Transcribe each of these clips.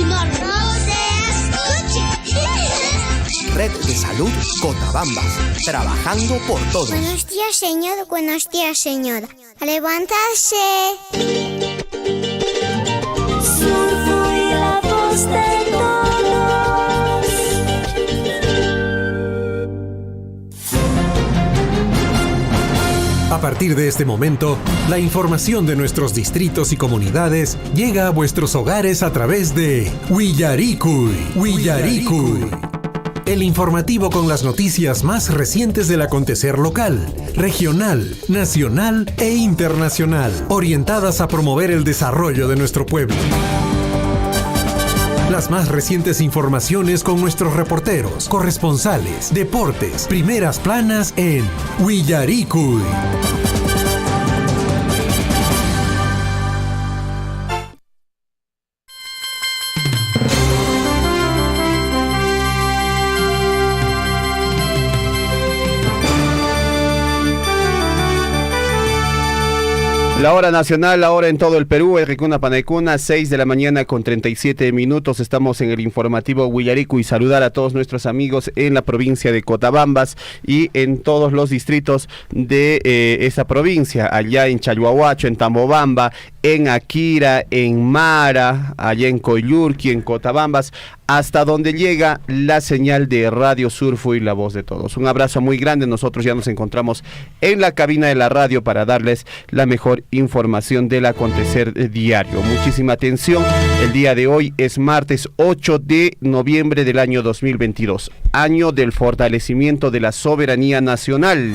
No se escuche. Red de Salud Cotabambas, trabajando por todos. Buenos días, señor. Buenos días, señora. A levantarse. Soy la voz de todos. A partir de este momento, la información de nuestros distritos y comunidades llega a vuestros hogares a través de Willaricui. El informativo con las noticias más recientes del acontecer local, regional, nacional e internacional, orientadas a promover el desarrollo de nuestro pueblo. Las más recientes informaciones con nuestros reporteros, corresponsales, deportes, primeras planas en Willaricui. La hora nacional, la hora en todo el Perú, Ricuna Panaicuna, 6 de la mañana con 37 minutos. Estamos en el informativo Willaricui y saludar a todos nuestros amigos en la provincia de Cotabambas y en todos los distritos de esa provincia, allá en Chalhuahuacho, en Tambobamba, en Akira, en Mara, allá en Coyurqui, en Cotabambas, hasta donde llega la señal de Radio Surfo y la voz de todos. Un abrazo muy grande. Nosotros ya nos encontramos en la cabina de la radio para darles la mejor información del acontecer diario. Muchísima atención. El día de hoy es martes 8 de noviembre del año 2022, año del fortalecimiento de la soberanía nacional.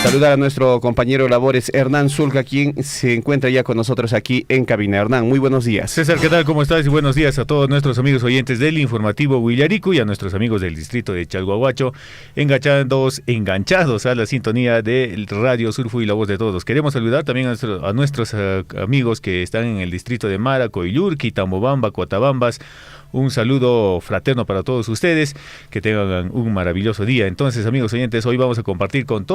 Saludar a nuestro compañero de labores, Hernán Zulca, quien se encuentra ya con nosotros aquí en cabina. Hernán, muy buenos días. César, ¿qué tal? ¿Cómo estás? Y buenos días a todos nuestros amigos oyentes del informativo Willaricui y a nuestros amigos del distrito de Chalhuahuacho, enganchados a la sintonía de Radio Surfo y la voz de todos. Queremos saludar también a nuestros amigos que están en el distrito de Mara, Coyurqui, Tambobamba, Cotabambas. Un saludo fraterno para todos ustedes, que tengan un maravilloso día. Entonces, amigos oyentes, hoy vamos a compartir con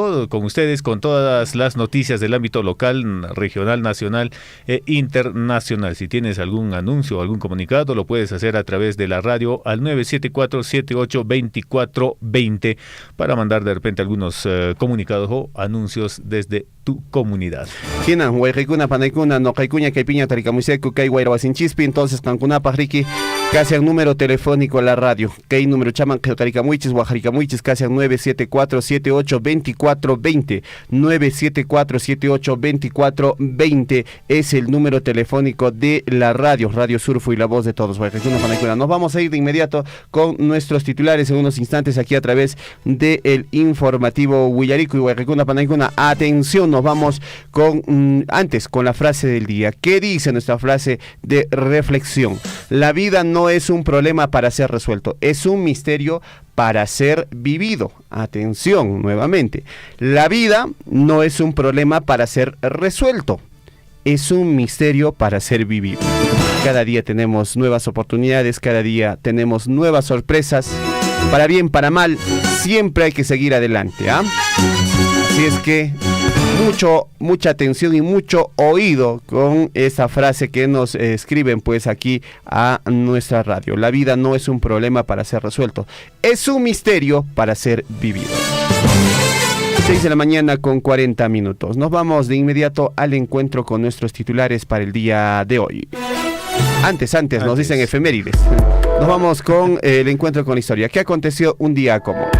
ustedes, con todas las noticias del ámbito local, regional, nacional e internacional. Si tienes algún anuncio o algún comunicado, lo puedes hacer a través de la radio al 974-78-2420 para mandar de repente algunos comunicados o anuncios desde tu comunidad. Tienen Huayricuna, Panaicuna, Nocaicuna, Caipiña, Taricamuisecu, Cay, Guayrabasinchispin, entonces Cancunapa, Riqui, casi al número telefónico a la radio. Cay número chaman, Taricamuiches, Guajaricamuiches, casi al 974-78-2420. 974-78-2420 es el número telefónico de la radio, Radio Surfo y la voz de todos. Huayricuna, Panaicuna. Nos vamos a ir de inmediato con nuestros titulares en unos instantes aquí a través del informativo Willaricui y Huayricuna, Panaicuna. Atención. Nos vamos con la frase del día. ¿Qué dice nuestra frase de reflexión? La vida no es un problema para ser resuelto, es un misterio para ser vivido. Atención, nuevamente. La vida no es un problema para ser resuelto, es un misterio para ser vivido. Cada día tenemos nuevas oportunidades, cada día tenemos nuevas sorpresas. Para bien, para mal, siempre hay que seguir adelante, ¿ah? Así es que mucha atención y mucho oído con esa frase que nos escriben pues aquí a nuestra radio. La vida no es un problema para ser resuelto, es un misterio para ser vivido. 6 de la mañana con 40 minutos. Nos vamos de inmediato al encuentro con nuestros titulares para el día de hoy. Antes, nos dicen efemérides. Nos vamos con el encuentro con la historia. ¿Qué aconteció un día como hoy?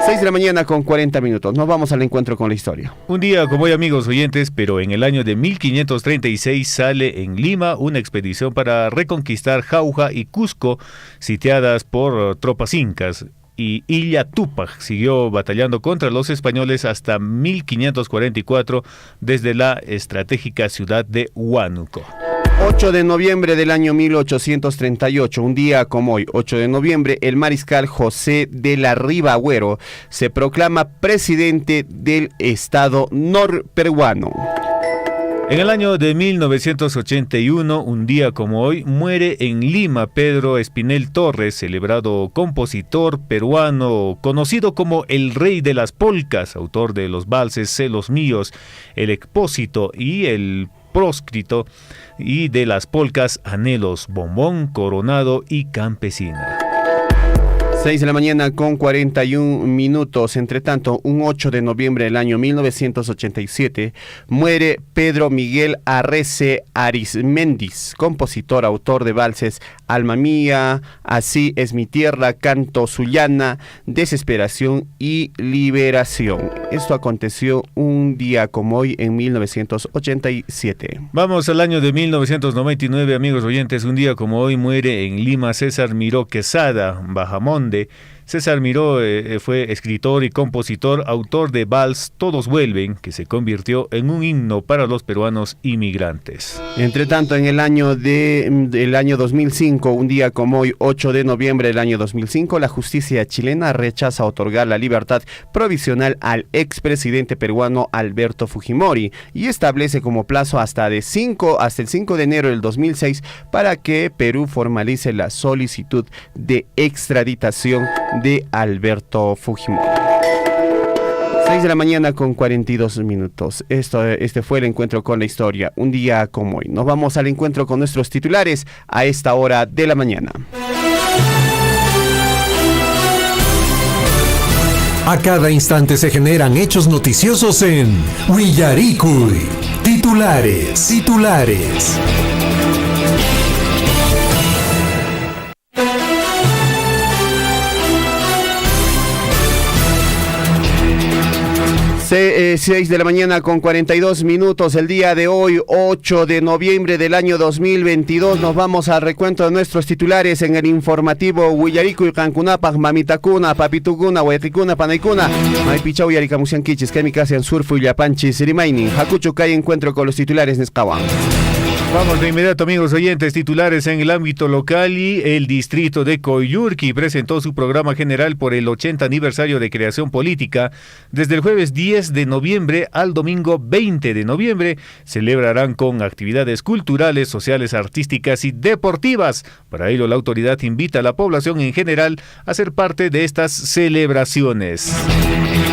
6 de la mañana con 40 minutos. Nos vamos al encuentro con la historia. Un día como hoy, amigos oyentes, pero en el año de 1536 sale en Lima una expedición para reconquistar Jauja y Cusco, sitiadas por tropas incas. Y Illa Túpac siguió batallando contra los españoles hasta 1544 desde la estratégica ciudad de Huánuco. 8 de noviembre del año 1838, un día como hoy, 8 de noviembre, el mariscal José de la Riva Agüero se proclama presidente del Estado norperuano. En el año de 1981, un día como hoy, muere en Lima Pedro Espinel Torres, celebrado compositor peruano, conocido como el rey de las polcas, autor de los valses Celos Míos, El Expósito y el Próscrito y de las polcas Anhelos, Bombón, Coronado y Campesina. 6 de la mañana con 41 minutos. Entre tanto, un 8 de noviembre del año 1987, muere Pedro Miguel Arrece Arizmendis, compositor, autor de valses Alma Mía, Así es mi tierra, Canto Zuliana, Desesperación y Liberación. Esto aconteció un día como hoy en 1987. Vamos al año de 1999, amigos oyentes. Un día como hoy muere en Lima César Miró Quesada, Bajamonde. César Miró fue escritor y compositor, autor de vals Todos Vuelven, que se convirtió en un himno para los peruanos inmigrantes. Entre tanto, en el año 2005, un día como hoy, 8 de noviembre del año 2005, la justicia chilena rechaza otorgar la libertad provisional al expresidente peruano Alberto Fujimori y establece como plazo hasta el 5 de enero del 2006 para que Perú formalice la solicitud de extraditación de Alberto Fujimori. 6 de la mañana con 42 minutos. Este fue el encuentro con la historia, un día como hoy. Nos vamos al encuentro con nuestros titulares a esta hora de la mañana. A cada instante se generan hechos noticiosos en Willaricui. Titulares. 6 de la mañana con 42 minutos. El día de hoy, 8 de noviembre del año 2022, nos vamos al recuento de nuestros titulares en el informativo Willaricui, Cancunapag, Mamitacuna, Papituguna, Hueticuna, Panaicuna, Maipichau, Yaricamusianquichis, Kemicasian, Surfu, Yapanchis, Rimainin, Hakuchucay. Encuentro con los titulares Nescawan. Vamos de inmediato, amigos oyentes, titulares en el ámbito local. Y el distrito de Coyurqui presentó su programa general por el 80 aniversario de creación política. Desde el jueves 10 de noviembre al domingo 20 de noviembre celebrarán con actividades culturales, sociales, artísticas y deportivas. Para ello, la autoridad invita a la población en general a ser parte de estas celebraciones.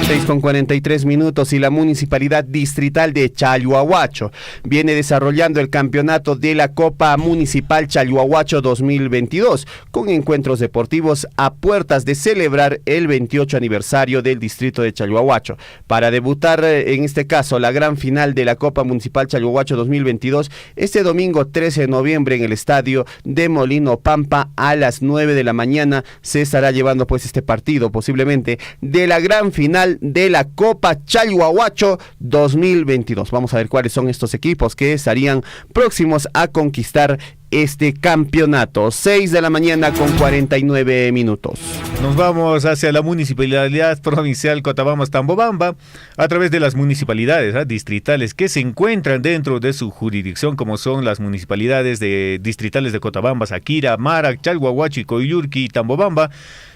6 con 43 minutos y la Municipalidad Distrital de Chalhuahuacho viene desarrollando el campeonato de la Copa Municipal Chalhuahuacho 2022 con encuentros deportivos a puertas de celebrar el 28 aniversario del distrito de Chalhuahuacho. Para debutar en este caso la gran final de la Copa Municipal Chalhuahuacho 2022 este domingo 13 de noviembre en el estadio de Molino Pampa a las 9 de la mañana se estará llevando pues este partido posiblemente de la gran final de la Copa Chalhuahuacho 2022. Vamos a ver cuáles son estos equipos que estarían próximos a conquistar este campeonato. 6 de la mañana con 49 minutos. Nos vamos hacia la Municipalidad Provincial Cotabambas-Tambobamba a través de las municipalidades distritales que se encuentran dentro de su jurisdicción, como son las municipalidades distritales de Cotabambas, Akira, Marac, Chalhuahuacho, Coyurqui y Tambobamba.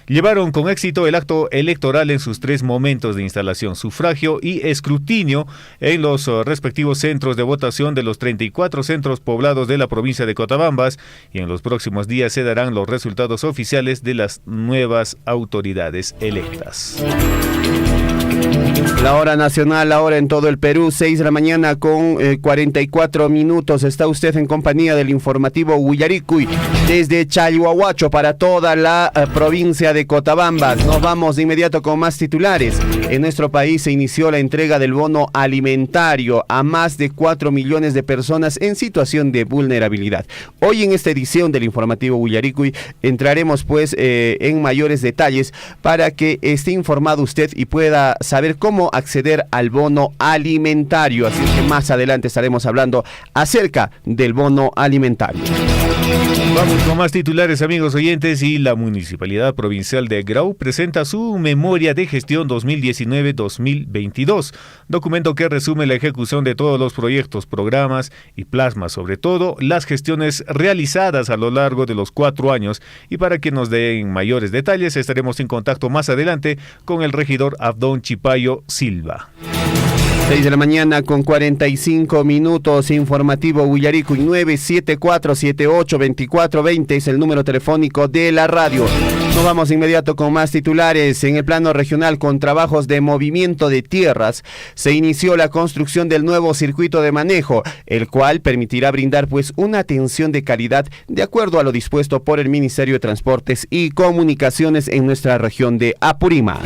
Llevaron con éxito el acto electoral en sus 3 momentos de instalación, sufragio y escrutinio en los respectivos centros de votación de los 34 centros poblados de la provincia de Cotabambas, y en los próximos días se darán los resultados oficiales de las nuevas autoridades electas. La hora nacional, ahora en todo el Perú, 6 de la mañana con 44 minutos. Está usted en compañía del informativo Willaricui desde Chalhuahuacho para toda la provincia de Cotabambas. Nos vamos de inmediato con más titulares. En nuestro país se inició la entrega del bono alimentario a más de 4 millones de personas en situación de vulnerabilidad. Hoy en esta edición del informativo Willaricui entraremos pues en mayores detalles para que esté informado usted y pueda saber cómo acceder al bono alimentario. Así que más adelante estaremos hablando acerca del bono alimentario. Vamos con más titulares, amigos oyentes, y la Municipalidad Provincial de Grau presenta su Memoria de Gestión 2019-2022, documento que resume la ejecución de todos los proyectos, programas y plasma sobre todo las gestiones realizadas a lo largo de los 4 años. Y para que nos den mayores detalles estaremos en contacto más adelante con el regidor Abdón Chipayo Silva. 6 de la mañana con 45 minutos, informativo Willaricui. 974-78-2420 es el número telefónico de la radio. Nos vamos de inmediato con más titulares. En el plano regional, con trabajos de movimiento de tierras, se inició la construcción del nuevo circuito de manejo, el cual permitirá brindar pues una atención de calidad de acuerdo a lo dispuesto por el Ministerio de Transportes y Comunicaciones en nuestra región de Apurímac.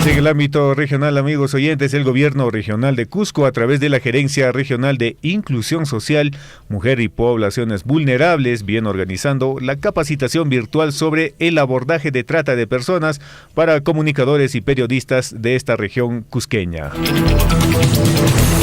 En el ámbito regional, amigos oyentes, el gobierno regional de Cusco, a través de la Gerencia Regional de Inclusión Social, Mujer y Poblaciones Vulnerables, viene organizando la capacitación virtual sobre el abordaje de trata de personas para comunicadores y periodistas de esta región cusqueña.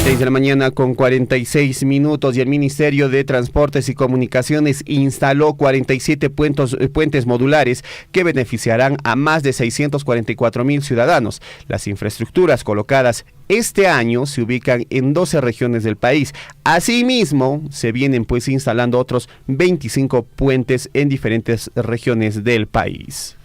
6 de la mañana con 46 minutos y el Ministerio de Transportes y Comunicaciones instaló 47 puentes modulares que beneficiarán a más de 644,000 ciudadanos. Las infraestructuras colocadas este año se ubican en 12 regiones del país. Asimismo, se vienen pues instalando otros 25 puentes en diferentes regiones del país.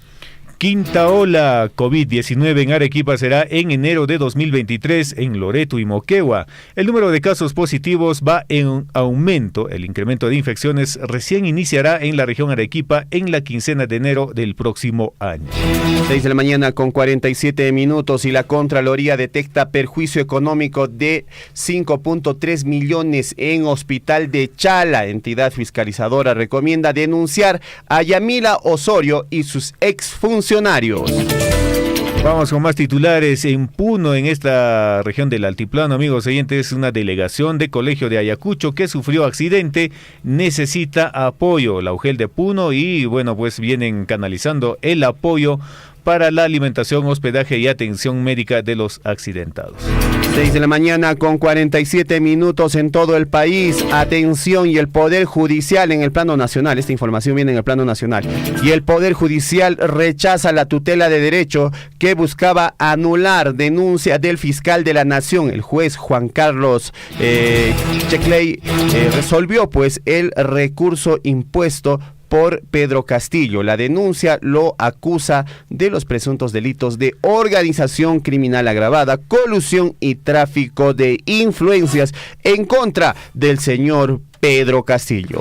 Quinta ola COVID-19 en Arequipa será en enero de 2023 en Loreto y Moquegua. El número de casos positivos va en aumento. El incremento de infecciones recién iniciará en la región Arequipa en la quincena de enero del próximo año. 6 de la mañana con 47 minutos y la Contraloría detecta perjuicio económico de 5.3 millones en Hospital de Chala. Entidad fiscalizadora recomienda denunciar a Yamila Osorio y sus exfuncionarios. Vamos con más titulares. En Puno, en esta región del altiplano, amigos oyentes, una delegación de Colegio de Ayacucho que sufrió accidente necesita apoyo. La UGEL de Puno y bueno, pues vienen canalizando el apoyo para la alimentación, hospedaje y atención médica de los accidentados. 6 de la mañana con 47 minutos en todo el país. Atención, y el Poder Judicial en el plano nacional, esta información viene en el plano nacional, y el Poder Judicial rechaza la tutela de derecho que buscaba anular denuncia del fiscal de la Nación. El juez Juan Carlos Checley resolvió pues el recurso impuesto por Pedro Castillo. La denuncia lo acusa de los presuntos delitos de organización criminal agravada, colusión y tráfico de influencias en contra del señor Pedro Castillo.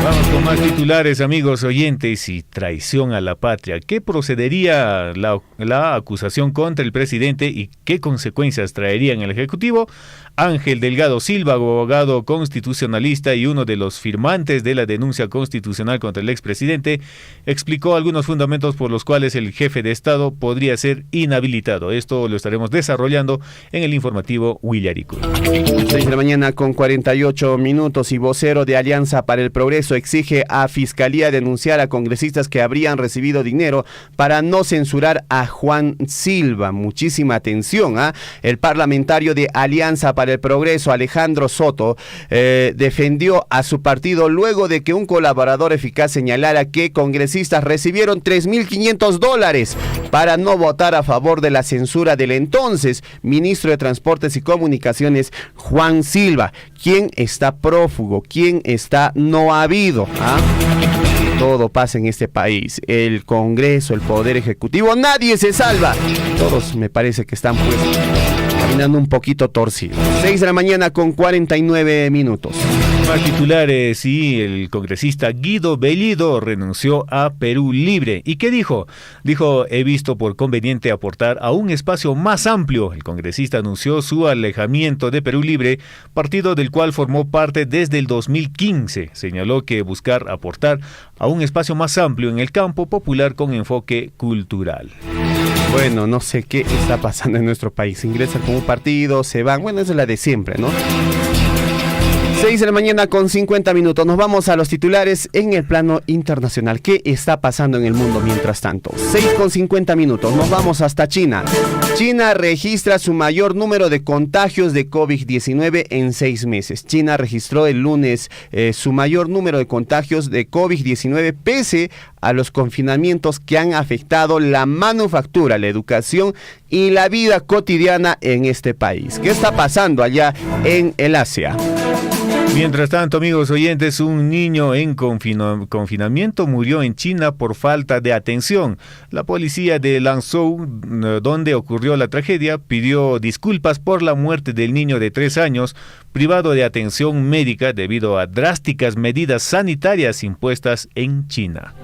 Vamos con más titulares, amigos oyentes, y traición a la patria. ¿Qué procedería la acusación contra el presidente y qué consecuencias traería en el Ejecutivo? Ángel Delgado Silva, abogado constitucionalista y uno de los firmantes de la denuncia constitucional contra el expresidente, explicó algunos fundamentos por los cuales el jefe de Estado podría ser inhabilitado. Esto lo estaremos desarrollando en el informativo Willaricuy. 6 de la mañana con 48 minutos y vocero de Alianza para el Progreso exige a Fiscalía denunciar a congresistas que habrían recibido dinero para no censurar a Juan Silva. Muchísima atención, El parlamentario de Alianza para el Progreso, Alejandro Soto, defendió a su partido luego de que un colaborador eficaz señalara que congresistas recibieron $3,500 para no votar a favor de la censura del entonces ministro de Transportes y Comunicaciones, Juan Silva. ¿Quién está prófugo? ¿Quién está no habido? Todo pasa en este país. El Congreso, el Poder Ejecutivo, nadie se salva. Todos me parece que están pues caminando un poquito torcidos. 6 de la mañana con 49 minutos. Más titulares, y el congresista Guido Bellido renunció a Perú Libre. ¿Y qué dijo? Dijo, he visto por conveniente aportar a un espacio más amplio. El congresista anunció su alejamiento de Perú Libre, partido del cual formó parte desde el 2015. Señaló que buscar aportar a un espacio más amplio en el campo popular con enfoque cultural. Bueno, no sé qué está pasando en nuestro país. Ingresan como un partido, se van. Bueno, esa es la de siempre, ¿no? 6 de la mañana con 50 minutos. Nos vamos a los titulares en el plano internacional. ¿Qué está pasando en el mundo mientras tanto? 6 con 50 minutos. Nos vamos hasta China. China registra su mayor número de contagios de COVID-19 en 6 meses. China registró el lunes su mayor número de contagios de COVID-19 pese a los confinamientos que han afectado la manufactura, la educación y la vida cotidiana en este país. ¿Qué está pasando allá en el Asia? Mientras tanto, amigos oyentes, un niño en confinamiento murió en China por falta de atención. La policía de Lanzhou, donde ocurrió la tragedia, pidió disculpas por la muerte del niño de 3 años, privado de atención médica debido a drásticas medidas sanitarias impuestas en China.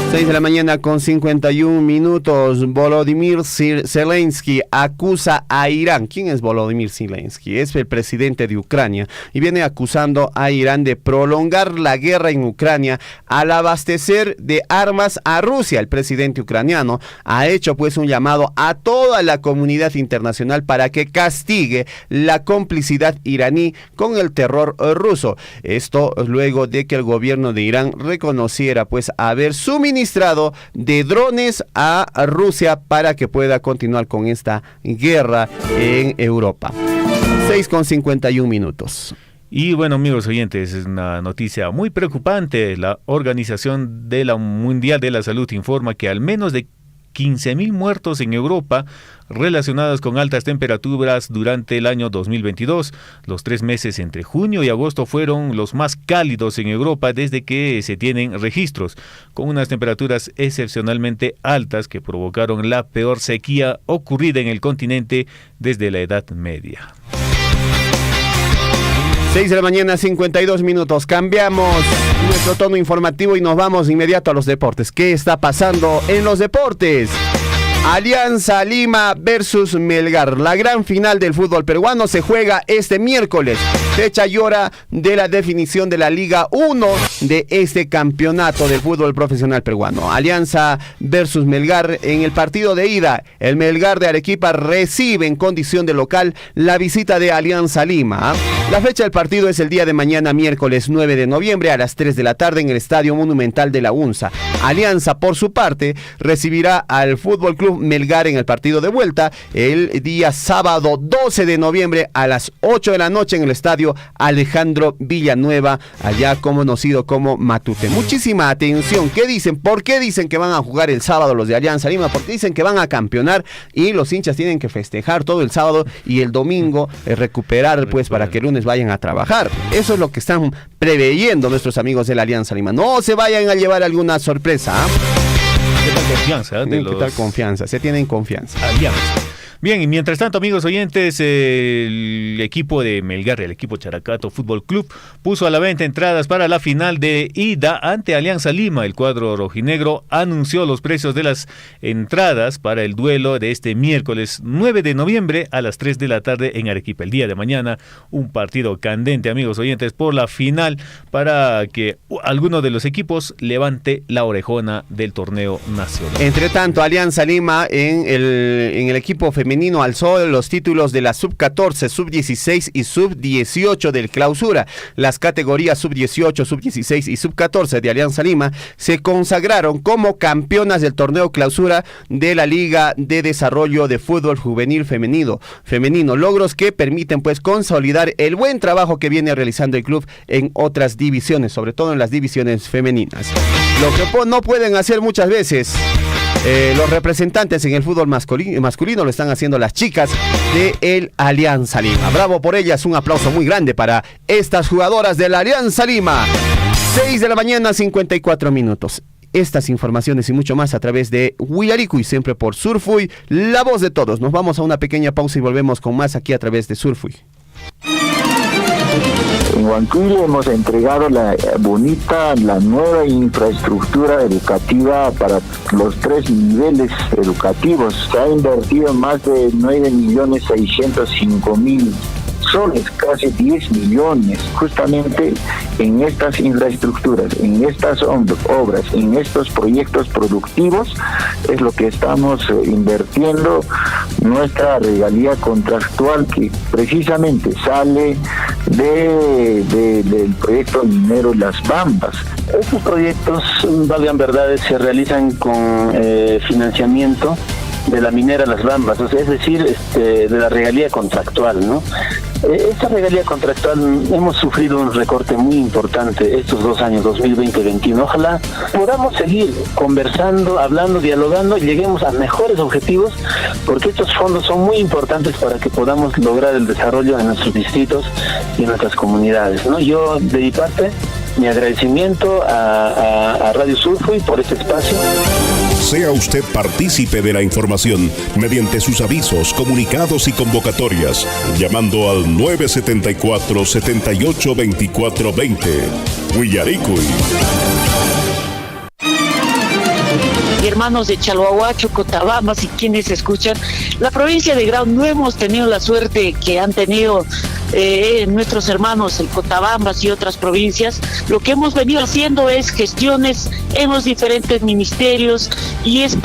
6 de la mañana con 51 minutos. Volodymyr Zelensky acusa a Irán. ¿Quién es Volodymyr Zelensky? Es el presidente de Ucrania y viene acusando a Irán de prolongar la guerra en Ucrania al abastecer de armas a Rusia. El presidente ucraniano ha hecho pues un llamado a toda la comunidad internacional para que castigue la complicidad iraní con el terror ruso. Esto luego de que el gobierno de Irán reconociera pues haber suministrado de drones a Rusia para que pueda continuar con esta guerra en Europa. 6:51 minutos. Y bueno, amigos oyentes, es una noticia muy preocupante. La Organización Mundial de la Salud informa que al menos de 15.000 muertos en Europa relacionados con altas temperaturas durante el año 2022. Los 3 meses entre junio y agosto fueron los más cálidos en Europa desde que se tienen registros, con unas temperaturas excepcionalmente altas que provocaron la peor sequía ocurrida en el continente desde la Edad Media. 6 de la mañana, 52 minutos. Cambiamos nuestro tono informativo y nos vamos de inmediato a los deportes. ¿Qué está pasando en los deportes? Alianza Lima versus Melgar. La gran final del fútbol peruano se juega este miércoles. Fecha y hora de la definición de la Liga 1 de este campeonato del fútbol profesional peruano. Alianza versus Melgar. En el partido de ida, el Melgar de Arequipa recibe en condición de local la visita de Alianza Lima. La fecha del partido es el día de mañana, miércoles 9 de noviembre a las 3 de la tarde en el Estadio Monumental de la UNSA. Alianza, por su parte, recibirá al Fútbol Club Melgar en el partido de vuelta el día sábado 12 de noviembre a las 8 de la noche en el Estadio Alejandro Villanueva, allá conocido como Matute. Muchísima atención. ¿Qué dicen? ¿Por qué dicen que van a jugar el sábado los de Alianza Lima? Porque dicen que van a campeonar y los hinchas tienen que festejar todo el sábado y el domingo recuperar pues para que el lunes vayan a trabajar. Eso es lo que están preveyendo nuestros amigos de la Alianza Lima. No se vayan a llevar alguna sorpresa. ¿Qué tal confianza? ¿Qué tal confianza? Se tienen confianza. Alianza. Bien, y mientras tanto, amigos oyentes, el equipo de Melgar, el equipo Characato Fútbol Club, puso a la venta entradas para la final de ida ante Alianza Lima. El cuadro rojinegro anunció los precios de las entradas para el duelo de este miércoles 9 de noviembre a las 3 de la tarde en Arequipa. El día de mañana, un partido candente, amigos oyentes, por la final para que alguno de los equipos levante la orejona del torneo nacional. Entre tanto, Alianza Lima en el equipo femenino alzó los títulos de la sub-14, sub-16 y sub-18 del clausura. Las categorías sub-18, sub-16 y sub-14 de Alianza Lima se consagraron como campeonas del torneo clausura de la Liga de Desarrollo de Fútbol Juvenil Femenino. Logros que permiten pues consolidar el buen trabajo que viene realizando el club en otras divisiones, sobre todo en las divisiones femeninas. Lo que no pueden hacer muchas veces los representantes en el fútbol masculino lo están haciendo las chicas de el Alianza Lima. Bravo por ellas, un aplauso muy grande para estas jugadoras de la Alianza Lima. 6 de la mañana, 54 minutos. Estas informaciones y mucho más a través de Huillaricuy, siempre por Surfuy, la voz de todos. Nos vamos a una pequeña pausa y volvemos con más aquí a través de Surfuy. En Huancuire hemos entregado la nueva infraestructura educativa para los 3 niveles educativos. Se ha invertido más de 9.605.000 soles, casi 10 millones, justamente en estas infraestructuras, en estas obras, en estos proyectos productivos, es lo que estamos invirtiendo. Nuestra regalía contractual que precisamente sale del proyecto minero Las Bambas. Estos proyectos, valgan verdades, se realizan con financiamiento de la minera Las Bambas, o sea, es decir, de la regalía contractual, ¿no? Esta regalía contractual hemos sufrido un recorte muy importante estos 2 años, 2020 y 2021. Ojalá podamos seguir conversando, hablando, dialogando y lleguemos a mejores objetivos, porque estos fondos son muy importantes para que podamos lograr el desarrollo en nuestros distritos y en nuestras comunidades, ¿no? Yo, de mi parte, mi agradecimiento a Radio Surfuy por este espacio. Sea usted partícipe de la información mediante sus avisos, comunicados y convocatorias, llamando al 974-782420. Huillaricuy. hermanos de Chalhuahuacho, Cotabambas y quienes escuchan, la provincia de Grau no hemos tenido la suerte que han tenido nuestros hermanos en Cotabambas y otras provincias. Lo que hemos venido haciendo es gestiones en los diferentes ministerios y es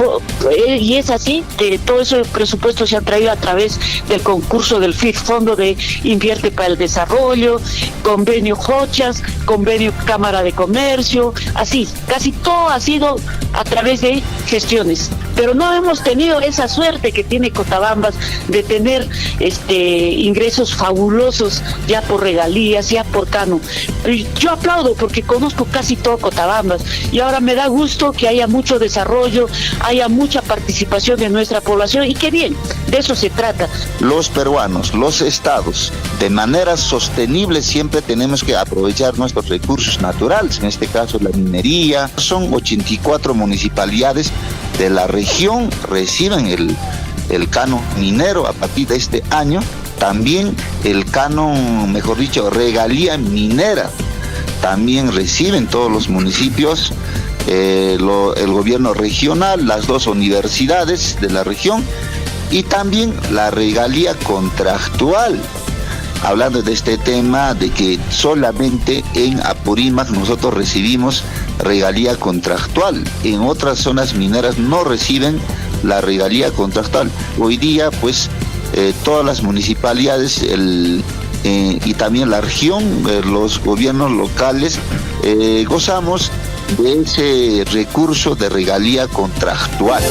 así, todo ese presupuesto se ha traído a través del concurso del FID, Fondo de Invierte para el Desarrollo, convenio Jochas, convenio Cámara de Comercio, así, casi todo ha sido a través de gestiones, pero no hemos tenido esa suerte que tiene Cotabambas de tener ingresos fabulosos ya por regalías, ya por cano. Yo aplaudo porque conozco casi todo Cotabambas y ahora me da gusto que haya mucho desarrollo, haya mucha participación de nuestra población y qué bien, de eso se trata. Los peruanos, los estados, de manera sostenible siempre tenemos que aprovechar nuestros recursos naturales, en este caso la minería. Son 84 municipalidades de la región reciben el canon minero a partir de este año. También el canon, mejor dicho, regalía minera, también reciben todos los municipios, el gobierno regional, las 2 universidades de la región y también la regalía contractual. Hablando de este tema de que solamente en Apurímac nosotros recibimos regalía contractual, en otras zonas mineras no reciben la regalía contractual. Hoy día pues todas las municipalidades y también la región, los gobiernos locales, gozamos de ese recurso de regalía contractual.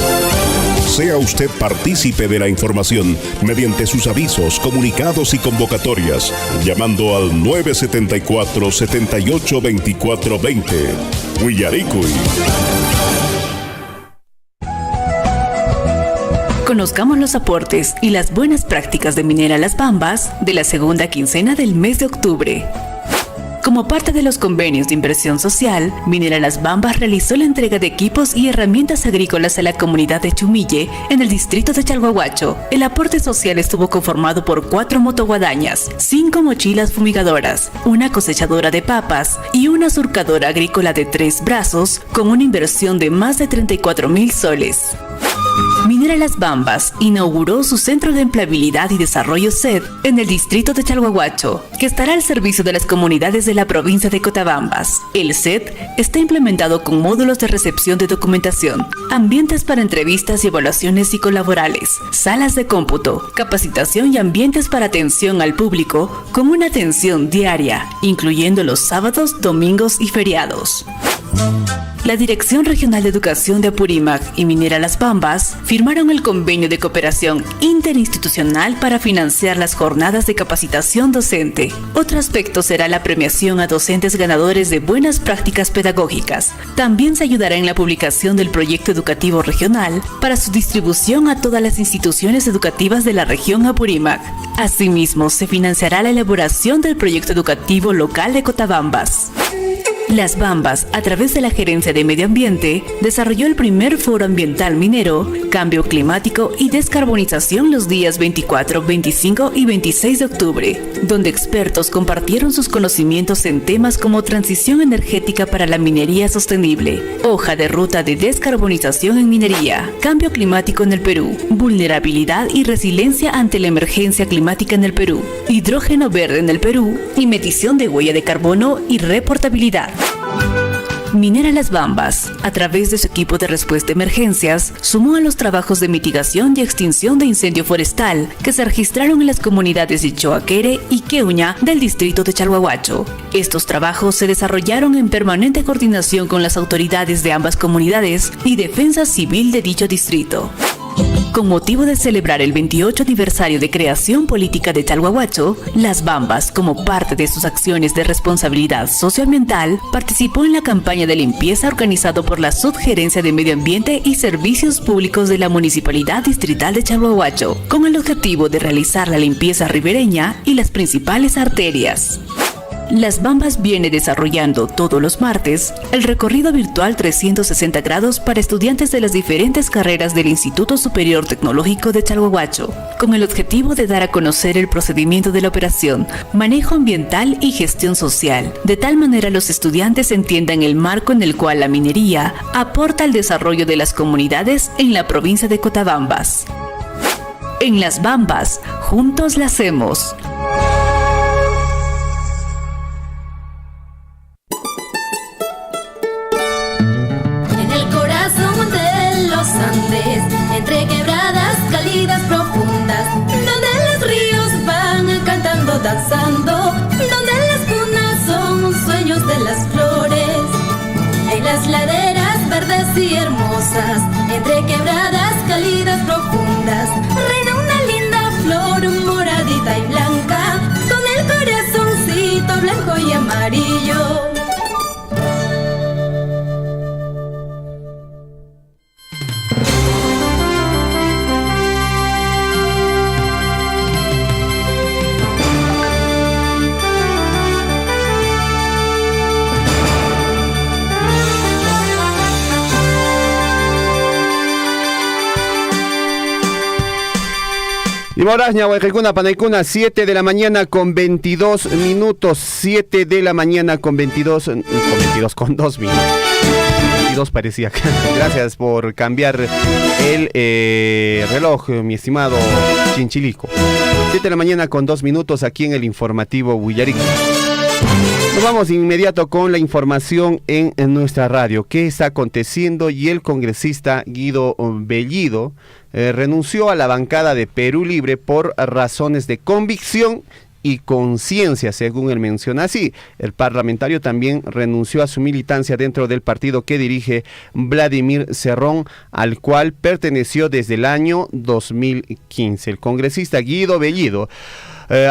Sea usted partícipe de la información mediante sus avisos, comunicados y convocatorias, llamando al 974-782420. Huillaricuy. Conozcamos los aportes y las buenas prácticas de Minera Las Bambas de la segunda quincena del mes de octubre. Como parte de los convenios de inversión social, Minera Las Bambas realizó la entrega de equipos y herramientas agrícolas a la comunidad de Chumille, en el distrito de Chalhuahuacho. El aporte social estuvo conformado por 4 motoguadañas, 5 mochilas fumigadoras, una cosechadora de papas y una surcadora agrícola de 3 brazos, con una inversión de más de 34.000 soles. Minera Las Bambas inauguró su Centro de Empleabilidad y Desarrollo SED en el distrito de Chalhuahuacho, que estará al servicio de las comunidades de la provincia de Cotabambas. El SED está implementado con módulos de recepción de documentación, ambientes para entrevistas y evaluaciones psicolaborales, salas de cómputo, capacitación y ambientes para atención al público con una atención diaria, incluyendo los sábados, domingos y feriados. La Dirección Regional de Educación de Apurímac y Minera Las Bambas firmaron el convenio de cooperación interinstitucional para financiar las jornadas de capacitación docente. Otro aspecto será la premiación a docentes ganadores de buenas prácticas pedagógicas. También se ayudará en la publicación del proyecto educativo regional para su distribución a todas las instituciones educativas de la región Apurímac. Asimismo, se financiará la elaboración del proyecto educativo local de Cotabambas. Las Bambas, a través de la Gerencia de Medio Ambiente, desarrolló el primer foro ambiental minero, cambio climático y descarbonización los días 24, 25 y 26 de octubre, donde expertos compartieron sus conocimientos en temas como transición energética para la minería sostenible, hoja de ruta de descarbonización en minería, cambio climático en el Perú, vulnerabilidad y resiliencia ante la emergencia climática en el Perú, hidrógeno verde en el Perú y medición de huella de carbono y reportabilidad. Minera Las Bambas, a través de su equipo de respuesta a emergencias, sumó a los trabajos de mitigación y extinción de incendio forestal que se registraron en las comunidades de Choaquere y Queuña del distrito de Chalhuahuacho. Estos trabajos se desarrollaron en permanente coordinación con las autoridades de ambas comunidades y defensa civil de dicho distrito. Con motivo de celebrar el 28 aniversario de creación política de Chalhuahuacho, Las Bambas, como parte de sus acciones de responsabilidad socioambiental, participó en la campaña de limpieza organizado por la Subgerencia de Medio Ambiente y Servicios Públicos de la Municipalidad Distrital de Chalhuahuacho, con el objetivo de realizar la limpieza ribereña y las principales arterias. Las Bambas viene desarrollando todos los martes el recorrido virtual 360 grados para estudiantes de las diferentes carreras del Instituto Superior Tecnológico de Chalhuahuacho, con el objetivo de dar a conocer el procedimiento de la operación, manejo ambiental y gestión social, de tal manera los estudiantes entiendan el marco en el cual la minería aporta al desarrollo de las comunidades en la provincia de Cotabambas. En Las Bambas, juntos la hacemos. Andes, entre quebradas, cálidas, profundas, donde los ríos van cantando, danzando, donde las cunas son sueños de las flores, en las laderas verdes y hermosas, entre quebradas, cálidas, profundas, reina una linda flor moradita y blanca, con el corazoncito blanco y amarillo. Imoraña, Huayquicuna, Panaicuna, 7 de la mañana con 22 minutos, 7 de la mañana con 2 minutos. 22 parecía. Gracias por cambiar el reloj, mi estimado Chinchilico. 7 de la mañana con 2 minutos aquí en el informativo Huillarico. Nos vamos de inmediato con la información en nuestra radio. ¿Qué está aconteciendo? Y el congresista Guido Bellido renunció a la bancada de Perú Libre por razones de convicción y conciencia, según él menciona así. El parlamentario también renunció a su militancia dentro del partido que dirige Vladimir Cerrón, al cual perteneció desde el año 2015. El congresista Guido Bellido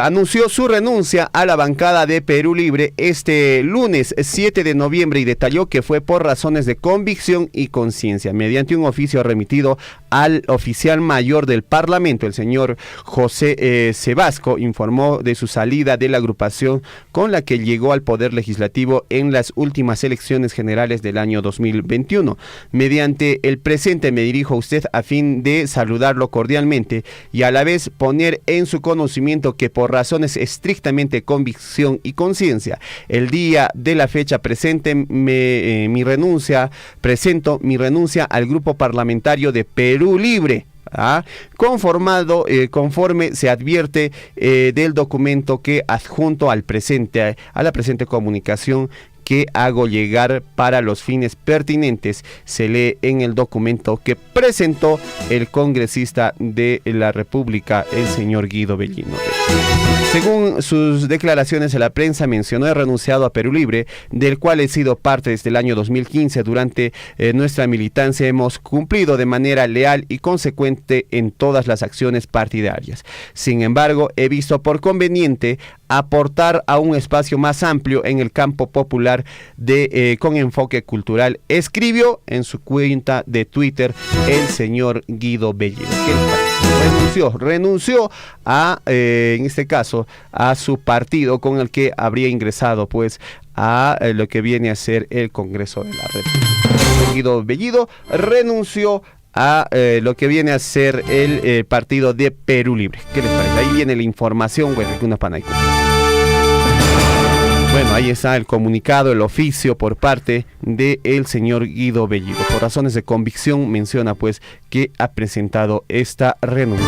anunció su renuncia a la bancada de Perú Libre este lunes 7 de noviembre y detalló que fue por razones de convicción y conciencia. Mediante un oficio remitido al oficial mayor del Parlamento, el señor José Sebasco, informó de su salida de la agrupación con la que llegó al Poder Legislativo en las últimas elecciones generales del año 2021. Mediante el presente me dirijo a usted a fin de saludarlo cordialmente y a la vez poner en su conocimiento que por razones estrictamente de convicción y conciencia, el día de la fecha presento mi renuncia al grupo parlamentario de Perú Libre, conformado conforme se advierte del documento que adjunto a la presente comunicación que hago llegar para los fines pertinentes. Se lee en el documento que presentó el congresista de la República, el señor Guido Bellido. Según sus declaraciones a la prensa, mencionó: he renunciado a Perú Libre, del cual he sido parte desde el año 2015. Durante nuestra militancia hemos cumplido de manera leal y consecuente en todas las acciones partidarias. Sin embargo, he visto por conveniente aportar a un espacio más amplio en el campo popular con enfoque cultural, escribió en su cuenta de Twitter el señor Guido Bellido. ¿Qué les parece? Renunció a, en este caso, a su partido con el que habría ingresado pues a lo que viene a ser el Congreso de la República. Guido Bellido renunció a lo que viene a ser el partido de Perú Libre. ¿Qué les parece? Ahí viene la información, Huayquicuna, Panaicuna. Bueno, ahí está el comunicado, el oficio por parte del señor Guido Bellido. Por razones de convicción menciona pues que ha presentado esta renuncia.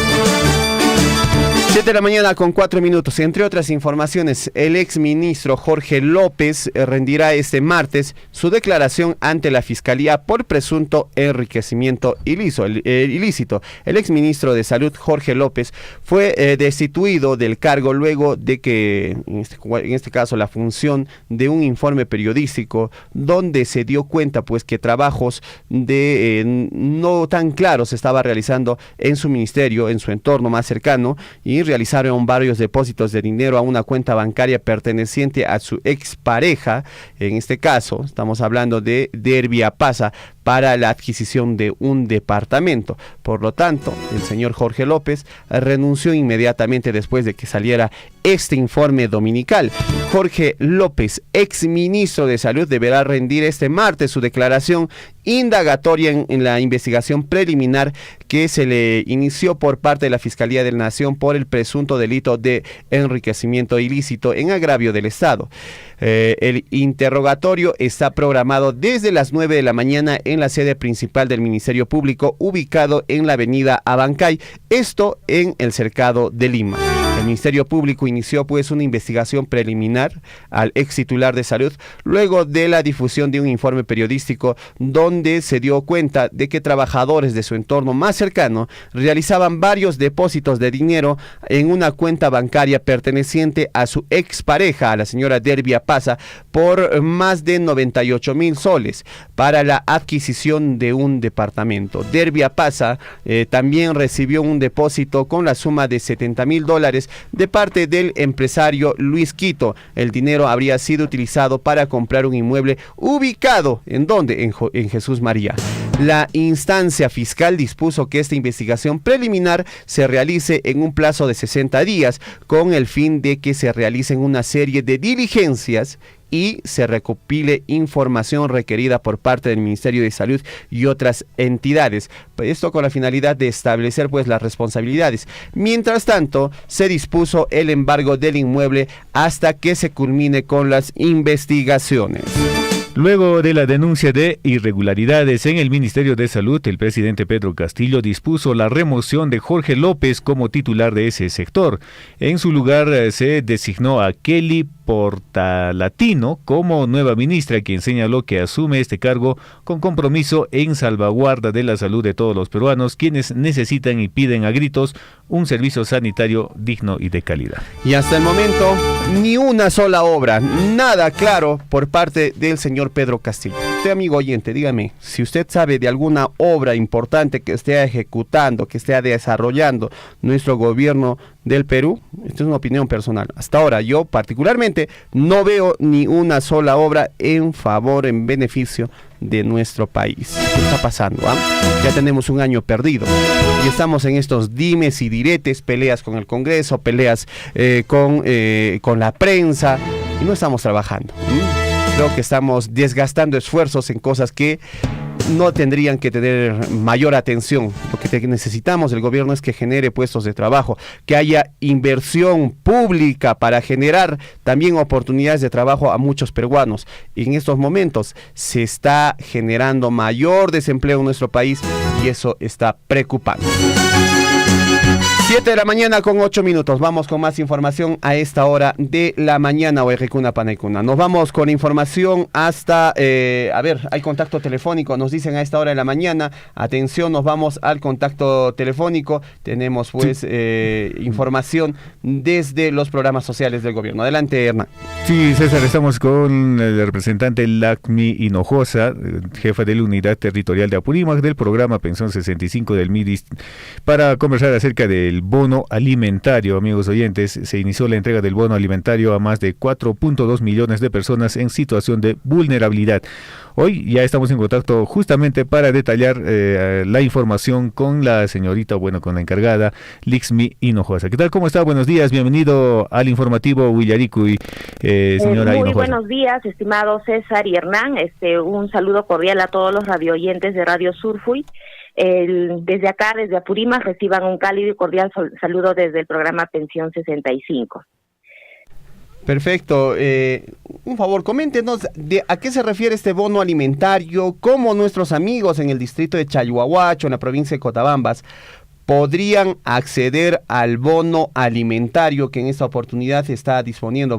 7 de la mañana con 4 minutos. Entre otras informaciones, el exministro Jorge López rendirá este martes su declaración ante la Fiscalía por presunto enriquecimiento ilícito. El exministro de Salud, Jorge López, fue destituido del cargo luego de que, en este caso, la función de un informe periodístico donde se dio cuenta pues que trabajos no tan claros se estaba realizando en su ministerio, en su entorno más cercano, y realizaron varios depósitos de dinero a una cuenta bancaria perteneciente a su expareja. En este caso estamos hablando de Derby Apaza, para la adquisición de un departamento. Por lo tanto, el señor Jorge López renunció inmediatamente después de que saliera este informe dominical. Jorge López, ex ministro de Salud, deberá rendir este martes su declaración indagatoria en la investigación preliminar que se le inició por parte de la Fiscalía de la Nación por el presunto delito de enriquecimiento ilícito en agravio del Estado. El interrogatorio está programado desde las 9 de la mañana en la sede principal del Ministerio Público, ubicado en la avenida Abancay, esto en el Cercado de Lima. El Ministerio Público inició pues una investigación preliminar al ex titular de Salud luego de la difusión de un informe periodístico donde se dio cuenta de que trabajadores de su entorno más cercano realizaban varios depósitos de dinero en una cuenta bancaria perteneciente a su expareja, a la señora Dervia Pasa, por más de 98,000 soles para la adquisición de un departamento. Dervia Pasa también recibió un depósito con la suma de $70,000 de parte del empresario Luis Quito. El dinero habría sido utilizado para comprar un inmueble ubicado ¿en dónde? En Jesús María. La instancia fiscal dispuso que esta investigación preliminar se realice en un plazo de 60 días con el fin de que se realicen una serie de diligencias y se recopile información requerida por parte del Ministerio de Salud y otras entidades. Esto con la finalidad de establecer pues las responsabilidades. Mientras tanto, se dispuso el embargo del inmueble hasta que se culmine con las investigaciones. Luego de la denuncia de irregularidades en el Ministerio de Salud, el presidente Pedro Castillo dispuso la remoción de Jorge López como titular de ese sector. En su lugar se designó a Kelly Portalatino como nueva ministra, quien señaló que asume este cargo con compromiso en salvaguarda de la salud de todos los peruanos, quienes necesitan y piden a gritos un servicio sanitario digno y de calidad. Y hasta el momento, ni una sola obra, nada claro por parte del señor Pedro Castillo. Usted, amigo oyente, dígame, si usted sabe de alguna obra importante que esté ejecutando, que esté desarrollando nuestro gobierno del Perú, esta es una opinión personal. Hasta ahora, yo particularmente no veo ni una sola obra en favor, en beneficio de nuestro país. ¿Qué está pasando? Ya tenemos un año perdido y estamos en estos dimes y diretes, peleas con el Congreso, peleas con la prensa y no estamos trabajando. Creo que estamos desgastando esfuerzos en cosas que no tendrían que tener mayor atención. Lo que necesitamos del gobierno es que genere puestos de trabajo, que haya inversión pública para generar también oportunidades de trabajo a muchos peruanos. Y en estos momentos se está generando mayor desempleo en nuestro país y eso está preocupante. 7 de la mañana con 8 minutos. Vamos con más información a esta hora de la mañana. Oejecuna Panaicuna. Nos vamos con información hasta, a ver, hay contacto telefónico. Nos dicen a esta hora de la mañana. Atención, nos vamos al contacto telefónico. Tenemos pues información desde los programas sociales del gobierno. Adelante, Hernán. Sí, César, estamos con el representante Lacmi Hinojosa, jefa de la Unidad Territorial de Apurímac del programa Pensión 65 del MIDIS, para conversar acerca del bono alimentario. Amigos oyentes, se inició la entrega del bono alimentario a más de 4.2 millones de personas en situación de vulnerabilidad. Hoy ya estamos en contacto justamente para detallar la información con la señorita, con la encargada, Lixmi Hinojosa. ¿Qué tal? ¿Cómo está? Buenos días, bienvenido al informativo Huillaricuy, señora Hinojosa. Muy buenos días, estimado César y Hernán. Un saludo cordial a todos los radioyentes de Radio Surfuy. Desde acá, desde Apurímac, reciban un cálido y cordial saludo desde el programa Pensión 65. Perfecto. Un favor, coméntenos a qué se refiere este bono alimentario, cómo nuestros amigos en el distrito de Chalhuahuacho, en la provincia de Cotabambas, podrían acceder al bono alimentario que en esta oportunidad está disponiendo,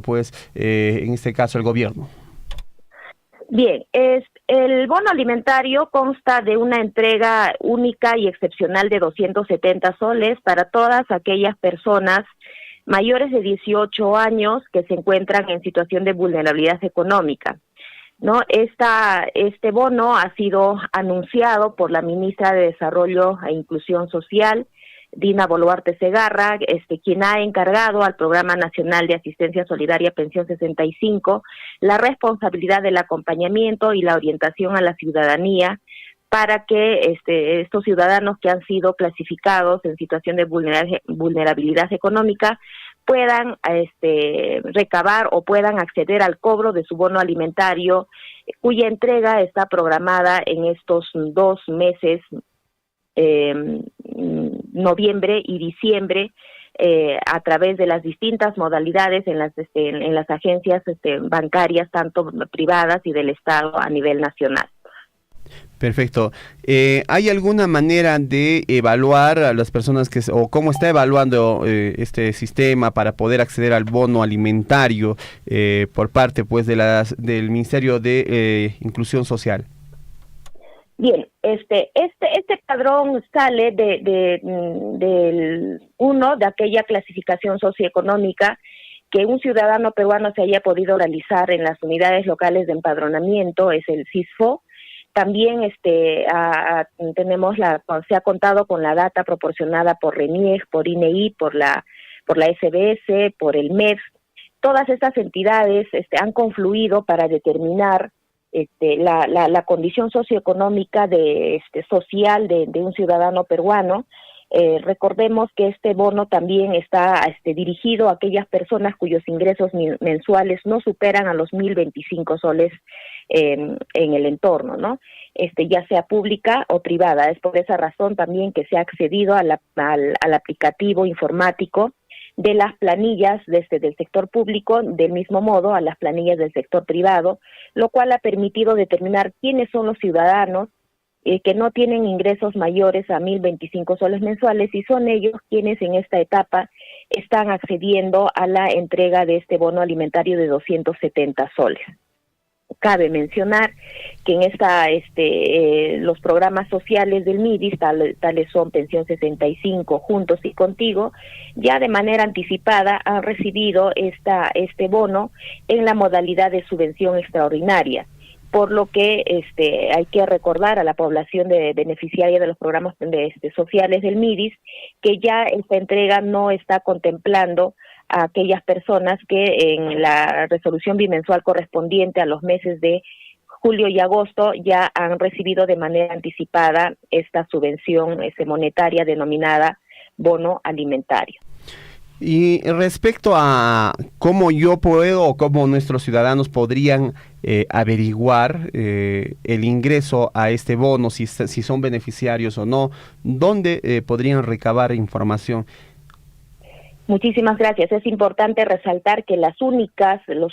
en este caso, el gobierno. Bien, el bono alimentario consta de una entrega única y excepcional de 270 soles para todas aquellas personas mayores de 18 años que se encuentran en situación de vulnerabilidad económica, ¿no? Este bono ha sido anunciado por la ministra de Desarrollo e Inclusión Social, Dina Boluarte Segarra, quien ha encargado al Programa Nacional de Asistencia Solidaria Pensión 65 la responsabilidad del acompañamiento y la orientación a la ciudadanía para que estos ciudadanos que han sido clasificados en situación de vulnerabilidad económica puedan recabar o puedan acceder al cobro de su bono alimentario, cuya entrega está programada en estos 2 meses, noviembre y diciembre, a través de las distintas modalidades en las agencias bancarias, tanto privadas y del Estado a nivel nacional. Perfecto. ¿Hay alguna manera de evaluar a las personas o cómo está evaluando este sistema para poder acceder al bono alimentario por parte pues del Ministerio de Inclusión Social? Bien, este padrón sale de aquella clasificación socioeconómica que un ciudadano peruano se haya podido realizar en las unidades locales de empadronamiento, es el CISFO. También se ha contado con la data proporcionada por RENIEG, por INEI, por la SBS, por el MEF. Todas estas entidades han confluido para determinar la condición socioeconómica social de un ciudadano peruano. Recordemos que este bono también está dirigido a aquellas personas cuyos ingresos mensuales no superan a los 1.025 soles en el entorno, ¿no? Ya sea pública o privada. Es por esa razón también que se ha accedido al aplicativo informático de las planillas del sector público, del mismo modo a las planillas del sector privado, lo cual ha permitido determinar quiénes son los ciudadanos que no tienen ingresos mayores a 1.025 soles mensuales, y son ellos quienes en esta etapa están accediendo a la entrega de este bono alimentario de 270 soles. Cabe mencionar que en los programas sociales del MIDIS, tales son Pensión 65, Juntos y Contigo, ya de manera anticipada han recibido este bono en la modalidad de subvención extraordinaria, por lo que hay que recordar a la población beneficiaria de los programas sociales del MIDIS que ya esta entrega no está contemplando a aquellas personas que en la resolución bimensual correspondiente a los meses de julio y agosto ya han recibido de manera anticipada esta subvención monetaria denominada bono alimentario. Y respecto a cómo yo puedo o cómo nuestros ciudadanos podrían averiguar el ingreso a este bono, si son beneficiarios o no, ¿dónde podrían recabar información? Muchísimas gracias. Es importante resaltar que los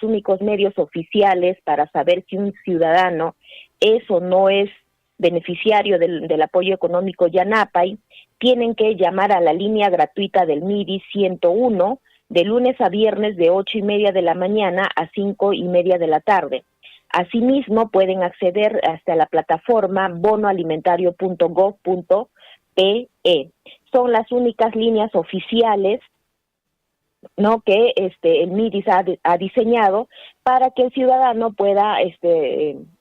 únicos medios oficiales para saber si un ciudadano es o no es beneficiario del apoyo económico YANAPAY, tienen que llamar a la línea gratuita del MIDIS 101 de lunes a viernes de 8:30 de la mañana a 5:30 de la tarde. Asimismo, pueden acceder hasta la plataforma bonoalimentario.gov.pe. Son las únicas líneas oficiales, ¿no?, que el MIDIS ha diseñado para que el ciudadano pueda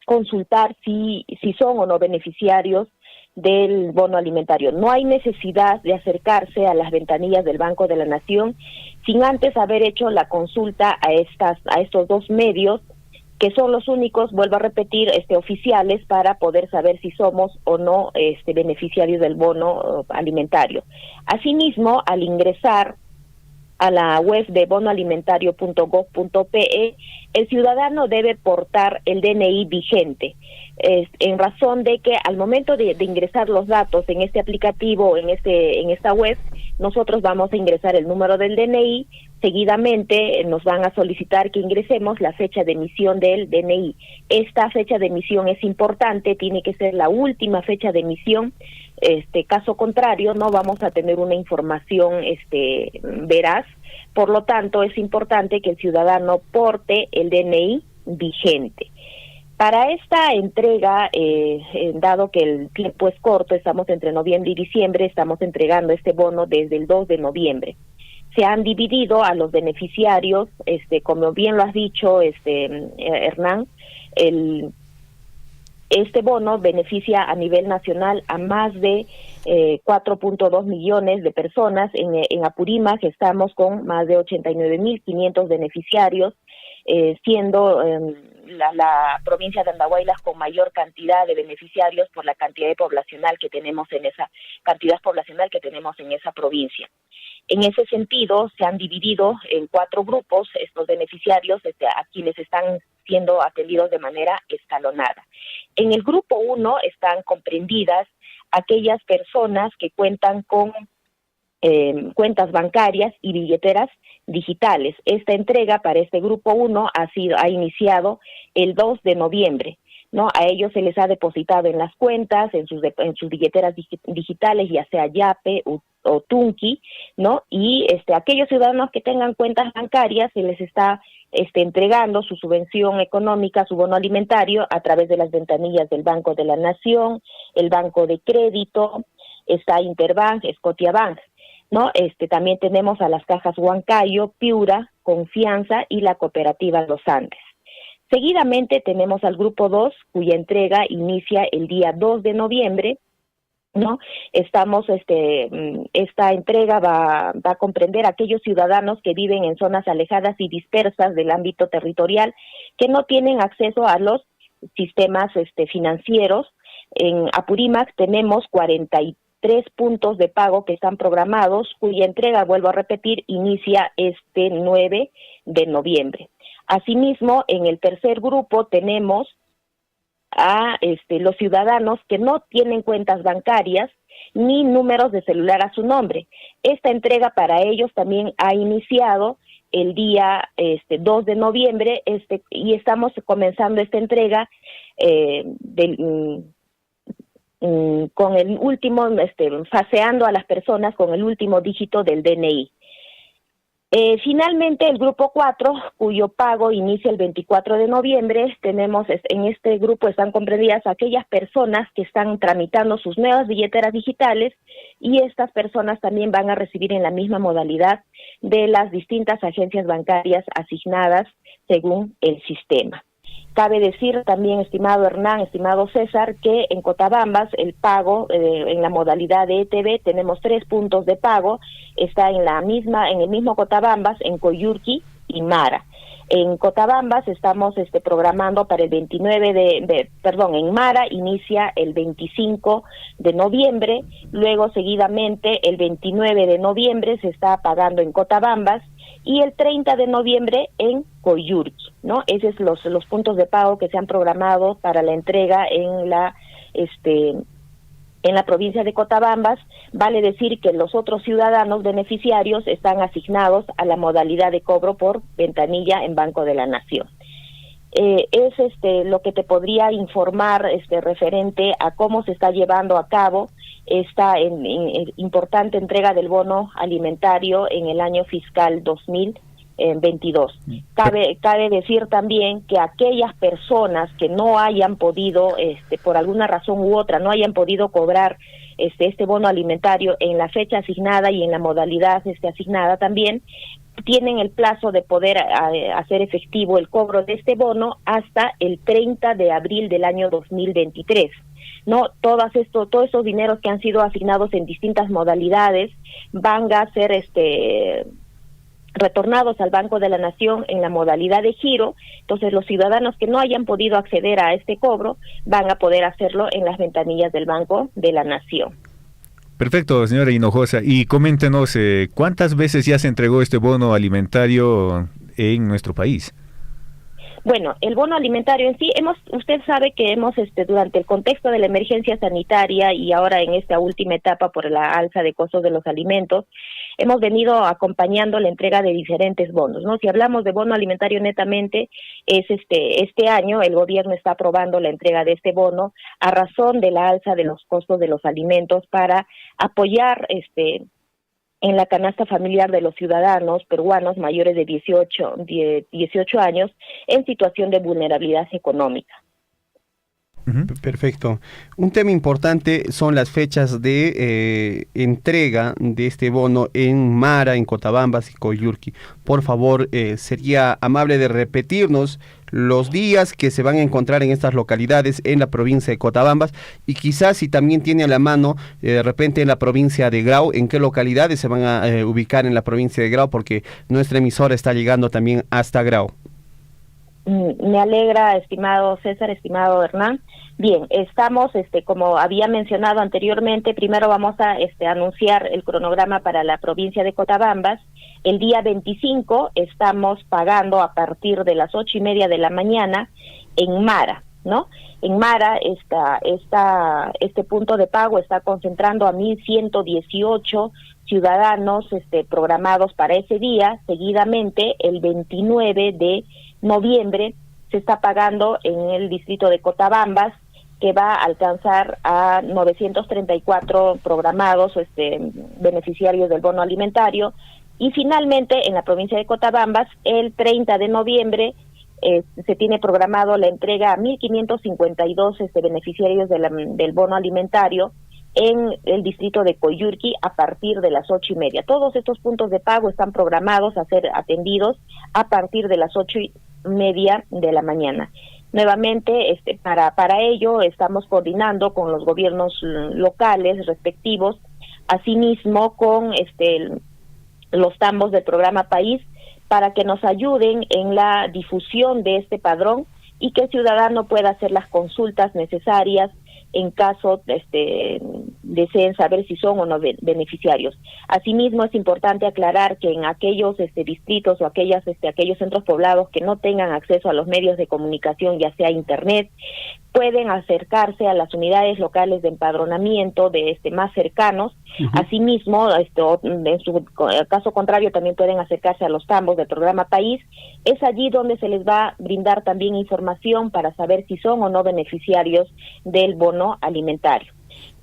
consultar si son o no beneficiarios del bono alimentario. No hay necesidad de acercarse a las ventanillas del Banco de la Nación sin antes haber hecho la consulta a estos dos medios, que son los únicos, vuelvo a repetir, oficiales para poder saber si somos o no beneficiarios del bono alimentario. Asimismo, al ingresar a la web de bonoalimentario.gov.pe, el ciudadano debe portar el DNI vigente, en razón de que al momento de ingresar los datos en este aplicativo, en esta web, nosotros vamos a ingresar el número del DNI, seguidamente nos van a solicitar que ingresemos la fecha de emisión del DNI. Esta fecha de emisión es importante, tiene que ser la última fecha de emisión. Caso contrario, no vamos a tener una información veraz. Por lo tanto, es importante que el ciudadano porte el DNI vigente. Para esta entrega, dado que el tiempo es corto, estamos entre noviembre y diciembre, estamos entregando este bono desde el 2 de noviembre. Se han dividido a los beneficiarios, como bien lo has dicho, Hernán, este bono beneficia a nivel nacional a más de 4.2 millones de personas. En Apurímac estamos con más de 89.500 beneficiarios, siendo la provincia de Andahuaylas con mayor cantidad de beneficiarios por la cantidad poblacional que tenemos en esa provincia. En ese sentido, se han dividido en 4 grupos estos beneficiarios a quienes están siendo atendidos de manera escalonada. En el grupo 1 están comprendidas aquellas personas que cuentan con cuentas bancarias y billeteras digitales. Esta entrega para este grupo 1 ha iniciado el 2 de noviembre. ¿No? A ellos se les ha depositado en las cuentas, en sus billeteras digitales, ya sea Yape o Tunki, ¿no? Y aquellos ciudadanos que tengan cuentas bancarias se les está entregando su subvención económica, su bono alimentario a través de las ventanillas del Banco de la Nación, el Banco de Crédito, está Interbank, Scotiabank, ¿no? También tenemos a las cajas Huancayo, Piura, Confianza y la Cooperativa Los Andes. Seguidamente tenemos al grupo 2, cuya entrega inicia el día 2 de noviembre, ¿no? Esta entrega va a comprender a aquellos ciudadanos que viven en zonas alejadas y dispersas del ámbito territorial, que no tienen acceso a los sistemas financieros. En Apurímac tenemos 43 puntos de pago que están programados, cuya entrega, vuelvo a repetir, inicia este 9 de noviembre. Asimismo, en el tercer grupo tenemos a los ciudadanos que no tienen cuentas bancarias ni números de celular a su nombre. Esta entrega para ellos también ha iniciado el día 2 de noviembre y estamos comenzando esta entrega con el último, faseando a las personas con el último dígito del DNI. Finalmente, el grupo 4, cuyo pago inicia el 24 de noviembre, tenemos en este grupo están comprendidas aquellas personas que están tramitando sus nuevas billeteras digitales, y estas personas también van a recibir en la misma modalidad de las distintas agencias bancarias asignadas según el sistema. Cabe decir también, estimado Hernán, estimado César, que en Cotabambas el pago en la modalidad de ETB tenemos 3 puntos de pago, está en el mismo Cotabambas, en Coyurqui y Mara. En Cotabambas estamos programando para el 29 en Mara inicia el 25 de noviembre, luego seguidamente el 29 de noviembre se está pagando en Cotabambas y el 30 de noviembre en Coyurqui, ¿no? Esos son los puntos de pago que se han programado para la entrega en la provincia de Cotabambas. Vale decir que los otros ciudadanos beneficiarios están asignados a la modalidad de cobro por ventanilla en Banco de la Nación. Es lo que te podría informar referente a cómo se está llevando a cabo esta importante entrega del bono alimentario en el año fiscal 2022. Cabe decir también que aquellas personas que no hayan podido, por alguna razón u otra, no hayan podido cobrar este bono alimentario en la fecha asignada y en la modalidad asignada también, tienen el plazo de poder hacer efectivo el cobro de este bono hasta el 30 de abril del año 2023. No, todos esos dineros que han sido asignados en distintas modalidades van a ser retornados al Banco de la Nación en la modalidad de giro. Entonces los ciudadanos que no hayan podido acceder a este cobro van a poder hacerlo en las ventanillas del Banco de la Nación. Perfecto, señora Hinojosa. Y coméntenos, ¿cuántas veces ya se entregó este bono alimentario en nuestro país? Bueno, el bono alimentario en sí, usted sabe que hemos, durante el contexto de la emergencia sanitaria y ahora en esta última etapa por la alza de costos de los alimentos, hemos venido acompañando la entrega de diferentes bonos, ¿no? Si hablamos de bono alimentario netamente, es este año el gobierno está aprobando la entrega de este bono a razón de la alza de los costos de los alimentos para apoyar en la canasta familiar de los ciudadanos peruanos mayores de 18 años en situación de vulnerabilidad económica. Perfecto. Un tema importante son las fechas de entrega de este bono en Mara, en Cotabambas y Coyurqui. Por favor, sería amable de repetirnos los días que se van a encontrar en estas localidades en la provincia de Cotabambas, y quizás si también tiene a la mano de repente en la provincia de Grau, en qué localidades se van a ubicar en la provincia de Grau, porque nuestra emisora está llegando también hasta Grau. Me alegra, estimado César, estimado Hernán. Bien, estamos, como había mencionado anteriormente, primero vamos a anunciar el cronograma para la provincia de Cotabambas. El día 25 estamos pagando a partir de las 8:30 de la mañana en Mara, ¿no? En Mara este punto de pago está concentrando a 1.118 ciudadanos programados para ese día. Seguidamente, el 29 de noviembre se está pagando en el distrito de Cotabambas, que va a alcanzar a 934 programados beneficiarios del bono alimentario. Y finalmente, en la provincia de Cotabambas, el 30 de noviembre se tiene programado la entrega a 1.552 beneficiarios del bono alimentario en el distrito de Coyurqui a partir de las 8:30. Todos estos puntos de pago están programados a ser atendidos a partir de las 8:30 de la mañana. Nuevamente, para ello estamos coordinando con los gobiernos locales respectivos, asimismo con los tambos del programa País, para que nos ayuden en la difusión de este padrón y que el ciudadano pueda hacer las consultas necesarias en caso deseen saber si son o no beneficiarios. Asimismo, es importante aclarar que en aquellos distritos o aquellos centros poblados que no tengan acceso a los medios de comunicación, ya sea internet, pueden acercarse a las unidades locales de empadronamiento más cercanos. Asimismo, en su caso contrario, también pueden acercarse a los tambos del programa País. Es allí donde se les va a brindar también información para saber si son o no beneficiarios del bono alimentario.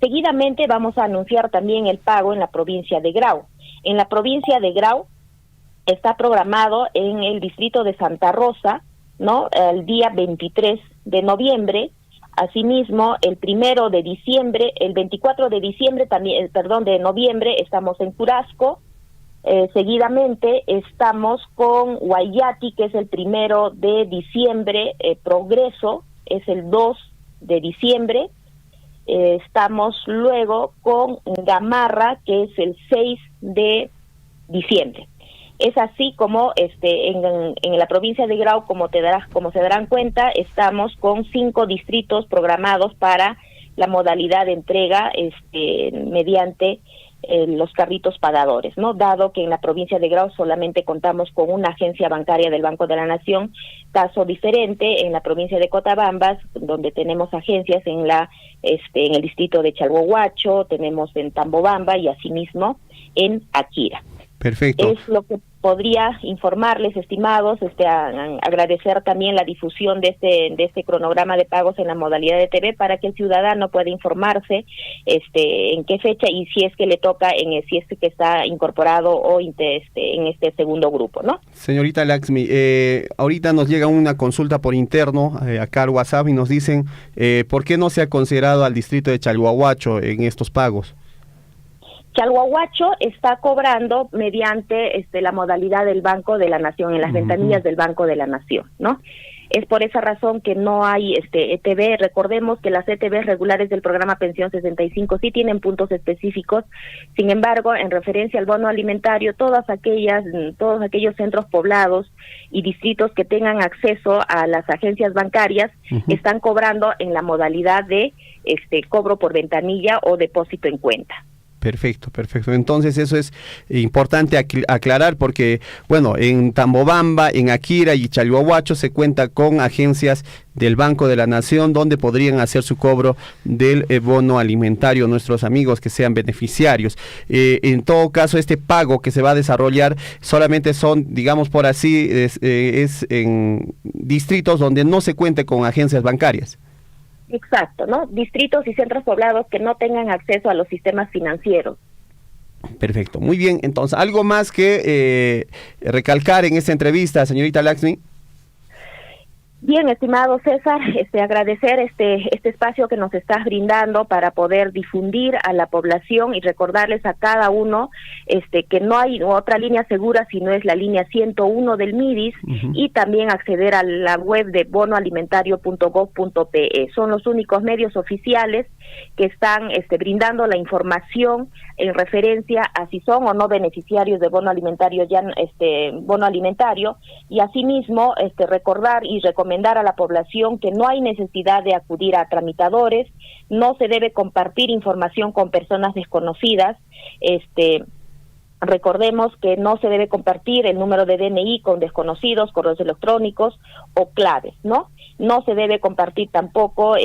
Seguidamente vamos a anunciar también el pago en la provincia de Grau. En la provincia de Grau está programado en el distrito de Santa Rosa, ¿no? El día 23 de noviembre. Asimismo, el 1 de diciembre, el 24 de diciembre también, de noviembre, estamos en Curasco. Seguidamente estamos con Guayati, que es el 1 de diciembre. Progreso es el 2 de diciembre. Estamos luego con Gamarra, que es el 6 de diciembre. Es así como en la provincia de Grau, como se darán cuenta, estamos con 5 distritos programados para la modalidad de entrega mediante los carritos pagadores, ¿no? Dado que en la provincia de Grau solamente contamos con una agencia bancaria del Banco de la Nación, caso diferente en la provincia de Cotabambas, donde tenemos agencias en el distrito de Chalhuahuacho, tenemos en Tambobamba y asimismo en Akira. Perfecto. Es lo que podría informarles, estimados, agradecer también la difusión de este cronograma de pagos en la modalidad de TV para que el ciudadano pueda informarse en qué fecha y si es que le toca, si es que está incorporado o en este segundo grupo, ¿no? Señorita Laxmi, ahorita nos llega una consulta por interno acá al WhatsApp y nos dicen ¿por qué no se ha considerado al distrito de Chalhuahuacho en estos pagos? Chalhuahuacho está cobrando mediante la modalidad del Banco de la Nación, en las ventanillas del Banco de la Nación, ¿no? Es por esa razón que no hay ETB. Recordemos que las ETB regulares del programa Pensión 65 sí tienen puntos específicos. Sin embargo, en referencia al bono alimentario, todos aquellos centros poblados y distritos que tengan acceso a las agencias bancarias están cobrando en la modalidad de cobro por ventanilla o depósito en cuenta. Perfecto. Entonces eso es importante aclarar porque, bueno, en Tambobamba, en Akira y Chalhuahuacho se cuenta con agencias del Banco de la Nación donde podrían hacer su cobro del bono alimentario nuestros amigos que sean beneficiarios. En todo caso, este pago que se va a desarrollar solamente son, digamos por así, es en distritos donde no se cuente con agencias bancarias. Exacto, ¿no? Distritos y centros poblados que no tengan acceso a los sistemas financieros. Perfecto, muy bien. Entonces, ¿algo más que recalcar en esta entrevista, señorita Laxmi? Bien, estimado César, agradecer este espacio que nos estás brindando para poder difundir a la población y recordarles a cada uno que no hay otra línea segura sino es la línea 101 del MIDIS, y también acceder a la web de bonoalimentario.gov.pe. Son los únicos medios oficiales que están brindando la información en referencia a si son o no beneficiarios de bono alimentario, y asimismo recordar y recomendar a la población que no hay necesidad de acudir a tramitadores, no se debe compartir información con personas desconocidas. Recordemos que no se debe compartir el número de DNI con desconocidos, correos electrónicos o claves, ¿no? No se debe compartir tampoco,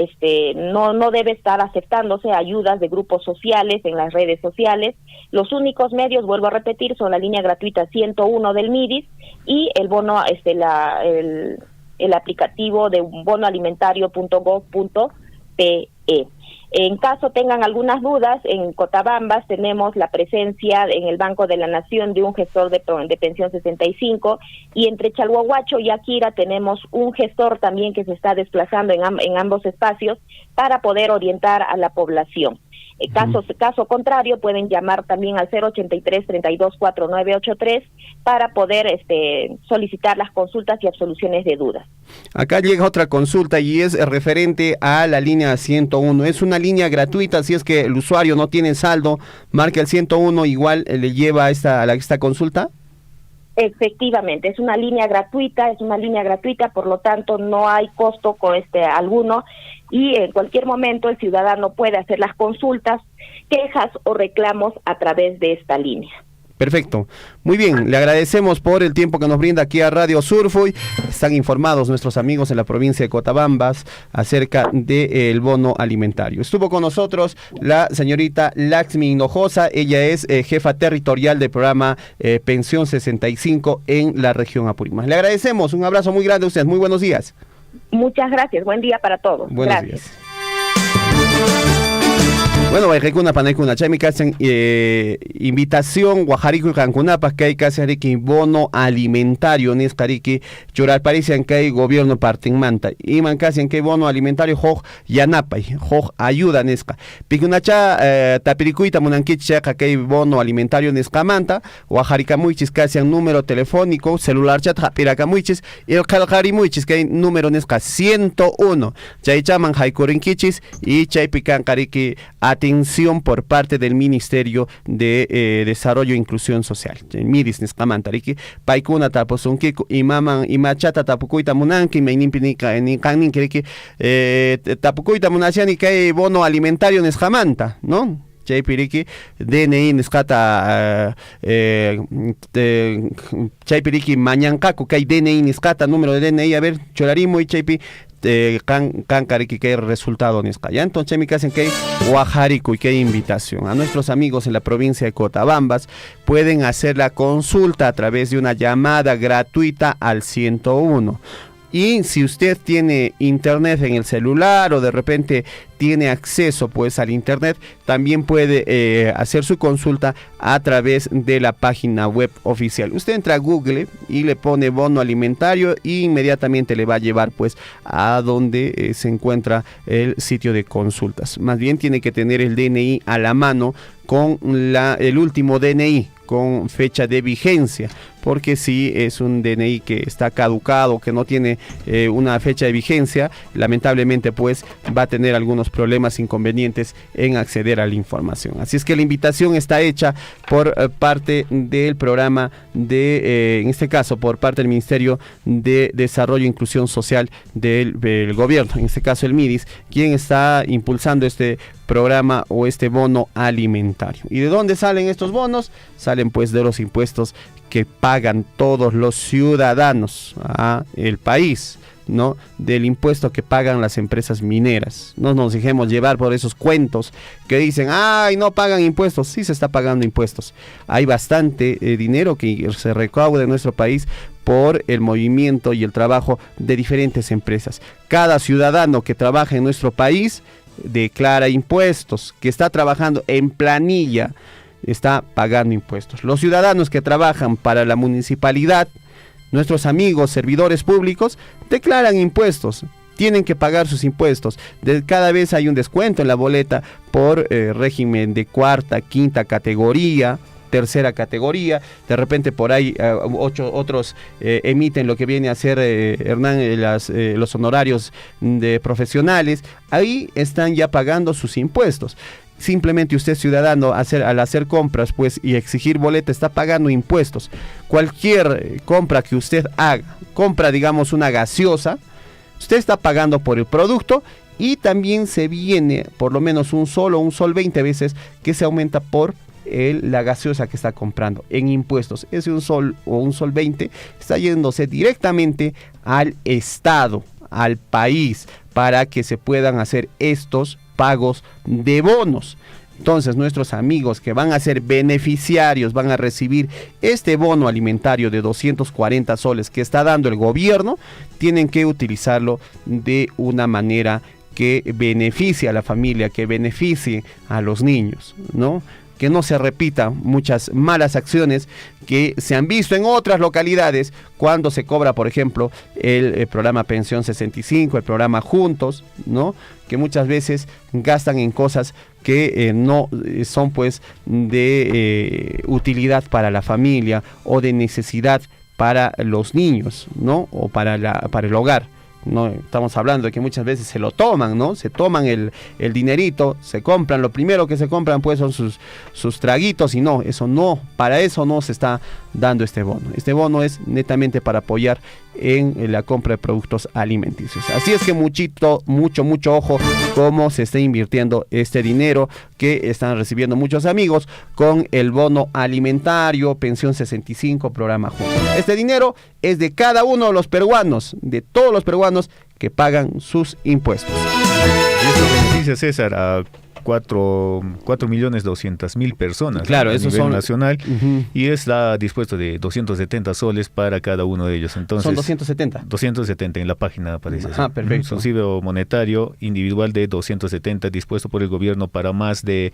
no debe estar aceptándose ayudas de grupos sociales en las redes sociales. Los únicos medios, vuelvo a repetir, son la línea gratuita 101 del MIDIS y el bono, el aplicativo de bonoalimentario.gov.pe. En caso tengan algunas dudas, en Cotabambas tenemos la presencia en el Banco de la Nación de un gestor de pensión 65, y entre Chalhuahuacho y Akira tenemos un gestor también que se está desplazando en ambos espacios para poder orientar a la población. Caso contrario, pueden llamar también al 083-324983 para poder solicitar las consultas y absoluciones de dudas. Acá llega otra consulta y es referente a la línea 101. Es una línea gratuita, si es que el usuario no tiene saldo, marca el 101, igual le lleva a esta consulta. Efectivamente, es una línea gratuita, por lo tanto no hay costo alguno, y en cualquier momento el ciudadano puede hacer las consultas, quejas o reclamos a través de esta línea. Perfecto, muy bien, le agradecemos por el tiempo que nos brinda aquí a Radio Surfoy. Están informados nuestros amigos en la provincia de Cotabambas acerca del bono alimentario. Estuvo con nosotros la señorita Laxmi Hinojosa, ella es jefa territorial del programa Pensión 65 en la región Apurímac. Le agradecemos, un abrazo muy grande a ustedes, muy buenos días. Muchas gracias, buen día para todos. Buenos gracias. Días. Bueno, Bayricuna Panaicuna, Chami Kasen, invitación, Guajarico y Cancunapas, que hay que hacer aquí bono alimentario, Nescariki, Chorar Parisian, que hay gobierno parten manta, y Mancasian, que hay bono alimentario, Joj Yanapay, Joj ayuda, Nesca, Picunacha, Tapiricuita, Munanquicha, que hay bono alimentario, Nescamanta, Guajarica Muichis, que hacen número telefónico, celular chat, Japiraca Muichis, y el Calcari Muichis, que hay número Nesca 101, Chay Chaman, Jaicurinquichis, y Chay Pican Cariki, atención por parte del Ministerio de Desarrollo e Inclusión Social. Midis Nescamantariki, Paikuna Taposunkiku, Imaman, Imachata Tapukuita Munanki, Meinimpinica, Nikanin, Tapukuita Munasiani, que hay bono alimentario Nescamanta, ¿no? Chaypiriki, DNI Nescata, Chaypiriki Mañancaco, que hay DNI Nescata, número de DNI, a ver, Cholarimo y Chaypi. Cancariki, que resultado Nesca. Ya entonces me hacen que Guajarico y que invitación a nuestros amigos en la provincia de Cotabambas, pueden hacer la consulta a través de una llamada gratuita al 101. Y si usted tiene internet en el celular o de repente tiene acceso pues al internet, también puede hacer su consulta a través de la página web oficial. Usted entra a Google y le pone bono alimentario y inmediatamente le va a llevar pues a donde se encuentra el sitio de consultas. Más bien tiene que tener el DNI a la mano con el último DNI con fecha de vigencia, porque si es un DNI que está caducado, que no tiene una fecha de vigencia, lamentablemente pues va a tener algunos problemas, inconvenientes en acceder a la información. Así es que la invitación está hecha por parte del programa en este caso por parte del Ministerio de Desarrollo e Inclusión Social del gobierno, en este caso el MIDIS, quien está impulsando este programa o este bono alimentario. ¿Y de dónde salen estos bonos? Salen pues de los impuestos que pagan todos los ciudadanos a el país, ¿no? Del impuesto que pagan las empresas mineras. No nos dejemos llevar por esos cuentos que dicen, ay, no pagan impuestos. Sí se está pagando impuestos. Hay bastante dinero que se recauda en nuestro país por el movimiento y el trabajo de diferentes empresas. Cada ciudadano que trabaja en nuestro país declara impuestos, que está trabajando en planilla, está pagando impuestos. Los ciudadanos que trabajan para la municipalidad Nuestros amigos servidores públicos declaran impuestos, tienen que pagar sus impuestos. Cada vez hay un descuento en la boleta por régimen de cuarta, quinta categoría, tercera categoría. De repente por ahí otros emiten lo que viene a ser, Hernán, los honorarios de profesionales. Ahí están ya pagando sus impuestos. Simplemente usted, ciudadano, al hacer compras pues y exigir boleta, está pagando impuestos. Cualquier compra que usted haga, compra digamos una gaseosa, usted está pagando por el producto, y también se viene por lo menos un sol 20 veces que se aumenta por la gaseosa que está comprando en impuestos. Ese un sol o un sol 20 está yéndose directamente al Estado, al país, para que se puedan hacer estos pagos de bonos. Entonces nuestros amigos que van a ser beneficiarios van a recibir este bono alimentario de 240 soles que está dando el gobierno, tienen que utilizarlo de una manera que beneficie a la familia, que beneficie a los niños, ¿no? Que no se repitan muchas malas acciones que se han visto en otras localidades cuando se cobra, por ejemplo, el programa Pensión 65, el programa Juntos, ¿no? Que muchas veces gastan en cosas que no son pues de utilidad para la familia o de necesidad para los niños, ¿no? O para el hogar. No estamos hablando de que muchas veces se lo toman, ¿no? Se toman el dinerito, se compran, lo primero que se compran pues son sus traguitos, y no, para eso no se está dando este bono. Este bono es netamente para apoyar en la compra de productos alimenticios. Así es que mucho ojo cómo se está invirtiendo este dinero que están recibiendo muchos amigos con el bono alimentario, Pensión 65, programa Juntos. Este dinero es de cada uno de los peruanos, de todos los peruanos que pagan sus impuestos. Y esto beneficia, César, a 4.200.000 personas, claro, a eso nivel son nacional, y está dispuesto de 270 soles para cada uno de ellos. Entonces, ¿son 270? 270 en la página aparece. Perfecto. Subsidio monetario individual de 270 dispuesto por el gobierno para más de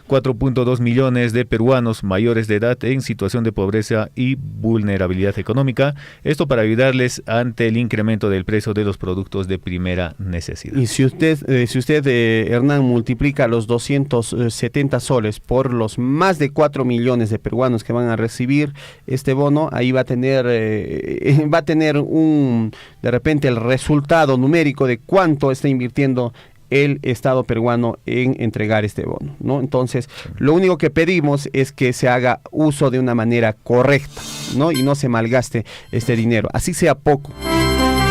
4.2 millones de peruanos mayores de edad en situación de pobreza y vulnerabilidad económica. Esto para ayudarles ante el incremento del precio de los productos de primera necesidad. Y si usted Hernán, multiplica los 270 soles por los más de 4 millones de peruanos que van a recibir este bono, ahí va a tener de repente el resultado numérico de cuánto está invirtiendo el Estado peruano en entregar este bono, ¿no? Entonces, lo único que pedimos es que se haga uso de una manera correcta, ¿no? Y no se malgaste este dinero, así sea poco.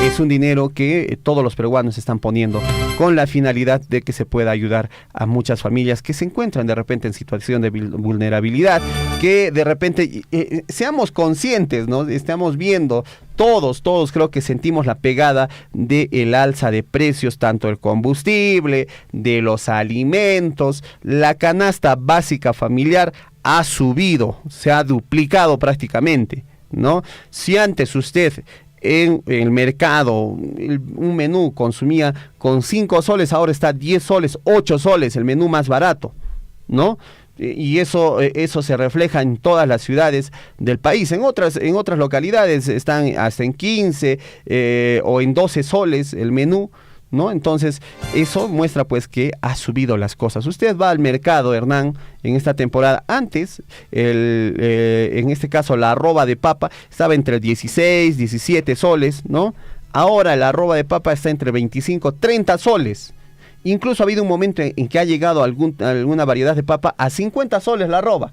Es un dinero que todos los peruanos están poniendo con la finalidad de que se pueda ayudar a muchas familias que se encuentran de repente en situación de vulnerabilidad, que de repente seamos conscientes, ¿no? Estamos viendo todos creo que sentimos la pegada del alza de precios, tanto del combustible, de los alimentos. La canasta básica familiar ha subido, se ha duplicado prácticamente, ¿no? Si antes usted en el mercado un menú consumía con 5 soles, ahora está 10 soles, 8 soles, el menú más barato, ¿no? Y eso se refleja en todas las ciudades del país. En otras localidades están hasta en 15 o en 12 soles el menú, ¿no? Entonces eso muestra pues que ha subido las cosas. Usted va al mercado, Hernán, en esta temporada. Antes en este caso la arroba de papa estaba entre 16, 17 soles, ¿no? Ahora la arroba de papa está entre 25, 30 soles. Incluso ha habido un momento en que ha llegado alguna variedad de papa a 50 soles la arroba,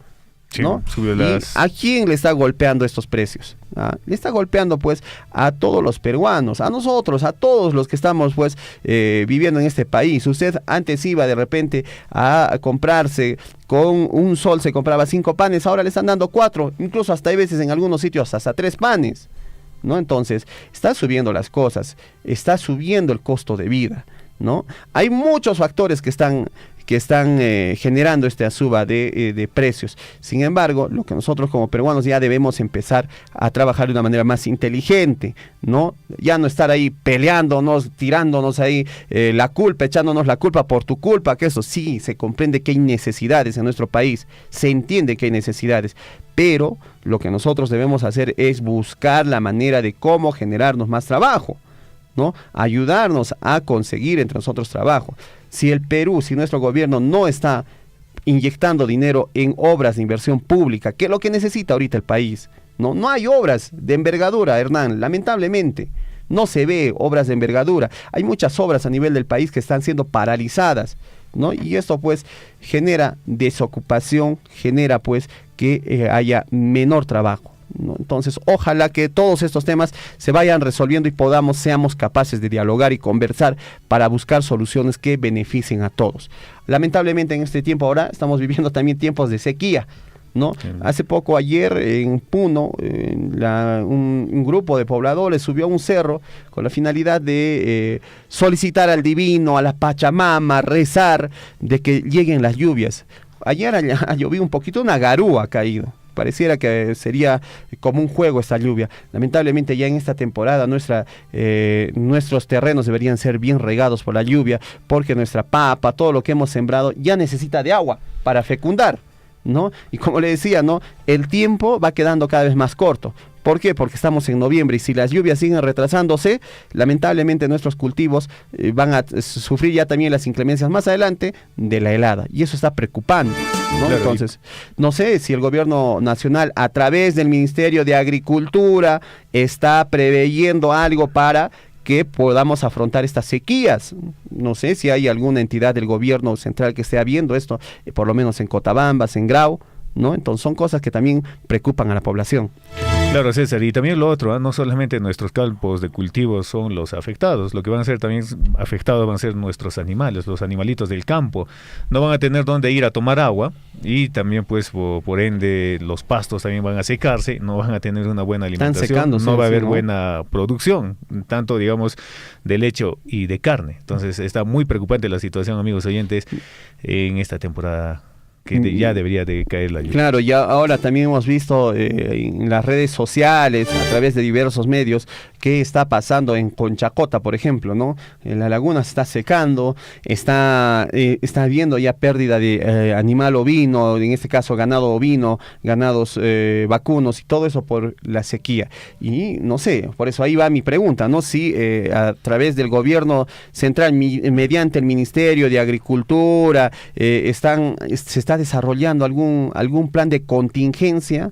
¿no? Sí, ¿y a quién le está golpeando estos precios? Le está golpeando pues a todos los peruanos, a nosotros, a todos los que estamos pues viviendo en este país. Usted antes iba de repente a comprarse con un sol, se compraba 5 panes, ahora le están dando 4, incluso hasta hay veces en algunos sitios hasta 3 panes, ¿no? Entonces está subiendo las cosas, está subiendo el costo de vida, ¿no? Hay muchos factores que están que están generando esta suba de precios. Sin embargo, lo que nosotros como peruanos ya debemos empezar a trabajar de una manera más inteligente, ¿no? Ya no estar ahí peleándonos, tirándonos ahí la culpa, echándonos la culpa por tu culpa, que eso sí, se comprende que hay necesidades en nuestro país, se entiende que hay necesidades, pero lo que nosotros debemos hacer es buscar la manera de cómo generarnos más trabajo, ¿no? Ayudarnos a conseguir entre nosotros trabajo. Si el Perú, si nuestro gobierno no está inyectando dinero en obras de inversión pública, que es lo que necesita ahorita el país, no hay obras de envergadura, Hernán, lamentablemente. No se ve obras de envergadura. Hay muchas obras a nivel del país que están siendo paralizadas, ¿no? Y esto pues genera desocupación, genera pues que haya menor trabajo, ¿no? Entonces ojalá que todos estos temas se vayan resolviendo y seamos capaces de dialogar y conversar para buscar soluciones que beneficien a todos. Lamentablemente en este tiempo ahora estamos viviendo también tiempos de sequía, ¿no? Hace poco, ayer en Puno, un grupo de pobladores subió a un cerro con la finalidad de solicitar al divino, a la Pachamama, rezar de que lleguen las lluvias. Ayer ha llovido un poquito, una garúa ha caído. Pareciera que sería como un juego esta lluvia. Lamentablemente ya en esta temporada nuestros terrenos deberían ser bien regados por la lluvia, porque nuestra papa, todo lo que hemos sembrado ya necesita de agua para fecundar, ¿no? Y como le decía, ¿no? El tiempo va quedando cada vez más corto. ¿Por qué? Porque estamos en noviembre y si las lluvias siguen retrasándose, lamentablemente nuestros cultivos van a sufrir ya también las inclemencias más adelante de la helada. Y eso está preocupando, ¿no? Claro. Entonces, no sé si el gobierno nacional a través del Ministerio de Agricultura está preveyendo algo para que podamos afrontar estas sequías. No sé si hay alguna entidad del gobierno central que esté viendo esto, por lo menos en Cotabambas, en Grau, ¿no? Entonces son cosas que también preocupan a la población. Claro, César, y también lo otro, no solamente nuestros campos de cultivo son los afectados, lo que van a ser también afectados van a ser nuestros animales, los animalitos del campo. No van a tener dónde ir a tomar agua y también pues por ende los pastos también van a secarse, no van a tener una buena alimentación, no va a haber buena producción, tanto digamos de leche y de carne. Entonces está muy preocupante la situación, amigos oyentes, en esta temporada que ya debería de caer la lluvia. Claro, ya ahora también hemos visto en las redes sociales, a través de diversos medios, qué está pasando en Conchacota, por ejemplo, ¿no? La laguna se está secando, está habiendo ya pérdida de animal ovino, en este caso ganado ovino, ganados vacunos y todo eso por la sequía. Y no sé, por eso ahí va mi pregunta, ¿no? Si a través del gobierno central, mediante el Ministerio de Agricultura, se está desarrollando algún plan de contingencia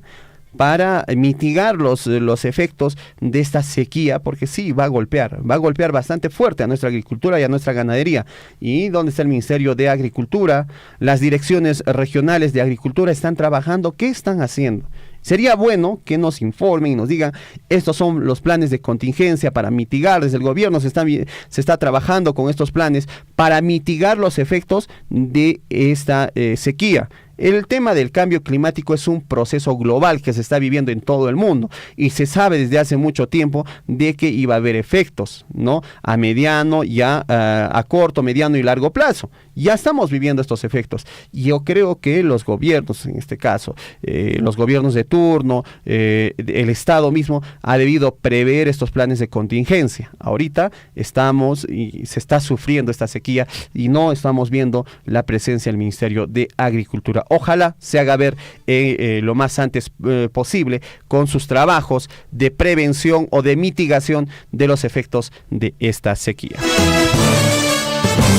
para mitigar los efectos de esta sequía, porque sí, va a golpear bastante fuerte a nuestra agricultura y a nuestra ganadería. ¿Y dónde está el Ministerio de Agricultura? Las direcciones regionales de agricultura están trabajando, ¿qué están haciendo? Sería bueno que nos informen y nos digan, estos son los planes de contingencia para mitigar, desde el gobierno se está trabajando con estos planes para mitigar los efectos de esta sequía. El tema del cambio climático es un proceso global que se está viviendo en todo el mundo y se sabe desde hace mucho tiempo de que iba a haber efectos, ¿no? A mediano, a corto, mediano y largo plazo. Ya estamos viviendo estos efectos. Yo creo que los gobiernos, en este caso, los gobiernos de turno, el Estado mismo, ha debido prever estos planes de contingencia. Ahorita estamos y se está sufriendo esta sequía y no estamos viendo la presencia del Ministerio de Agricultura. Ojalá se haga ver lo más antes posible con sus trabajos de prevención o de mitigación de los efectos de esta sequía.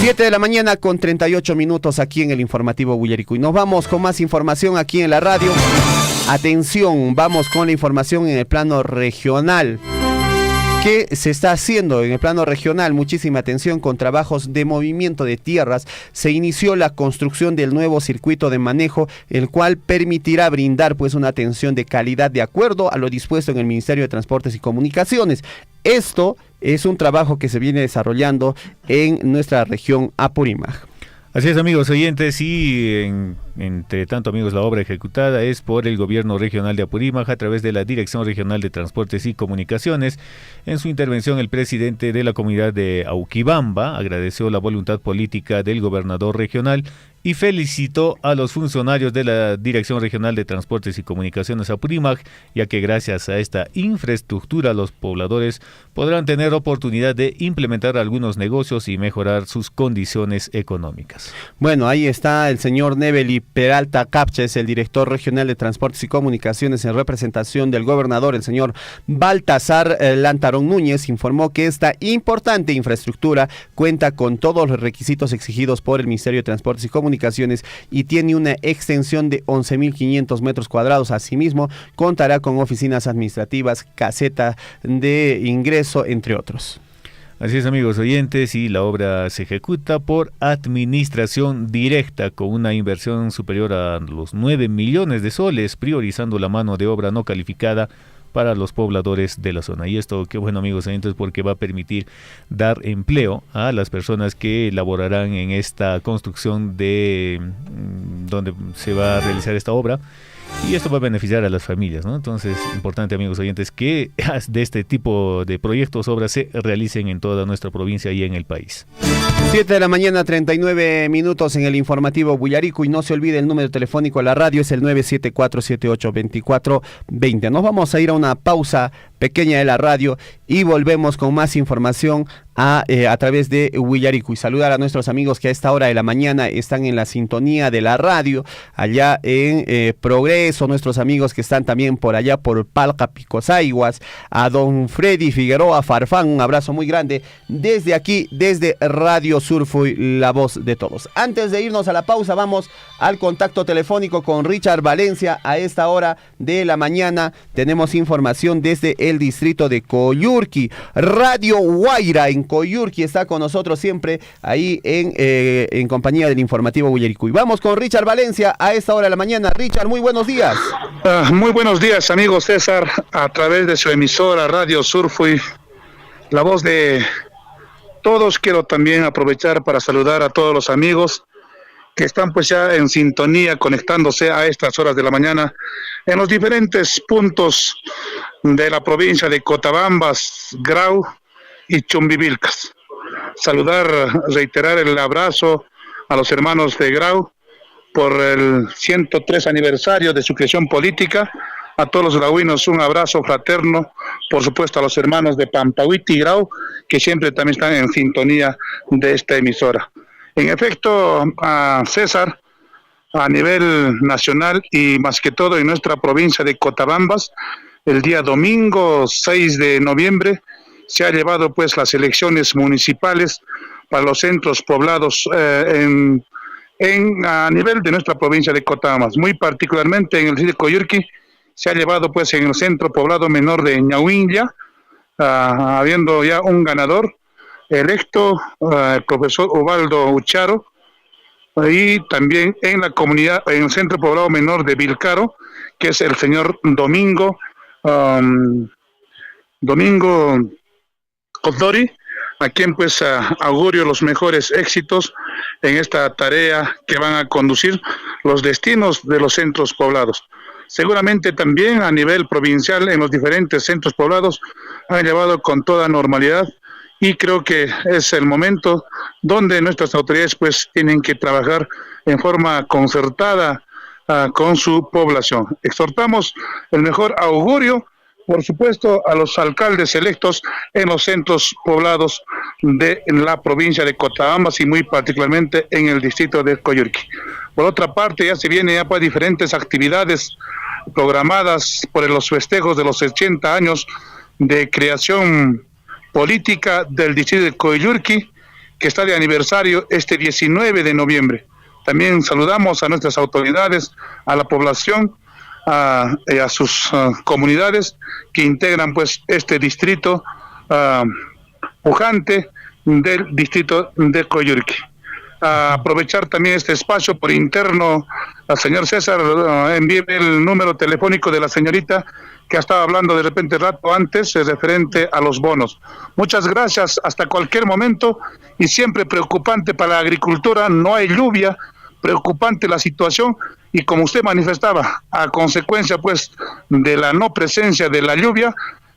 7 de la mañana con 38 minutos aquí en el informativo Huillaricuy. Nos vamos con más información aquí en la radio. Atención, vamos con la información en el plano regional. ¿Qué se está haciendo en el plano regional? Muchísima atención con trabajos de movimiento de tierras. Se inició la construcción del nuevo circuito de manejo, el cual permitirá brindar pues una atención de calidad de acuerdo a lo dispuesto en el Ministerio de Transportes y Comunicaciones. Esto es un trabajo que se viene desarrollando en nuestra región Apurímac. Así es, amigos oyentes, y Entre tanto, amigos, la obra ejecutada es por el Gobierno Regional de Apurímac a través de la Dirección Regional de Transportes y Comunicaciones. En su intervención, el presidente de la comunidad de Auquibamba agradeció la voluntad política del gobernador regional y felicitó a los funcionarios de la Dirección Regional de Transportes y Comunicaciones Apurímac, ya que gracias a esta infraestructura los pobladores podrán tener oportunidad de implementar algunos negocios y mejorar sus condiciones económicas. Bueno, ahí está el señor Nebeli Peralta Capches, el director regional de Transportes y Comunicaciones, en representación del gobernador, el señor Baltasar Lantarón Núñez, informó que esta importante infraestructura cuenta con todos los requisitos exigidos por el Ministerio de Transportes y Comunicaciones y tiene una extensión de 11.500 metros cuadrados. Asimismo, contará con oficinas administrativas, caseta de ingreso, entre otros. Así es, amigos oyentes, y la obra se ejecuta por administración directa con una inversión superior a los 9 millones de soles, priorizando la mano de obra no calificada para los pobladores de la zona. Y esto, qué bueno, amigos oyentes, porque va a permitir dar empleo a las personas que laborarán en esta construcción de donde se va a realizar esta obra. Y esto va a beneficiar a las familias, ¿no? Entonces, importante, amigos oyentes, que de este tipo de proyectos, obras se realicen en toda nuestra provincia y en el país. 7 de la mañana, 39 minutos en el informativo Bullarico, y no se olvide el número telefónico de la radio, es el 974-78-2420. Nos vamos a ir a una pausa pequeña de la radio y volvemos con más información a través de Bullarico, y saludar a nuestros amigos que a esta hora de la mañana están en la sintonía de la radio allá en Progreso, nuestros amigos que están también por allá por Palca, Picosaiguas, a don Freddy Figueroa Farfán, un abrazo muy grande desde aquí, desde Radio Surfui, la voz de todos. Antes de irnos a la pausa, vamos al contacto telefónico con Richard Valencia. A esta hora de la mañana tenemos información desde el distrito de Coyurqui. Radio Guaira en Coyurqui está con nosotros siempre ahí en compañía del informativo Bullarico. Y vamos con Richard Valencia a esta hora de la mañana. Richard, muy buenos días. Muy buenos días, amigo César, a través de su emisora Radio Surfui, la voz de todos. Quiero también aprovechar para saludar a todos los amigos que están pues ya en sintonía, conectándose a estas horas de la mañana en los diferentes puntos de la provincia de Cotabambas, Grau y Chumbivilcas. Saludar, reiterar el abrazo a los hermanos de Grau por el 103 aniversario de su creación política. A todos los grauinos un abrazo fraterno, por supuesto a los hermanos de Pampahuiti y Grau, que siempre también están en sintonía de esta emisora. En efecto, a César, a nivel nacional y más que todo en nuestra provincia de Cotabambas, el día domingo 6 de noviembre se ha llevado pues las elecciones municipales para los centros poblados a nivel de nuestra provincia de Cotabambas, muy particularmente en el distrito de Coyurqui. Se ha llevado pues en el centro poblado menor de Ñauinlla, habiendo ya un ganador electo, el profesor Ubaldo Ucharo, y también en la comunidad, en el centro poblado menor de Vilcaro, que es el señor Domingo Condori, a quien pues augurio los mejores éxitos en esta tarea que van a conducir los destinos de los centros poblados. Seguramente también a nivel provincial en los diferentes centros poblados han llevado con toda normalidad, y creo que es el momento donde nuestras autoridades pues tienen que trabajar en forma concertada con su población. Exhortamos el mejor augurio, por supuesto, a los alcaldes electos en los centros poblados de la provincia de Cotabambas y muy particularmente en el distrito de Coyurqui. Por otra parte, ya se vienen ya pues diferentes actividades programadas por los festejos de los 80 años de creación política del distrito de Coyurqui, que está de aniversario este 19 de noviembre. También saludamos a nuestras autoridades, a la población, a sus comunidades que integran pues este distrito pujante del distrito de Coyurqui. Aprovechar también este espacio por interno, al señor César, envíe el número telefónico de la señorita que estaba hablando de repente rato antes, referente a los bonos. Muchas gracias, hasta cualquier momento, y siempre preocupante para la agricultura, no hay lluvia, preocupante la situación y como usted manifestaba, a consecuencia pues de la no presencia de la lluvia,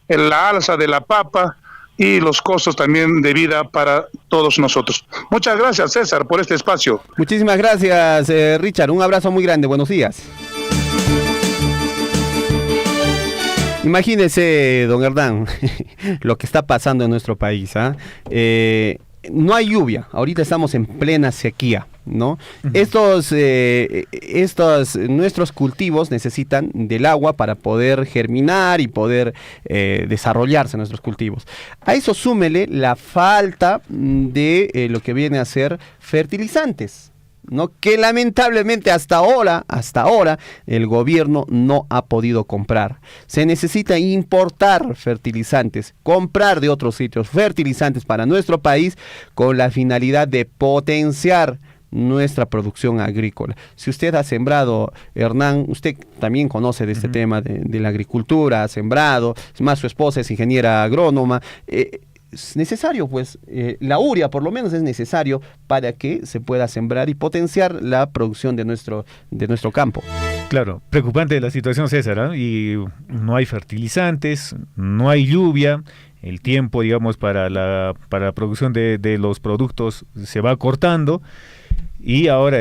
la alza de la papa y los costos también de vida para todos nosotros. Muchas gracias, César, por este espacio. Muchísimas gracias, Richard. Un abrazo muy grande. Buenos días. Imagínese, don Hernán, lo que está pasando en nuestro país. No hay lluvia, ahorita estamos en plena sequía, ¿no? Nuestros cultivos necesitan del agua para poder germinar y poder desarrollarse nuestros cultivos. A eso súmele la falta de lo que viene a ser fertilizantes, ¿no? Que lamentablemente hasta ahora el gobierno no ha podido comprar. Se necesita importar fertilizantes, comprar de otros sitios fertilizantes para nuestro país con la finalidad de potenciar nuestra producción agrícola. Si usted ha sembrado, Hernán, usted también conoce de este tema de la agricultura, ha sembrado, es más, su esposa es ingeniera agrónoma, es necesario, pues, la urea por lo menos es necesario para que se pueda sembrar y potenciar la producción de nuestro campo. Claro, preocupante la situación, César, ¿eh? Y no hay fertilizantes, no hay lluvia, el tiempo, digamos, para la producción de los productos se va cortando. Y ahora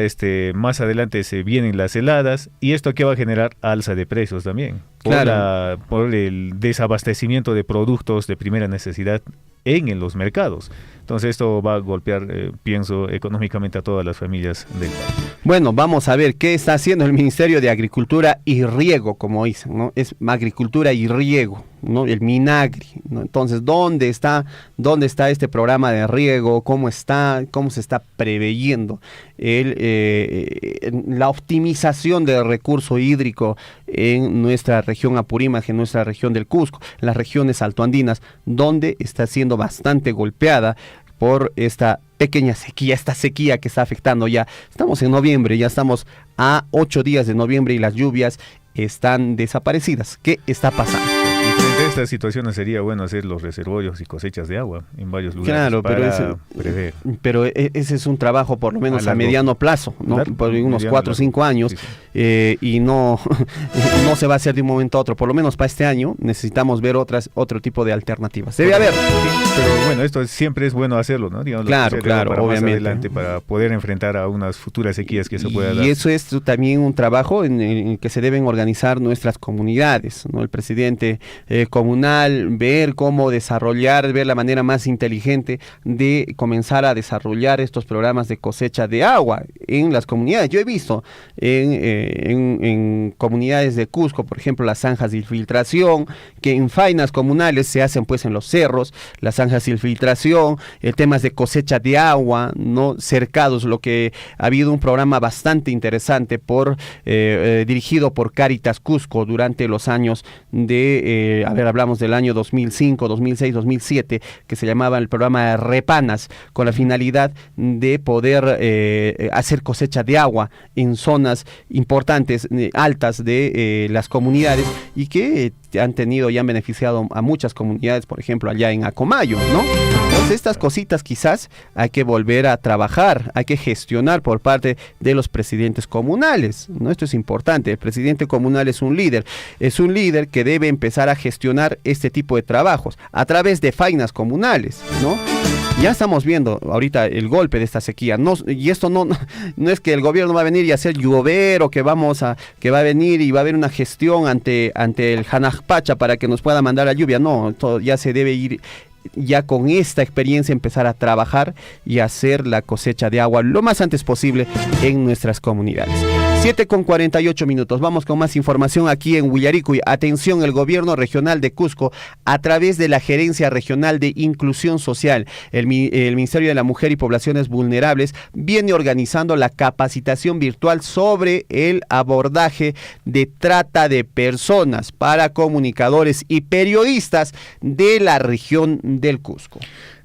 más adelante se vienen las heladas y esto que va a generar alza de precios también por el desabastecimiento de productos de primera necesidad en los mercados. Entonces esto va a golpear, pienso, económicamente a todas las familias del país. Bueno, vamos a ver qué está haciendo el Ministerio de Agricultura y Riego, como dicen, ¿no? Es agricultura y riego, ¿no? El Minagri, ¿no? Entonces, ¿dónde está este programa de riego? ¿Cómo se está preveyendo la optimización del recurso hídrico en nuestra región Apurímac, en nuestra región del Cusco, las regiones altoandinas, donde está siendo bastante golpeada por esta pequeña sequía, esta sequía que está afectando ya? Estamos en noviembre, ya estamos a 8 días de noviembre y las lluvias están desaparecidas. ¿Qué está pasando? Y frente a estas situaciones sería bueno hacer los reservorios y cosechas de agua en varios lugares. Claro, para prever. Pero ese es un trabajo por lo menos a mediano plazo, ¿no? Claro, por unos 4 o 5 años, sí. Y no se va a hacer de un momento a otro. Por lo menos para este año necesitamos ver otro tipo de alternativas. Debe haber. Sí, pero bueno, esto siempre es bueno hacerlo, ¿no? Digamos, claro, para obviamente. Más adelante, para poder enfrentar a unas futuras sequías que se pueda dar. Y eso es también un trabajo en el que se deben organizar nuestras comunidades, ¿no? El presidente comunal, ver cómo desarrollar, ver la manera más inteligente de comenzar a desarrollar estos programas de cosecha de agua en las comunidades. Yo he visto en comunidades de Cusco, por ejemplo, las zanjas de infiltración, que en faenas comunales se hacen pues en los cerros, las zanjas de infiltración, temas de cosecha de agua, ¿no? Cercados, lo que ha habido un programa bastante interesante dirigido por Cáritas Cusco durante los años hablamos del año 2005, 2006, 2007, que se llamaba el programa de Repanas, con la finalidad de poder hacer cosecha de agua en zonas importantes, altas de las comunidades, y que han tenido y han beneficiado a muchas comunidades, por ejemplo, allá en Acomayo, ¿no? Entonces, estas cositas quizás hay que volver a trabajar, hay que gestionar por parte de los presidentes comunales, ¿no? Esto es importante. El presidente comunal es un líder que debe empezar a gestionar este tipo de trabajos a través de faenas comunales, ¿no? Ya estamos viendo ahorita el golpe de esta sequía, y esto no es que el gobierno va a venir y hacer llover, o que va a venir y va a haber una gestión ante el Hanajpacha para que nos pueda mandar la lluvia. No, todo ya se debe ir ya con esta experiencia, empezar a trabajar y hacer la cosecha de agua lo más antes posible en nuestras comunidades. 7:48. Vamos con más información aquí en Willaricuy. Atención, el gobierno regional de Cusco, a través de la Gerencia Regional de Inclusión Social, el Ministerio de la Mujer y Poblaciones Vulnerables, viene organizando la capacitación virtual sobre el abordaje de trata de personas para comunicadores y periodistas de la región del Cusco.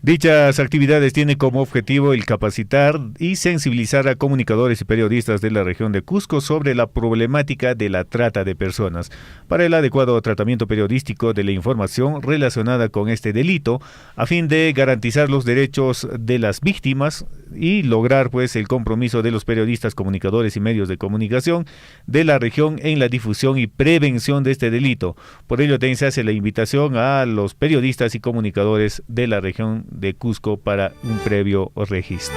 Dichas actividades tienen como objetivo el capacitar y sensibilizar a comunicadores y periodistas de la región de Cusco sobre la problemática de la trata de personas, para el adecuado tratamiento periodístico de la información relacionada con este delito, a fin de garantizar los derechos de las víctimas y lograr pues el compromiso de los periodistas, comunicadores y medios de comunicación de la región en la difusión y prevención de este delito. Por ello también se hace la invitación a los periodistas y comunicadores de la región de Cusco para un previo registro.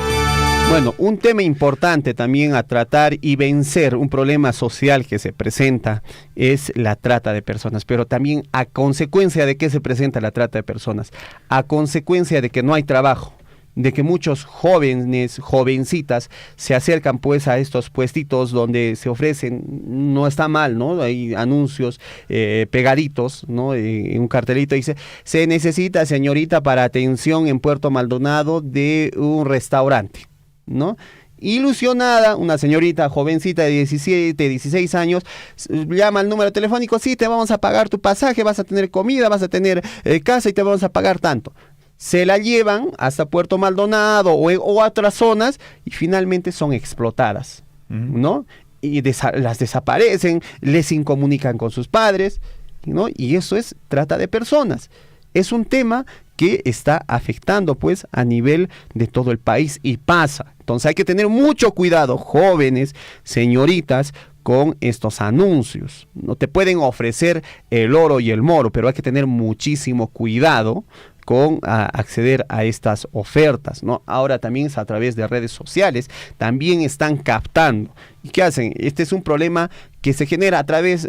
Bueno, un tema importante también a tratar y vencer, un problema social que se presenta, es la trata de personas, pero también a consecuencia de que se presenta la trata de personas, a consecuencia de que no hay trabajo, de que muchos jóvenes, jovencitas se acercan pues a estos puestitos donde se ofrecen, no está mal, ¿no? Hay anuncios pegaditos, ¿no? En un cartelito dice, se necesita, señorita, para atención en Puerto Maldonado de un restaurante, ¿no? Ilusionada, una señorita jovencita de 17, 16 años, llama al número telefónico, sí, te vamos a pagar tu pasaje, vas a tener comida, vas a tener casa y te vamos a pagar tanto. Se la llevan hasta Puerto Maldonado o a otras zonas y finalmente son explotadas, ¿no? Y las desaparecen, les incomunican con sus padres, ¿no? Y eso es trata de personas. Es un tema que está afectando pues a nivel de todo el país y pasa. Entonces hay que tener mucho cuidado, jóvenes, señoritas, con estos anuncios. No te pueden ofrecer el oro y el moro, pero hay que tener muchísimo cuidado con acceder a estas ofertas, ¿no? Ahora también es a través de redes sociales, también están captando. ¿Y qué hacen? Este es un problema que se genera a través,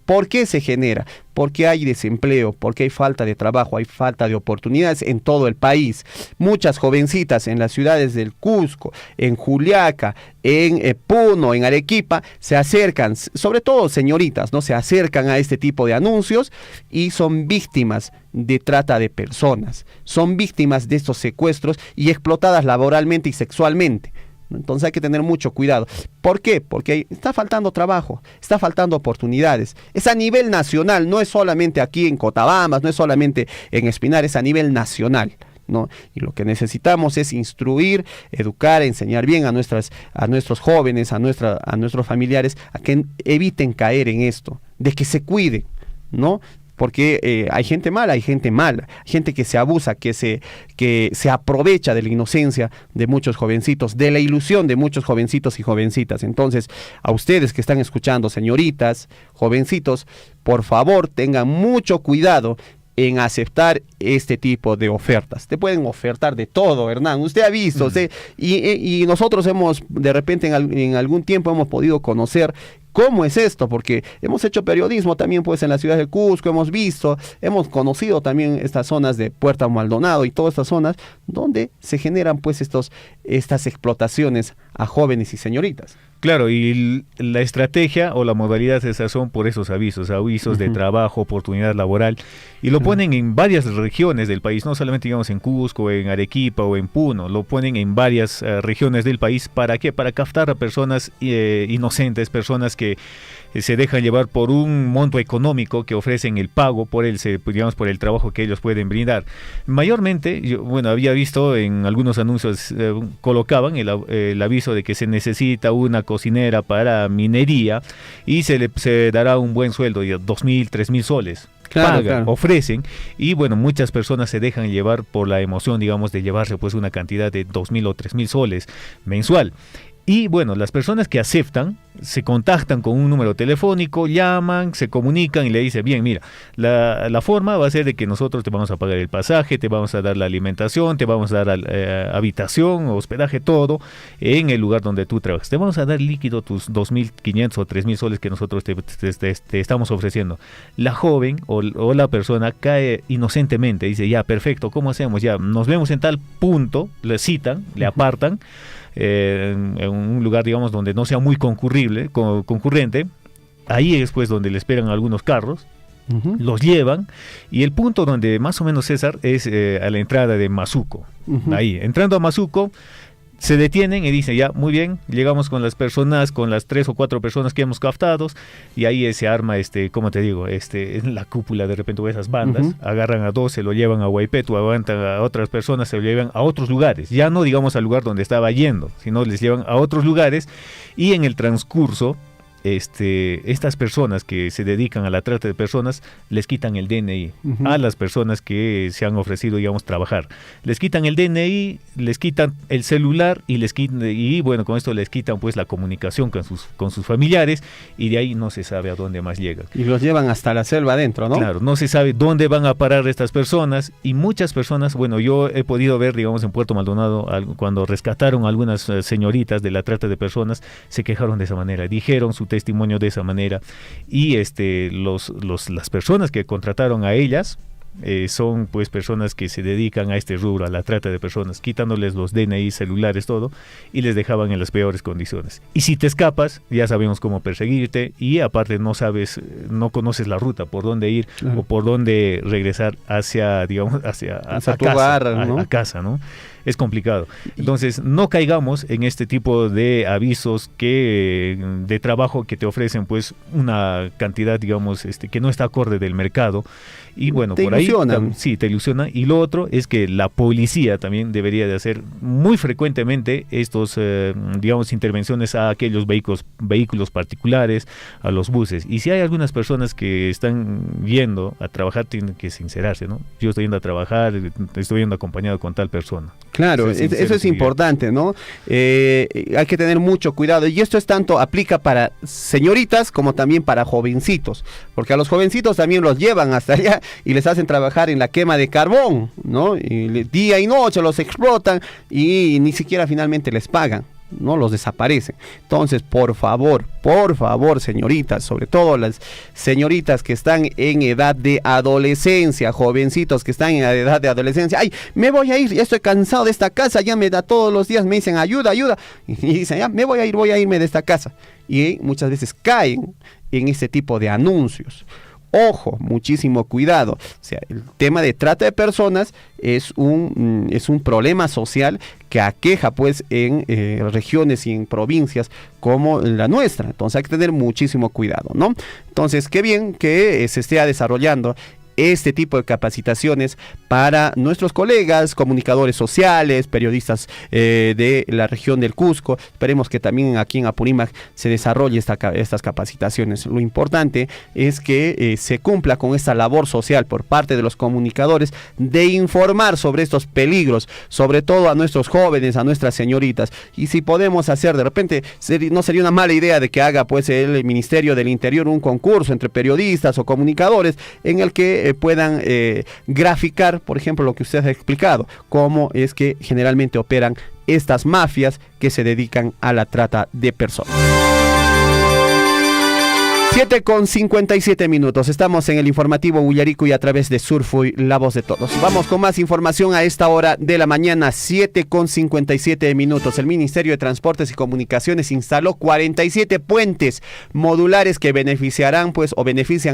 ¿por qué se genera? Porque hay desempleo, porque hay falta de trabajo, hay falta de oportunidades en todo el país. Muchas jovencitas en las ciudades del Cusco, en Juliaca, en Puno, en Arequipa, se acercan, sobre todo señoritas, ¿no? Se acercan a este tipo de anuncios y son víctimas de trata de personas, son víctimas de estos secuestros y explotadas laboralmente y sexualmente. Entonces hay que tener mucho cuidado. ¿Por qué? Porque está faltando trabajo, está faltando oportunidades. Es a nivel nacional, no es solamente aquí en Cotabambas, no es solamente en Espinar, es a nivel nacional, ¿no? Y lo que necesitamos es instruir, educar, enseñar bien a nuestros jóvenes, a nuestros familiares, a que eviten caer en esto, de que se cuiden, ¿no? Porque hay gente mala, gente que se abusa, que se aprovecha de la inocencia de muchos jovencitos, de la ilusión de muchos jovencitos y jovencitas. Entonces, a ustedes que están escuchando, señoritas, jovencitos, por favor, tengan mucho cuidado en aceptar este tipo de ofertas. Te pueden ofertar de todo, Hernán. Usted ha visto, y nosotros hemos, de repente, en algún tiempo hemos podido conocer ¿cómo es esto? Porque hemos hecho periodismo también pues en la ciudad de Cusco, hemos conocido también estas zonas de Puerto Maldonado y todas estas zonas donde se generan pues estas explotaciones a jóvenes y señoritas. Claro, y la estrategia o la modalidad de esas son por esos avisos de trabajo, oportunidad laboral, y lo ponen en varias regiones del país, no solamente digamos en Cusco, en Arequipa o en Puno, lo ponen en varias regiones del país. ¿Para qué? Para captar a personas inocentes, personas que se dejan llevar por un monto económico que ofrecen el pago por el trabajo que ellos pueden brindar. Mayormente, yo había visto en algunos anuncios colocaban el aviso de que se necesita una cocinera para minería y se dará un buen sueldo de 2.000, 3.000 soles. Pagan, ofrecen, y muchas personas se dejan llevar por la emoción, digamos, de llevarse pues una cantidad de 2.000 o 3.000 soles mensual. Y las personas que aceptan se contactan con un número telefónico, llaman, se comunican y le dicen, bien, mira, la forma va a ser de que nosotros te vamos a pagar el pasaje, te vamos a dar la alimentación, te vamos a dar habitación, hospedaje, todo en el lugar donde tú trabajas. Te vamos a dar líquido tus 2.500 o 3.000 soles que nosotros te estamos ofreciendo. La joven o la persona cae inocentemente, dice, ya, perfecto, ¿cómo hacemos? Ya, nos vemos en tal punto, le citan, le apartan, en un lugar, digamos, donde no sea muy concurrente. Ahí es pues donde le esperan algunos carros, los llevan, y el punto donde más o menos, César, es a la entrada de Mazuco. Ahí, entrando a Mazuco, se detienen y dicen, ya, muy bien, llegamos con las personas, con las 3 o 4 personas que hemos captado, y ahí se arma, ¿cómo te digo? En la cúpula de repente de esas bandas, agarran a 2, se lo llevan a Huaypetu, aguantan a otras personas, se lo llevan a otros lugares, ya no digamos al lugar donde estaba yendo, sino les llevan a otros lugares, y en el transcurso, estas personas que se dedican a la trata de personas les quitan el DNI a las personas que se han ofrecido, digamos, trabajar. Les quitan el DNI, les quitan el celular y bueno, con esto les quitan pues la comunicación con sus familiares, y de ahí no se sabe a dónde más llegan. Y los llevan hasta la selva adentro, ¿no? Claro, no se sabe dónde van a parar estas personas, y muchas personas, bueno, yo he podido ver, digamos, en Puerto Maldonado, cuando rescataron a algunas señoritas de la trata de personas, se quejaron de esa manera, dijeron su testimonio de esa manera, y las personas que contrataron a ellas son pues personas que se dedican a este rubro, a la trata de personas, quitándoles los DNI, celulares, todo, y les dejaban en las peores condiciones. Y si te escapas, ya sabemos cómo perseguirte, y aparte no conoces la ruta, por dónde ir o por dónde regresar hacia tu hogar, ¿no? A casa, ¿no? Es complicado. Entonces, no caigamos en este tipo de avisos de trabajo que te ofrecen pues una cantidad, digamos, que no está acorde del mercado. Y bueno, por ahí sí, te ilusiona. Y lo otro es que la policía también debería de hacer muy frecuentemente digamos, intervenciones a aquellos vehículos particulares, a los buses. Y si hay algunas personas que están yendo a trabajar, tienen que sincerarse, ¿no? Yo estoy yendo a trabajar, estoy yendo acompañado con tal persona. Claro, eso es importante, ¿no? Hay que tener mucho cuidado, y esto aplica para señoritas como también para jovencitos, porque a los jovencitos también los llevan hasta allá y les hacen trabajar en la quema de carbón, ¿no? Y día y noche los explotan y ni siquiera finalmente les pagan, ¿no? Los desaparecen. Entonces, por favor, señoritas, sobre todo las señoritas que están en edad de adolescencia, jovencitos que están en edad de adolescencia, ay, me voy a ir, ya estoy cansado de esta casa, ya me da todos los días, me dicen ayuda, y dicen, ya, voy a irme de esta casa. Y muchas veces caen en este tipo de anuncios. Ojo, muchísimo cuidado. O sea, el tema de trata de personas es un problema social que aqueja pues en regiones y en provincias como la nuestra. Entonces hay que tener muchísimo cuidado, ¿no? Entonces, qué bien que se esté desarrollando este tipo de capacitaciones para nuestros colegas, comunicadores sociales, periodistas de la región del Cusco. Esperemos que también aquí en Apurímac se desarrolle estas capacitaciones. Lo importante es que se cumpla con esta labor social por parte de los comunicadores de informar sobre estos peligros, sobre todo a nuestros jóvenes, a nuestras señoritas. Y si podemos hacer, de repente, no sería una mala idea de que haga pues el Ministerio del Interior un concurso entre periodistas o comunicadores en el que puedan graficar, por ejemplo, lo que usted ha explicado, cómo es que generalmente operan estas mafias que se dedican a la trata de personas. 7:57. Estamos en el informativo Ullaricuy a través de Surfuy, la voz de todos. Vamos con más información a esta hora de la mañana, 7:57. El Ministerio de Transportes y Comunicaciones instaló 47 puentes modulares que benefician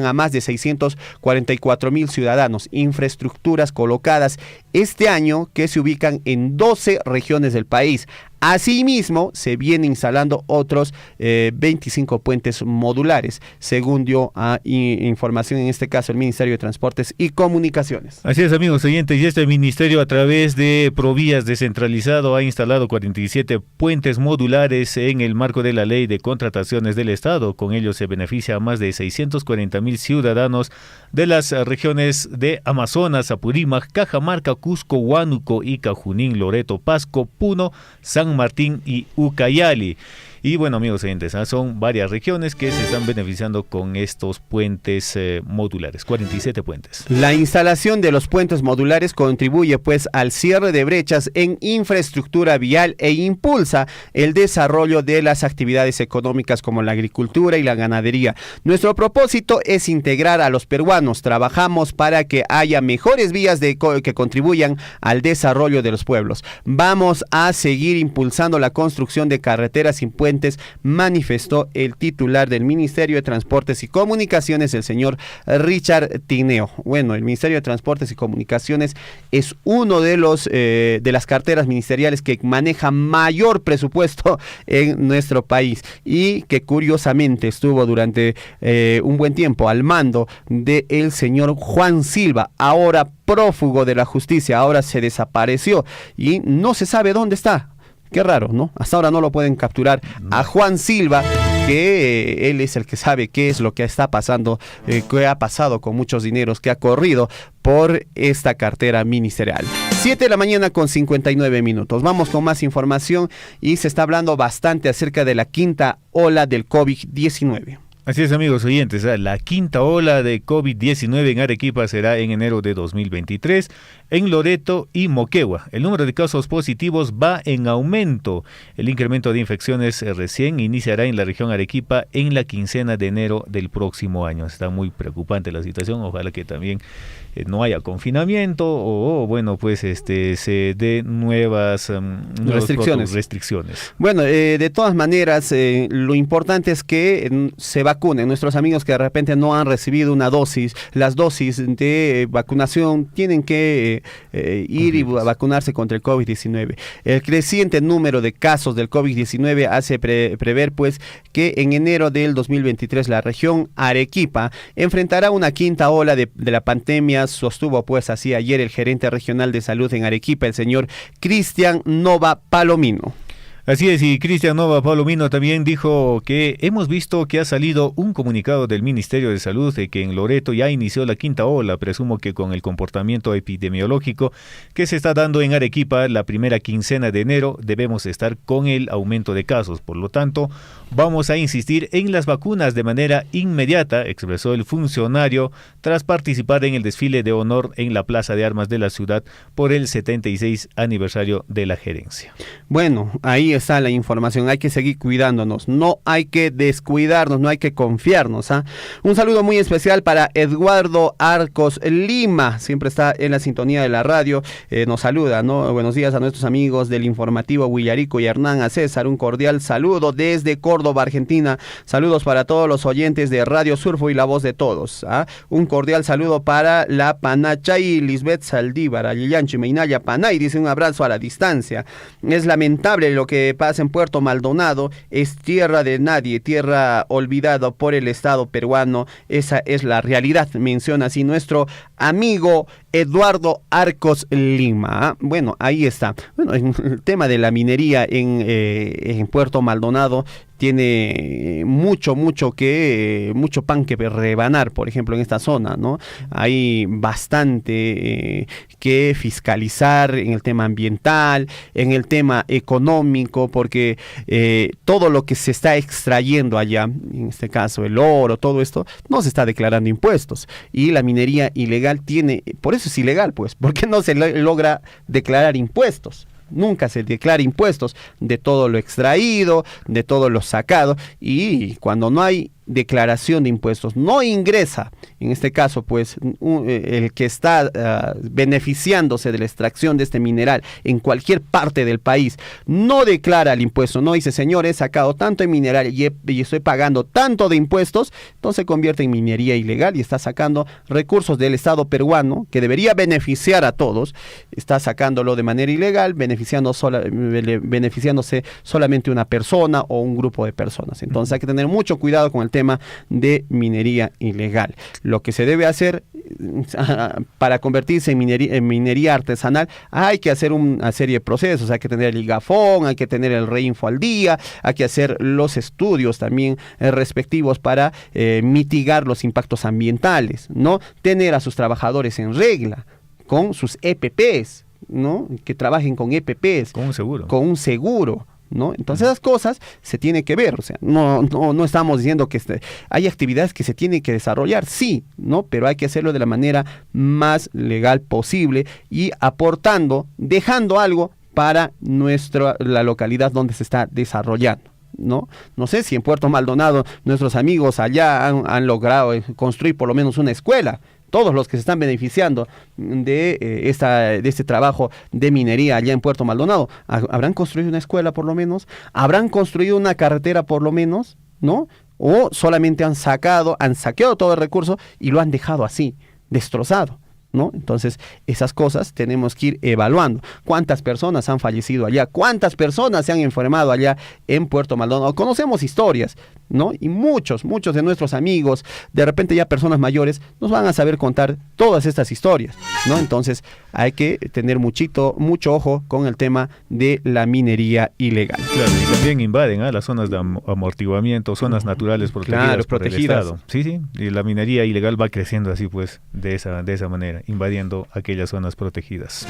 a más de 644,000 ciudadanos. Infraestructuras colocadas este año que se ubican en 12 regiones del país. Asimismo, se viene instalando otros 25 puentes modulares, según dio información en este caso el Ministerio de Transportes y Comunicaciones. Así es, amigos oyentes, y este ministerio a través de Provías descentralizado ha instalado 47 puentes modulares en el marco de la Ley de Contrataciones del Estado. Con ello se beneficia a más de 640,000 ciudadanos de las regiones de Amazonas, Apurímac, Cajamarca, Cusco, Huánuco, Ica, Junín, Loreto, Pasco, Puno, San Martín y Ucayali. Y bueno, amigos oyentes, son varias regiones que se están beneficiando con estos puentes modulares, 47 puentes. La instalación de los puentes modulares contribuye pues al cierre de brechas en infraestructura vial e impulsa el desarrollo de las actividades económicas como la agricultura y la ganadería. Nuestro propósito es integrar a los peruanos. Trabajamos para que haya mejores vías que contribuyan al desarrollo de los pueblos. Vamos a seguir impulsando la construcción de carreteras sin puentes fuentes, manifestó el titular del Ministerio de Transportes y Comunicaciones, el señor Richard Tineo. Bueno, el Ministerio de Transportes y Comunicaciones es uno de las carteras ministeriales que maneja mayor presupuesto en nuestro país y que curiosamente estuvo durante un buen tiempo al mando del señor Juan Silva, ahora prófugo de la justicia, ahora se desapareció y no se sabe dónde está. Qué raro, ¿no? Hasta ahora no lo pueden capturar a Juan Silva, que él es el que sabe qué es lo que está pasando, qué ha pasado con muchos dineros que ha corrido por esta cartera ministerial. 7:59 a.m. Vamos con más información y se está hablando bastante acerca de la quinta ola del COVID-19. Así es, amigos oyentes, la quinta ola de COVID-19 en Arequipa será en enero de 2023, en Loreto y Moquegua. El número de casos positivos va en aumento. El incremento de infecciones recién iniciará en la región Arequipa en la quincena de enero del próximo año. Está muy preocupante la situación, ojalá que también no haya confinamiento o bueno, pues se dé nuevas restricciones. Bueno, de todas maneras, lo importante es que se vacunen. Nuestros amigos que de repente no han recibido una dosis, las dosis de vacunación tienen que ir y vacunarse contra el COVID-19. El creciente número de casos del COVID-19 hace prever pues que en enero del 2023 la región Arequipa enfrentará una quinta ola de la pandemia. Sostuvo pues así ayer el gerente regional de salud en Arequipa, el señor Cristian Nova Palomino. Así es, y Cristian Nova Palomino también dijo que hemos visto que ha salido un comunicado del Ministerio de Salud de que en Loreto ya inició la quinta ola. Presumo que con el comportamiento epidemiológico que se está dando en Arequipa la primera quincena de enero debemos estar con el aumento de casos. Por lo tanto, vamos a insistir en las vacunas de manera inmediata, expresó el funcionario tras participar en el desfile de honor en la Plaza de Armas de la ciudad por el 76 aniversario de la gerencia. Bueno, ahí está la información, hay que seguir cuidándonos, no hay que descuidarnos, no hay que confiarnos. Un saludo muy especial para Eduardo Arcos Lima, siempre está en la sintonía de la radio, nos saluda, ¿no? Buenos días a nuestros amigos del informativo Huillarico y Hernán, a César, un cordial saludo desde Córdoba, Argentina. Saludos para todos los oyentes de Radio Surfo y La Voz de Todos. Un cordial saludo para la Panachay Lisbeth Saldívar, Alillanchi Meinaya Panay, dice un abrazo a la distancia. Es lamentable lo que pasa en Puerto Maldonado, es tierra de nadie, tierra olvidada por el Estado peruano, esa es la realidad, menciona así nuestro amigo Eduardo Arcos Lima. Bueno, ahí está. Bueno, el tema de la minería en Puerto Maldonado tiene mucho pan que rebanar, por ejemplo, en esta zona, ¿no? Hay bastante que fiscalizar en el tema ambiental, en el tema económico, porque todo lo que se está extrayendo allá, en este caso el oro, todo esto, no se está declarando impuestos. Y la minería ilegal por eso es ilegal, pues, porque no se logra declarar impuestos. Nunca se declara impuestos de todo lo extraído, de todo lo sacado, y cuando no hay declaración de impuestos, no ingresa, en este caso pues el que está beneficiándose de la extracción de este mineral en cualquier parte del país, no declara el impuesto, no dice, señor, he sacado tanto de mineral y estoy pagando tanto de impuestos, entonces se convierte en minería ilegal y está sacando recursos del Estado peruano que debería beneficiar a todos, está sacándolo de manera ilegal, beneficiándose solamente una persona o un grupo de personas. Entonces hay que tener mucho cuidado con el tema de minería ilegal. Lo que se debe hacer para convertirse en minería artesanal, hay que hacer una serie de procesos, hay que tener el IGAFON, hay que tener el Reinfo al día, hay que hacer los estudios también respectivos para mitigar los impactos ambientales, ¿no? Tener a sus trabajadores en regla, con sus EPPs, ¿no? Que trabajen con EPPs. Con un seguro. ¿No? Entonces esas cosas se tienen que ver, o sea, no estamos diciendo que hay actividades que se tienen que desarrollar, sí, ¿no? Pero hay que hacerlo de la manera más legal posible y aportando, dejando algo para la localidad donde se está desarrollando. No sé si en Puerto Maldonado nuestros amigos allá han logrado construir por lo menos una escuela. todos los que se están beneficiando de este trabajo de minería allá en Puerto Maldonado, ¿habrán construido una escuela por lo menos? ¿Habrán construido una carretera por lo menos? ¿No? ¿O solamente han saqueado todo el recurso y lo han dejado así, destrozado? ¿No? Entonces, esas cosas tenemos que ir evaluando. ¿Cuántas personas han fallecido allá? ¿Cuántas personas se han enfermado allá en Puerto Maldonado? Conocemos historias, ¿no? Y muchos de nuestros amigos, de repente ya personas mayores, nos van a saber contar todas estas historias, ¿no? Entonces, hay que tener mucho ojo con el tema de la minería ilegal. Claro, y también invaden las zonas de amortiguamiento, zonas naturales protegidas. Claro, protegidas. Por el Estado. Sí, y la minería ilegal va creciendo así, pues, de esa manera, invadiendo aquellas zonas protegidas.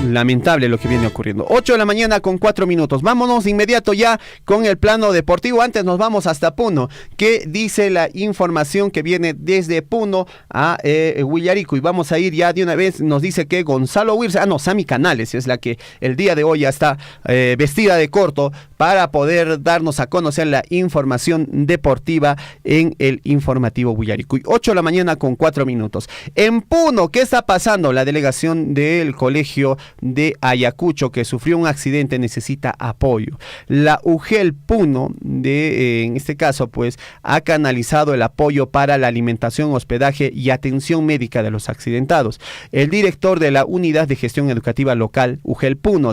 Lamentable lo que viene ocurriendo. 8 de la mañana con 4 minutos. Vámonos de inmediato ya con el plano deportivo. Antes nos vamos hasta Puno. ¿Qué dice la información que viene desde Puno a Huillarico? Y vamos a ir ya de una vez. Nos dice que Gonzalo Wirce, Sami Canales es la que el día de hoy ya está vestida de corto para poder darnos a conocer la información deportiva en el informativo Huillarico. 8 de la mañana con 4 minutos. En Puno, ¿qué está pasando? La delegación del colegio de Ayacucho, que sufrió un accidente, necesita apoyo. La UGEL Puno, en este caso, pues, ha canalizado el apoyo para la alimentación, hospedaje y atención médica de los accidentados. El director de la Unidad de Gestión Educativa Local, UGEL Puno,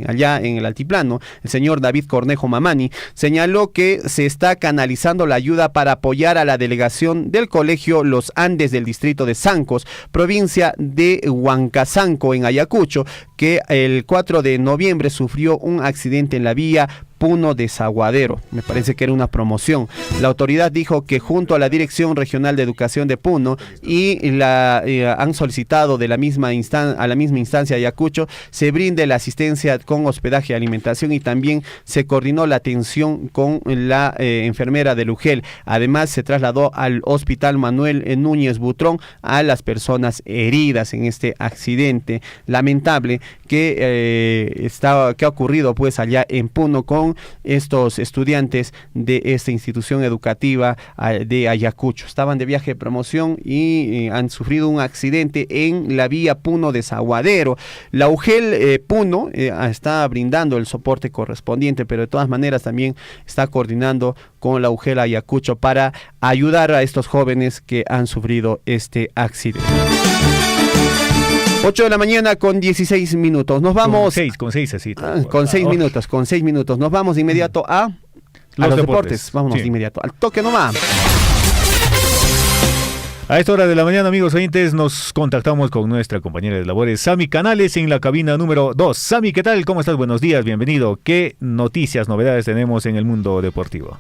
allá en el Altiplano, el señor David Cornejo Mamani, señaló que se está canalizando la ayuda para apoyar a la delegación del colegio Los Andes del distrito de Sancos, provincia de Huancasanco, en Ayacucho, que el 4 de noviembre sufrió un accidente en la vía Puno Desaguadero. Me parece que era una promoción. La autoridad dijo que junto a la Dirección Regional de Educación de Puno han solicitado de la misma instancia Ayacucho se brinde la asistencia con hospedaje y alimentación, y también se coordinó la atención con la enfermera del UGEL. Además, se trasladó al Hospital Manuel Núñez Butrón a las personas heridas en este accidente lamentable que ha ocurrido pues allá en Puno con estos estudiantes de esta institución educativa de Ayacucho. Estaban de viaje de promoción y han sufrido un accidente en la vía Puno Desaguadero. La UGEL Puno está brindando el soporte correspondiente, pero de todas maneras también está coordinando con la UGEL Ayacucho para ayudar a estos jóvenes que han sufrido este accidente. 8 de la mañana con 16 minutos. Nos vamos. Con 6 así. Con 6 minutos. Nos vamos de inmediato a los deportes. Vámonos de inmediato. Al toque nomás. A esta hora de la mañana, amigos oyentes, nos contactamos con nuestra compañera de labores, Sami Canales, en la cabina número 2. Sami, ¿qué tal? ¿Cómo estás? Buenos días, bienvenido. ¿Qué noticias, novedades tenemos en el mundo deportivo?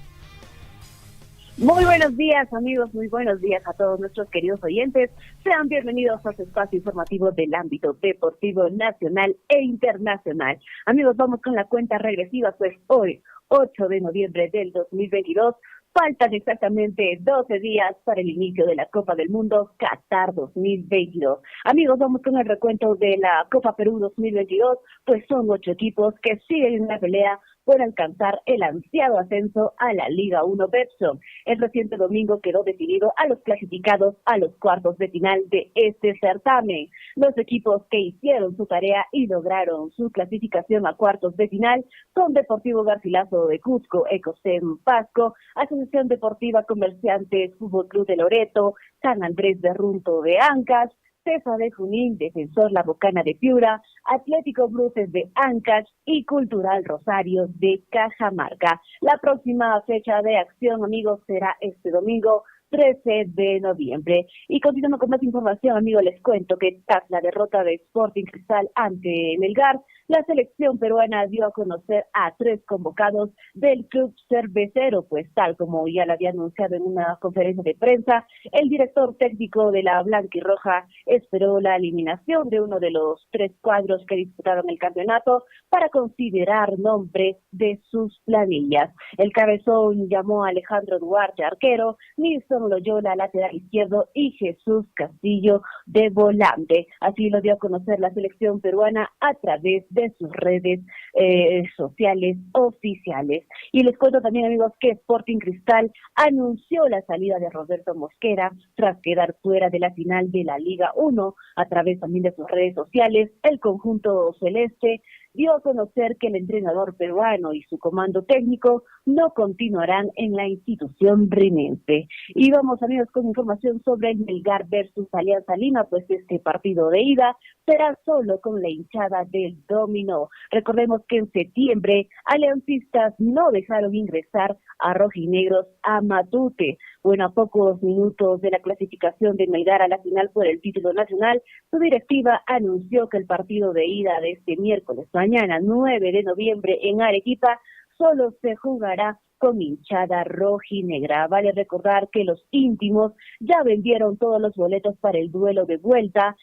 Muy buenos días, amigos, muy buenos días a todos nuestros queridos oyentes. Sean bienvenidos a su espacio informativo del ámbito deportivo nacional e internacional. Amigos, vamos con la cuenta regresiva, pues hoy, 8 de noviembre del 2022, faltan exactamente 12 días para el inicio de la Copa del Mundo Qatar 2022. Amigos, vamos con el recuento de la Copa Perú 2022, pues son 8 equipos que siguen en la pelea por alcanzar el ansiado ascenso a la Liga 1 Betson. El reciente domingo quedó definido a los clasificados a los cuartos de final de este certamen. Los equipos que hicieron su tarea y lograron su clasificación a cuartos de final son Deportivo Garcilaso de Cusco, Ecosem Pasco, Asociación Deportiva Comerciantes, Fútbol Club de Loreto, San Andrés de Runto de Ancas, CESA de Junín, Defensor La Bocana de Piura, Atlético Bruces de Ancash y Cultural Rosario de Cajamarca. La próxima fecha de acción, amigos, será este domingo 13 de noviembre. Y continuando con más información, amigos, les cuento que tras la derrota de Sporting Cristal ante Melgar, la selección peruana dio a conocer a 3 convocados del club cervecero, pues tal como ya lo había anunciado en una conferencia de prensa, el director técnico de la Blanquirroja esperó la eliminación de uno de los 3 cuadros que disputaron el campeonato para considerar nombres de sus planillas. El cabezón llamó a Alejandro Duarte, arquero, Nilson Loyola, lateral izquierdo, y Jesús Castillo de volante. Así lo dio a conocer la selección peruana a través de de sus redes sociales oficiales. Y les cuento también, amigos, que Sporting Cristal anunció la salida de Roberto Mosquera tras quedar fuera de la final de la Liga 1. A través también de sus redes sociales, el conjunto celeste dio a conocer que el entrenador peruano y su comando técnico no continuarán en la institución rimense. Y vamos, amigos, con información sobre el Melgar versus Alianza Lima, pues este partido de ida será solo con la hinchada del dominó. Recordemos que en septiembre aliancistas no dejaron ingresar a rojinegros a Matute. Bueno, a pocos minutos de la clasificación de Melgar a la final por el título nacional, su directiva anunció que el partido de ida de este miércoles, mañana 9 de noviembre en Arequipa, solo se jugará con hinchada rojinegra. Vale recordar que los íntimos ya vendieron todos los boletos para el duelo de vuelta,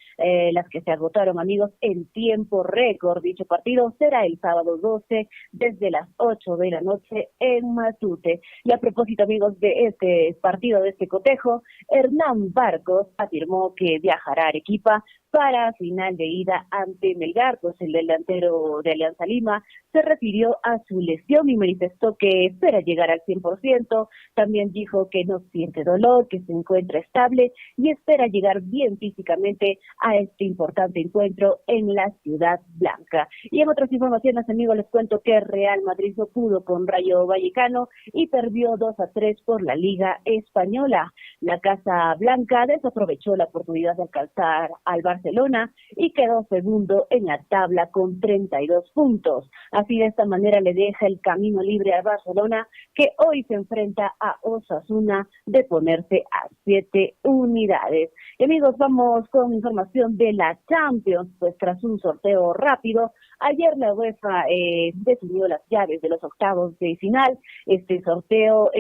las que se agotaron, amigos, en tiempo récord. Dicho partido será el sábado 12 desde las 8 de la noche en Matute. Y a propósito, amigos, de este partido, de este cotejo, Hernán Barcos afirmó que viajará a Arequipa para final de ida ante Melgar, pues el delantero de Alianza Lima se refirió a su lesión y manifestó que espera llegar al 100%, también dijo que no siente dolor, que se encuentra estable y espera llegar bien físicamente a este importante encuentro en la Ciudad Blanca. Y en otras informaciones, amigos, les cuento que Real Madrid no pudo con Rayo Vallecano y perdió 2-3 por la Liga Española. La Casa Blanca desaprovechó la oportunidad de alcanzar al Barcelona y quedó segundo en la tabla con 32 puntos. Así, de esta manera le deja el camino libre a Barcelona, que hoy se enfrenta a Osasuna de ponerse a 7 unidades. Y amigos, vamos con información de la Champions, pues tras un sorteo rápido, ayer la UEFA definió las llaves de los octavos de final. En este sorteo,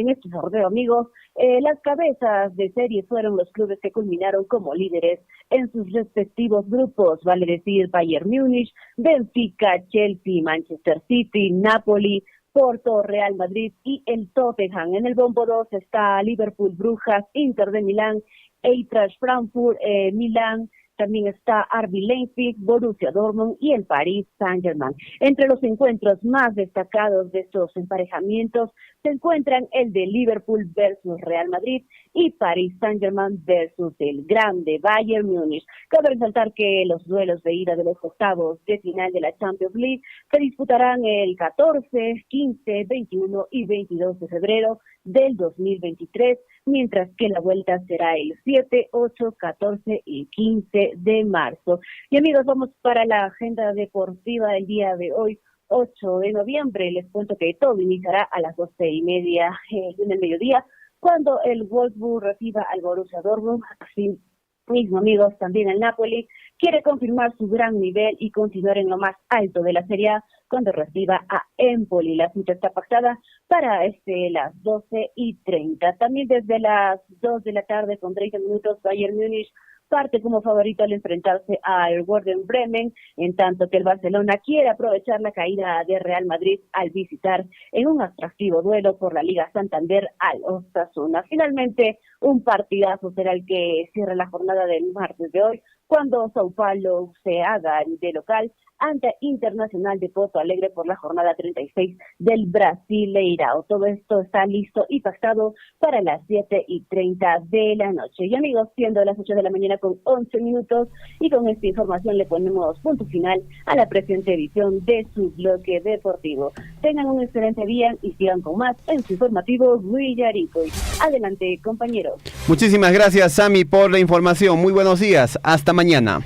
amigos, las cabezas de serie fueron los clubes que culminaron como líderes en sus respectivos grupos, vale decir Bayern Múnich, Benfica, Chelsea, Manchester City, Napoli, Porto, Real Madrid y el Tottenham. En el bombo 2 está Liverpool, Brujas, Inter de Milán, Eintracht Frankfurt, Milán. También está RB Leipzig, Borussia Dortmund y el Paris Saint-Germain. Entre los encuentros más destacados de estos emparejamientos se encuentran el de Liverpool versus Real Madrid y Paris Saint-Germain versus el grande Bayern Múnich. Cabe resaltar que los duelos de ida de los octavos de final de la Champions League se disputarán el 14, 15, 21 y 22 de febrero del 2023, mientras que la vuelta será el 7, 8, 14 y 15 de marzo. Y amigos, vamos para la agenda deportiva del día de hoy, 8 de noviembre. Les cuento que todo iniciará a las 12:30 en el mediodía, cuando el Wolfsburg reciba al Borussia Dortmund. Así mismo, amigos, también el Napoli quiere confirmar su gran nivel y continuar en lo más alto de la Serie A cuando reciba a Empoli. La cita está pactada para las 12:30. También desde las 2 de la tarde con 30 minutos, Bayern Múnich parte como favorito al enfrentarse al Werder Bremen, en tanto que el Barcelona quiere aprovechar la caída de Real Madrid al visitar en un atractivo duelo por la Liga Santander al Osasuna. Finalmente, un partidazo será el que cierra la jornada del martes de hoy, cuando Sao Paulo se haga de local ante Internacional de Porto Alegre por la jornada 36 del Brasileirao. Todo esto está listo y pactado para las 7:30 de la noche. Y amigos, siendo las 8 de la mañana con 11 minutos, y con esta información le ponemos punto final a la presente edición de su bloque deportivo. Tengan un excelente día y sigan con más en su informativo Huillaricoy. Adelante, compañeros. Muchísimas gracias, Sami, por la información. Muy buenos días. Hasta mañana.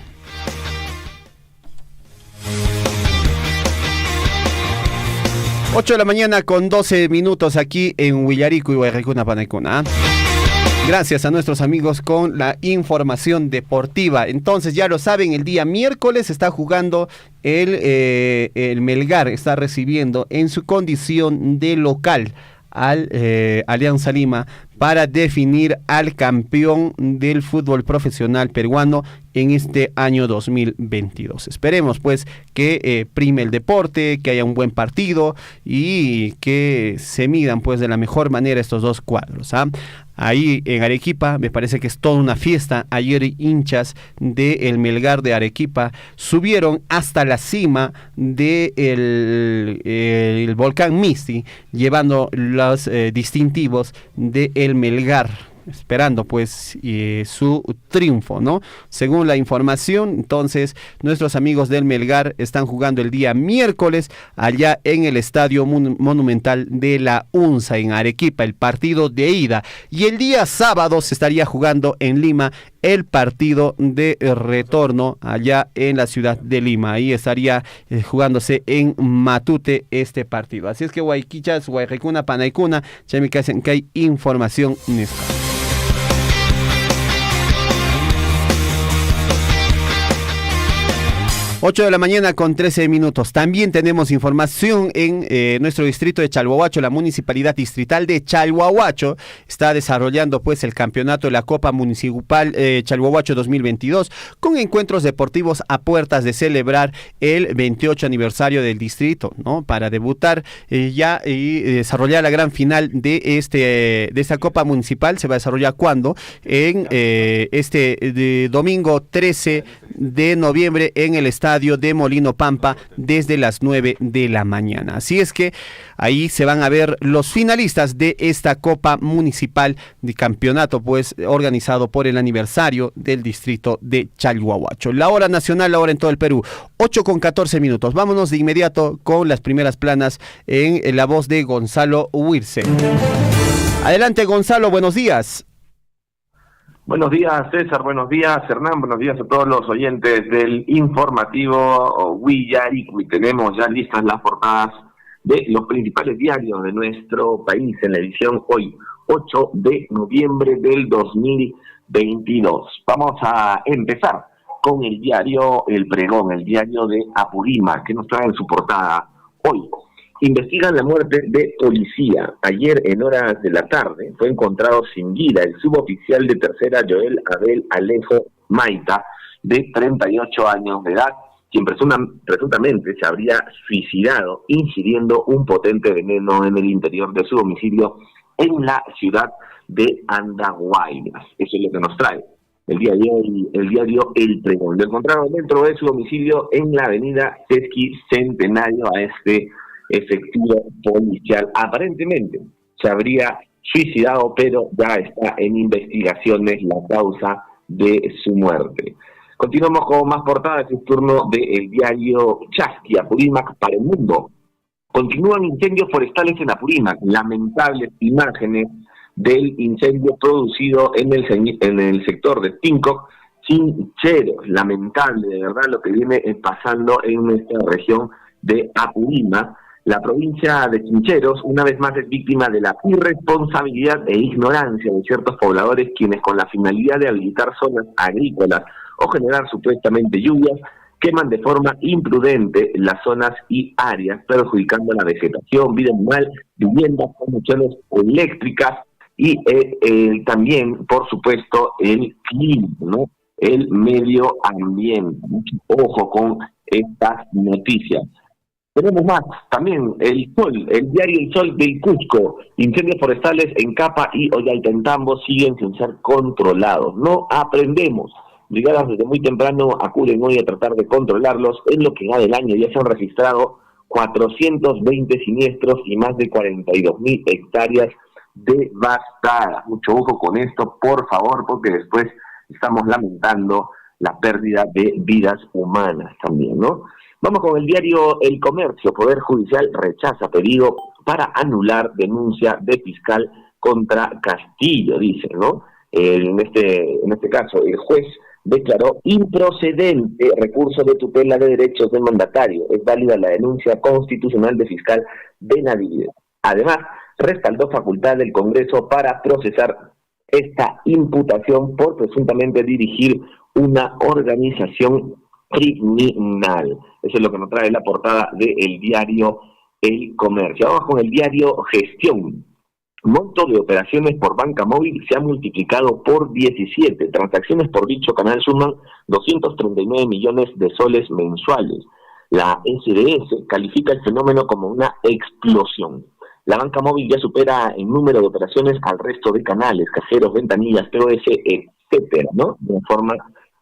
Ocho de la mañana con 12 minutos aquí en Huillarico y Guayrecuna Panecuna. Gracias a nuestros amigos con la información deportiva. Entonces, ya lo saben, el día miércoles está jugando el Melgar, está recibiendo en su condición de local al Alianza Lima para definir al campeón del fútbol profesional peruano en este año 2022. Esperemos pues que prime el deporte, que haya un buen partido y que se midan pues de la mejor manera estos dos cuadros, ¿ah? Ahí en Arequipa me parece que es toda una fiesta. Ayer hinchas del Melgar de Arequipa subieron hasta la cima del el volcán Misti, llevando los distintivos del Melgar, esperando pues su triunfo, ¿no? Según la información, entonces nuestros amigos del Melgar están jugando el día miércoles allá en el Estadio Monumental de la UNSA en Arequipa, el partido de ida, y el día sábado se estaría jugando en Lima el partido de retorno allá en la ciudad de Lima. Ahí estaría jugándose en Matute este partido. Así es que Guayquichas, Guayrecuna, Panaicuna, ya me hacen que hay información en esto. 8 de la mañana con 13 minutos. También tenemos información en nuestro distrito de Chalhuahuacho. La municipalidad distrital de Chalhuahuacho está desarrollando pues el campeonato de la Copa Municipal Chalhuahuacho 2022 con encuentros deportivos a puertas de celebrar el 28 aniversario del distrito, ¿no? Para debutar ya y desarrollar la gran final de esta Copa Municipal. Se va a desarrollar ¿cuándo? En de domingo 13 de noviembre en el estadio de Molino Pampa desde las 9 de la mañana. Así es que ahí se van a ver los finalistas de esta Copa Municipal de Campeonato, pues organizado por el aniversario del distrito de Chalhuahuacho. La hora nacional, la hora en todo el Perú, 8 con 14 minutos. Vámonos de inmediato con las primeras planas en la voz de Gonzalo Huirce. Adelante, Gonzalo, buenos días. Buenos días, César, buenos días, Hernán, buenos días a todos los oyentes del informativo Huillaricui. Tenemos ya listas las portadas de los principales diarios de nuestro país en la edición hoy, 8 de noviembre del 2022. Vamos a empezar con el diario El Pregón, el diario de Apurímac, que nos trae en su portada hoy. Investigan la muerte de policía. Ayer, en horas de la tarde, fue encontrado sin vida el suboficial de tercera Joel Abel Alejo Maita, de 38 años de edad, quien presuntamente se habría suicidado ingiriendo un potente veneno en el interior de su domicilio en la ciudad de Andahuaylas. Eso es lo que nos trae el diario El Pregón. Lo encontraron dentro de su domicilio en la avenida Sesqui Centenario a efectivo policial. Aparentemente se habría suicidado, pero ya está en investigaciones la causa de su muerte. Continuamos con más portadas. Es turno del diario Chasqui, Apurímac para el mundo. Continúan incendios forestales en Apurímac. Lamentables imágenes del incendio producido en el sector de Tincoc, Chincheros. Lamentable, de verdad, lo que viene pasando en nuestra región de Apurímac. La provincia de Chincheros, una vez más, es víctima de la irresponsabilidad e ignorancia de ciertos pobladores quienes, con la finalidad de habilitar zonas agrícolas o generar supuestamente lluvias, queman de forma imprudente las zonas y áreas, perjudicando la vegetación, vida animal, viviendas, conexiones eléctricas y también, por supuesto, el clima, ¿no? El medio ambiente. Mucho ojo con estas noticias. Tenemos más, también el diario El Sol del Cusco. Incendios forestales en Capa y Ollantaytambo siguen sin ser controlados. No aprendemos. Brigadas desde muy temprano acuden hoy a tratar de controlarlos. En lo que va del año ya se han registrado 420 siniestros y más de 42.000 hectáreas devastadas. Mucho ojo con esto, por favor, porque después estamos lamentando la pérdida de vidas humanas también, ¿no? Vamos con el diario El Comercio. Poder Judicial rechaza pedido para anular denuncia de fiscal contra Castillo, dice, ¿no? En este caso, el juez declaró improcedente recurso de tutela de derechos del mandatario. Es válida la denuncia constitucional de fiscal Benavides. Además, respaldó facultad del Congreso para procesar esta imputación por presuntamente dirigir una organización criminal. Eso es lo que nos trae la portada del diario El Comercio. Vamos con el diario Gestión. Monto de operaciones por banca móvil se ha multiplicado por 17. Transacciones por dicho canal suman 239 millones de soles mensuales. La SDS califica el fenómeno como una explosión. La banca móvil ya supera en número de operaciones al resto de canales, cajeros, ventanillas, POS, etcétera, ¿no? De forma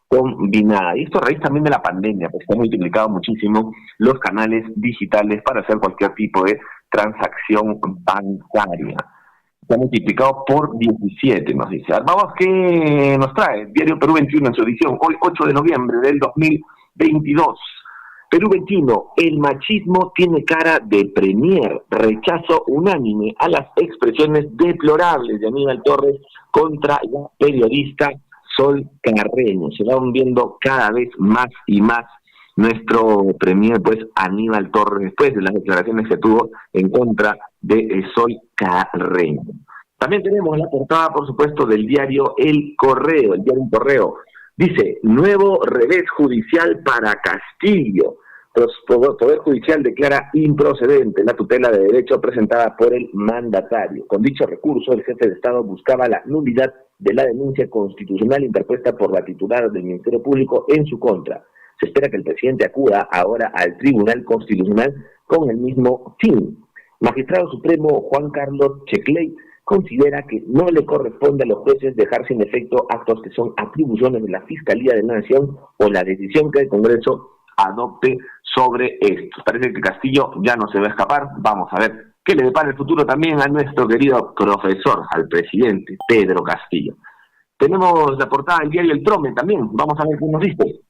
combinada. Y esto a raíz también de la pandemia, pues se han multiplicado muchísimo los canales digitales para hacer cualquier tipo de transacción bancaria. Se ha multiplicado por 17, nos dice. Vamos, ¿qué nos trae? Diario Perú 21 en su edición, hoy 8 de noviembre del 2022. Perú 21, el machismo tiene cara de premier, rechazo unánime a las expresiones deplorables de Aníbal Torres contra la periodista Sol Carreño. Se va hundiendo cada vez más y más nuestro premier, pues Aníbal Torres, después de las declaraciones que tuvo en contra de Sol Carreño. También tenemos la portada, por supuesto, del diario El Correo, el diario El Correo. Dice, nuevo revés judicial para Castillo. El Poder Judicial declara improcedente la tutela de derecho presentada por el mandatario. Con dicho recurso, el jefe de Estado buscaba la nulidad de la denuncia constitucional interpuesta por la titular del Ministerio Público en su contra. Se espera que el presidente acuda ahora al Tribunal Constitucional con el mismo fin. Magistrado Supremo Juan Carlos Checley considera que no le corresponde a los jueces dejar sin efecto actos que son atribuciones de la Fiscalía de la Nación o la decisión que el Congreso adopte sobre esto. Parece que Castillo ya no se va a escapar. Vamos a ver qué le depara el futuro también a nuestro querido profesor, al presidente Pedro Castillo. Tenemos la portada del diario El Trome también. Vamos a ver qué nos dice.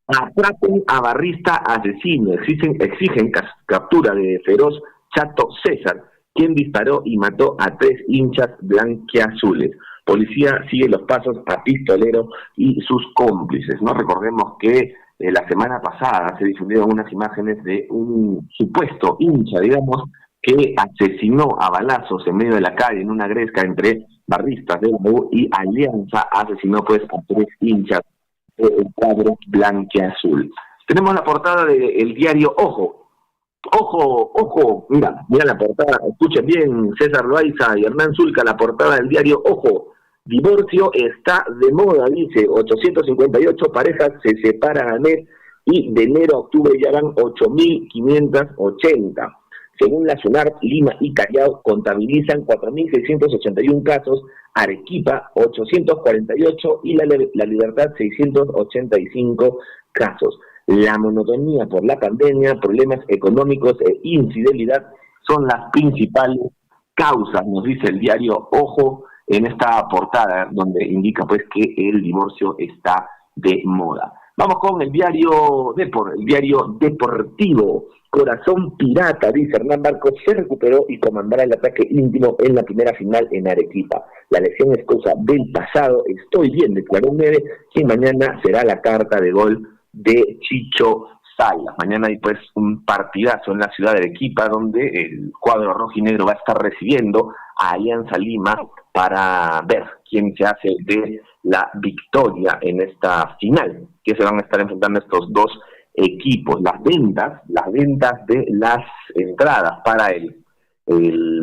Atrapen a barrista asesino. Exigen captura de feroz Chato César, quien disparó y mató a 3 hinchas blanquiazules. Policía sigue los pasos a Pistolero y sus cómplices, ¿no? Recordemos que la semana pasada se difundieron unas imágenes de un supuesto hincha, digamos, que asesinó a balazos en medio de la calle en una gresca entre barristas de la U y Alianza, asesinó pues a 3 hinchas del cuadro blanquiazul. Tenemos la portada del diario Ojo, mira la portada, escuchen bien César Loaiza y Hernán Zulca, la portada del diario Ojo. Divorcio está de moda, dice, 858 parejas se separan al mes y de enero a octubre ya van 8.580. Según la SUNAR, Lima y Callao contabilizan 4.681 casos, Arequipa 848 y La Libertad 685 casos. La monotonía por la pandemia, problemas económicos e infidelidad son las principales causas, nos dice el diario Ojo, en esta portada, donde indica pues que el divorcio está de moda. Vamos con el diario Deportivo. Corazón pirata, dice Hernán Barcos, se recuperó y comandará el ataque íntimo en la primera final en Arequipa. La lesión es cosa del pasado, estoy bien, declaró Neve, quien mañana será la carta de gol de Chicho Salas. Mañana hay pues un partidazo en la ciudad de Arequipa, donde el cuadro rojinegro va a estar recibiendo a Alianza Lima para ver quién se hace de la victoria en esta final, que se van a estar enfrentando estos dos equipos. Las ventas de las entradas para el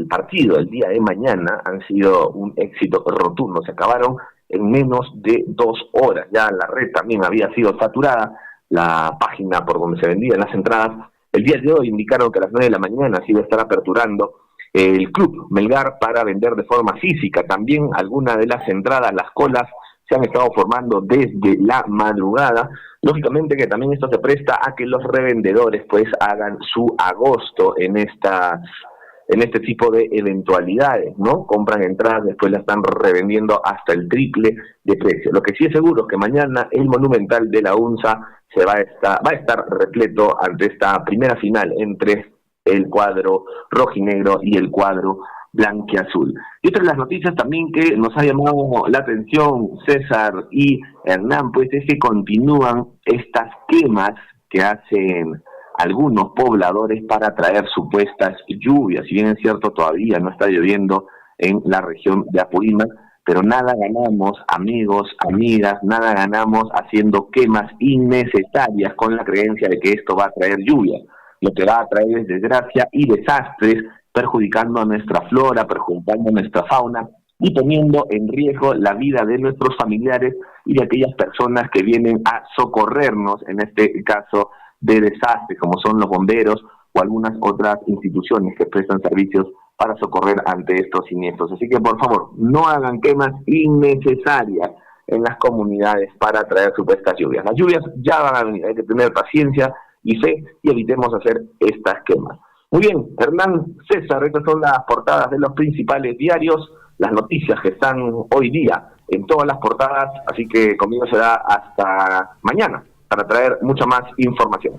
partido el día de mañana han sido un éxito rotundo, se acabaron en menos de 2 horas, ya la red también había sido saturada, la página por donde se vendían las entradas. El día de hoy indicaron que a las 9 de la mañana se iba a estar aperturando el Club Melgar para vender de forma física. También algunas de las entradas, las colas, se han estado formando desde la madrugada. Lógicamente que también esto se presta a que los revendedores pues hagan su agosto en este tipo de eventualidades, ¿no? Compran entradas, después las están revendiendo hasta el triple de precio. Lo que sí es seguro es que mañana el Monumental de la UNSA va a estar repleto ante esta primera final entre el cuadro rojinegro y el cuadro blanquiazul. Y otra de las noticias también que nos ha llamado la atención César y Hernán, pues es que continúan estas quemas que hacen algunos pobladores para atraer supuestas lluvias. Si bien es cierto, todavía no está lloviendo en la región de Apurímac, pero nada ganamos, amigos, amigas, nada ganamos haciendo quemas innecesarias con la creencia de que esto va a traer lluvia. Lo que va a traer es desgracia y desastres perjudicando a nuestra flora, perjudicando a nuestra fauna y poniendo en riesgo la vida de nuestros familiares y de aquellas personas que vienen a socorrernos, en este caso de desastres, como son los bomberos o algunas otras instituciones que prestan servicios para socorrer ante estos siniestros. Así que, por favor, no hagan quemas innecesarias en las comunidades para traer supuestas lluvias. Las lluvias ya van a venir, hay que tener paciencia y fe y evitemos hacer estas quemas. Muy bien, Hernán, César, estas son las portadas de los principales diarios, las noticias que están hoy día en todas las portadas, así que conmigo será hasta mañana para traer mucha más información.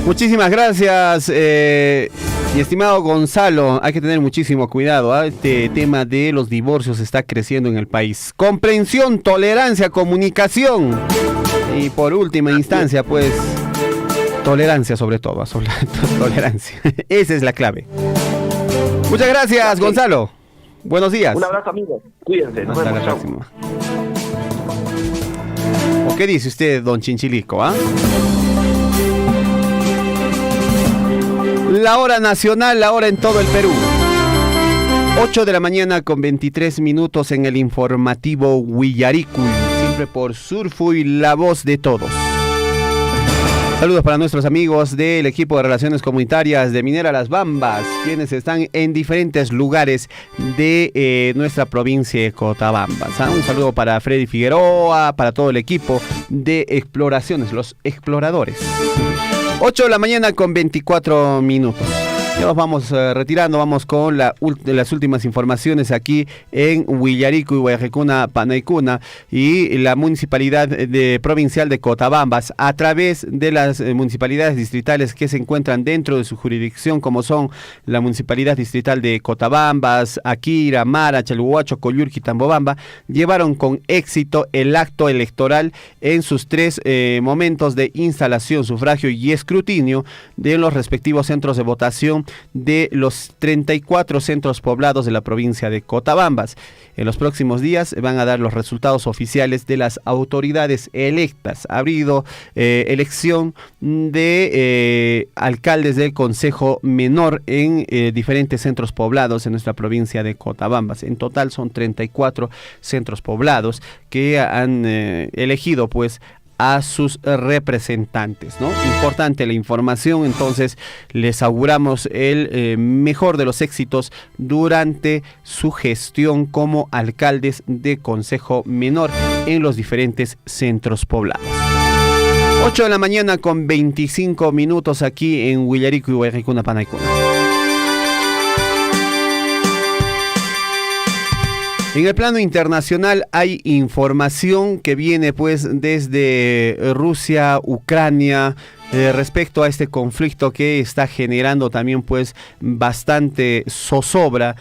Muchísimas gracias, mi estimado Gonzalo. Hay que tener muchísimo cuidado, ¿eh? Este tema de los divorcios está creciendo en el país. Comprensión, tolerancia, comunicación. Y por última instancia, pues, tolerancia sobre todo, tolerancia. Esa es la clave. Muchas gracias, Gonzalo. Buenos días. Un abrazo, amigos. Cuídense. Nos Hasta vemos. la próxima. ¿O qué dice usted, don Chinchilico? La hora nacional, la hora en todo el Perú. 8 de la mañana con 23 minutos en el informativo Huillaricuy, siempre por Surfuy, la voz de todos. Saludos para nuestros amigos del equipo de Relaciones Comunitarias de Minera Las Bambas, quienes están en diferentes lugares de nuestra provincia de Cotabambas. Un saludo para Freddy Figueroa, para todo el equipo de exploraciones, los exploradores. 8 de la mañana con 24 minutos. Ya nos vamos retirando, vamos con las últimas informaciones aquí en Huillaricuy, Guayacuna, Panaicuna y la municipalidad provincial de Cotabambas, a través de las municipalidades distritales que se encuentran dentro de su jurisdicción, como son la municipalidad distrital de Cotabambas, Akira, Mara, Chalhuacho, Coyurqui, Tambobamba, llevaron con éxito el acto electoral en sus 3 momentos de instalación, sufragio y escrutinio de los respectivos centros de votación de los 34 centros poblados de la provincia de Cotabambas. En los próximos días van a dar los resultados oficiales de las autoridades electas. Ha habido elección de alcaldes del Consejo Menor en diferentes centros poblados en nuestra provincia de Cotabambas. En total son 34 centros poblados que han elegido pues a sus representantes, ¿no? Importante la información, entonces les auguramos el mejor de los éxitos durante su gestión como alcaldes de Consejo Menor en los diferentes centros poblados. 8 de la mañana con 25 minutos aquí en Huillaricuy, Guayacuna, Panaicuna. En el plano internacional hay información que viene pues desde Rusia, Ucrania, respecto a este conflicto que está generando también pues bastante zozobra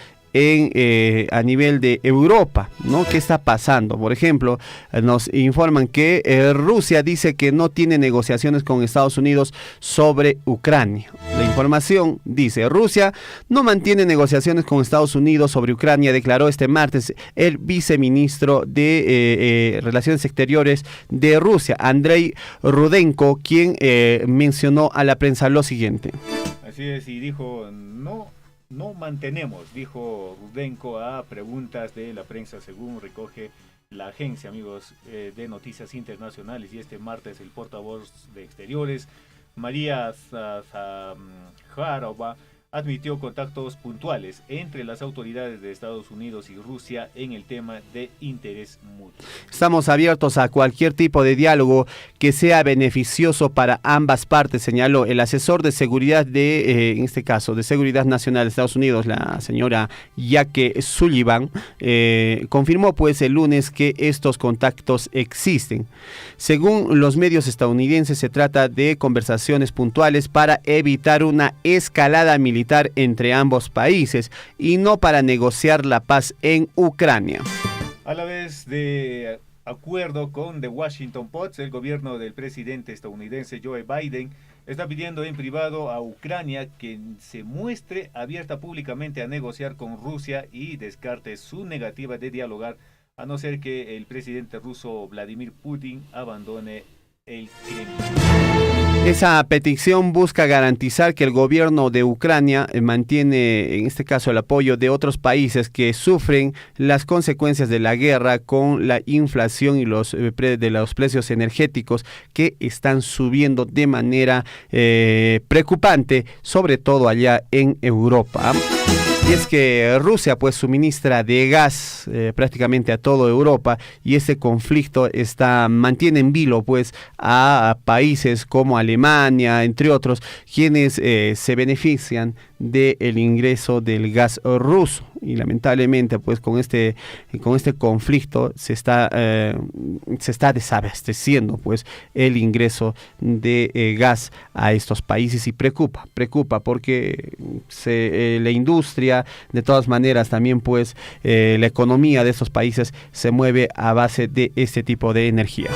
a nivel de Europa, ¿no? ¿Qué está pasando? Por ejemplo, nos informan que Rusia dice que no tiene negociaciones con Estados Unidos sobre Ucrania. La información dice: Rusia no mantiene negociaciones con Estados Unidos sobre Ucrania, declaró este martes el viceministro de Relaciones Exteriores de Rusia, Andrei Rudenko, quien mencionó a la prensa lo siguiente. Así es, y dijo, no mantenemos, dijo Rudenko a preguntas de la prensa, según recoge la agencia, amigos, de noticias internacionales. Y este martes el portavoz de Exteriores, María Zaharova, admitió contactos puntuales entre las autoridades de Estados Unidos y Rusia en el tema de interés mutuo. Estamos abiertos a cualquier tipo de diálogo que sea beneficioso para ambas partes, señaló el asesor de seguridad en este caso, de Seguridad Nacional de Estados Unidos, la señora Jake Sullivan, confirmó pues el lunes que estos contactos existen. Según los medios estadounidenses, se trata de conversaciones puntuales para evitar una escalada militar entre ambos países y no para negociar la paz en Ucrania. A la vez de acuerdo con The Washington Post, el gobierno del presidente estadounidense Joe Biden está pidiendo en privado a Ucrania que se muestre abierta públicamente a negociar con Rusia y descarte su negativa de dialogar, a no ser que el presidente ruso Vladimir Putin abandone Esa petición busca garantizar que el gobierno de Ucrania mantiene, en este caso, el apoyo de otros países que sufren las consecuencias de la guerra con la inflación y de los precios energéticos que están subiendo de manera preocupante, sobre todo allá en Europa. Y es que Rusia pues suministra de gas prácticamente a toda Europa, y ese conflicto mantiene en vilo pues a países como Alemania, entre otros, quienes se benefician del ingreso del gas ruso. Y lamentablemente pues con este conflicto se está desabasteciendo pues el ingreso de gas a estos países, y preocupa porque la industria, de todas maneras también pues la economía de estos países se mueve a base de este tipo de energía.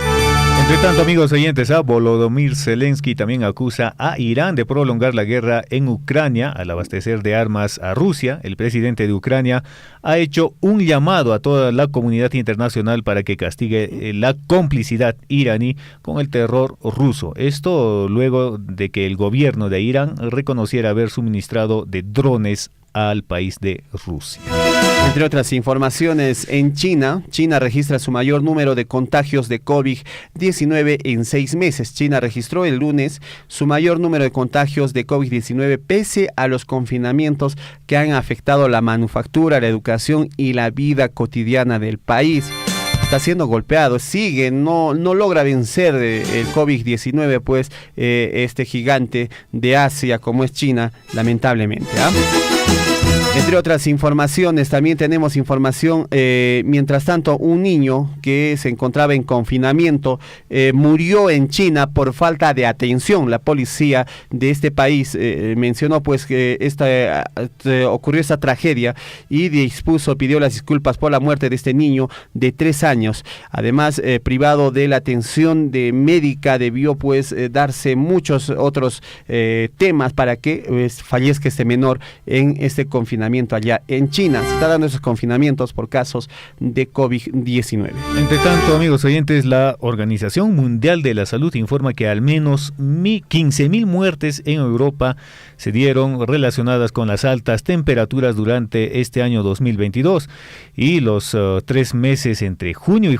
Entre tanto, amigos oyentes, Volodymyr Zelensky también acusa a Irán de prolongar la guerra en Ucrania al abastecer de armas a Rusia. El presidente de Ucrania ha hecho un llamado a toda la comunidad internacional para que castigue la complicidad iraní con el terror ruso. Esto luego de que el gobierno de Irán reconociera haber suministrado de drones al país de Rusia. Entre otras informaciones, en China registra su mayor número de contagios de COVID-19 en 6 meses. China registró el lunes su mayor número de contagios de COVID-19 pese a los confinamientos que han afectado la manufactura, la educación y la vida cotidiana del país. Está siendo golpeado, no logra vencer el COVID-19, pues este gigante de Asia como es China, lamentablemente. Entre otras informaciones, también tenemos información, mientras tanto, un niño que se encontraba en confinamiento murió en China por falta de atención. La policía de este país mencionó pues que ocurrió esta tragedia y pidió las disculpas por la muerte de este niño de 3 años. Además, privado de la atención médica, debió pues darse muchos otros temas para que fallezca este menor en este confinamiento allá en China. Se está dando esos confinamientos por casos de COVID-19. Entre tanto, amigos oyentes, la Organización Mundial de la Salud informa que al menos 15.000 muertes en Europa se dieron relacionadas con las altas temperaturas durante este año 2022, y los 3 meses entre julio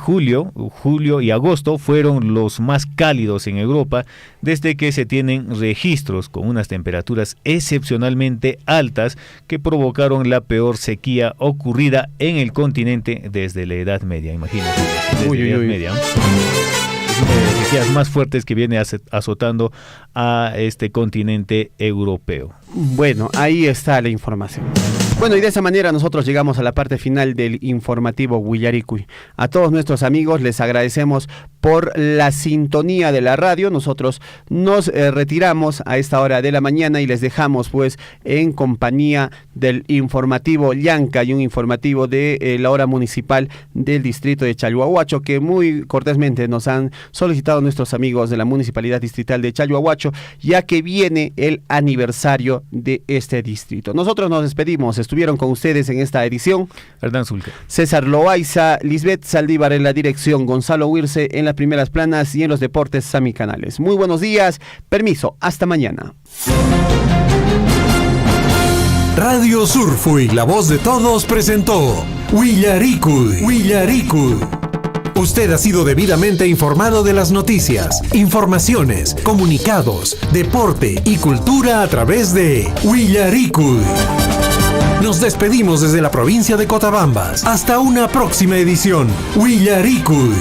y agosto fueron los más cálidos en Europa desde que se tienen registros, con unas temperaturas excepcionalmente altas que provocaron la peor sequía ocurrida en el continente desde la Edad Media. Imagínense, desde la Edad Media. Sequías más fuertes que viene azotando a este continente europeo. Bueno, ahí está la información. Bueno, y de esa manera nosotros llegamos a la parte final del informativo Willaricui. A todos nuestros amigos les agradecemos por la sintonía de la radio. Nosotros nos retiramos a esta hora de la mañana y les dejamos pues en compañía del informativo Llanca y un informativo de la hora municipal del distrito de Chalhuahuacho, que muy cortésmente nos han solicitado nuestros amigos de la Municipalidad Distrital de Chalhuahuacho, ya que viene el aniversario de este distrito. Nosotros nos despedimos. Estuvieron con ustedes en esta edición Hernán Zulca, César Loaiza, Lisbeth Saldívar en la dirección, Gonzalo Huirce en las primeras planas y en los deportes Sami Canales. Muy buenos días, permiso, hasta mañana. Radio Surfui, la voz de todos, presentó Willaricui. Usted ha sido debidamente informado de las noticias, informaciones, comunicados, deporte y cultura a través de Willaricui. Nos despedimos desde la provincia de Cotabambas. Hasta una próxima edición. Willaricui.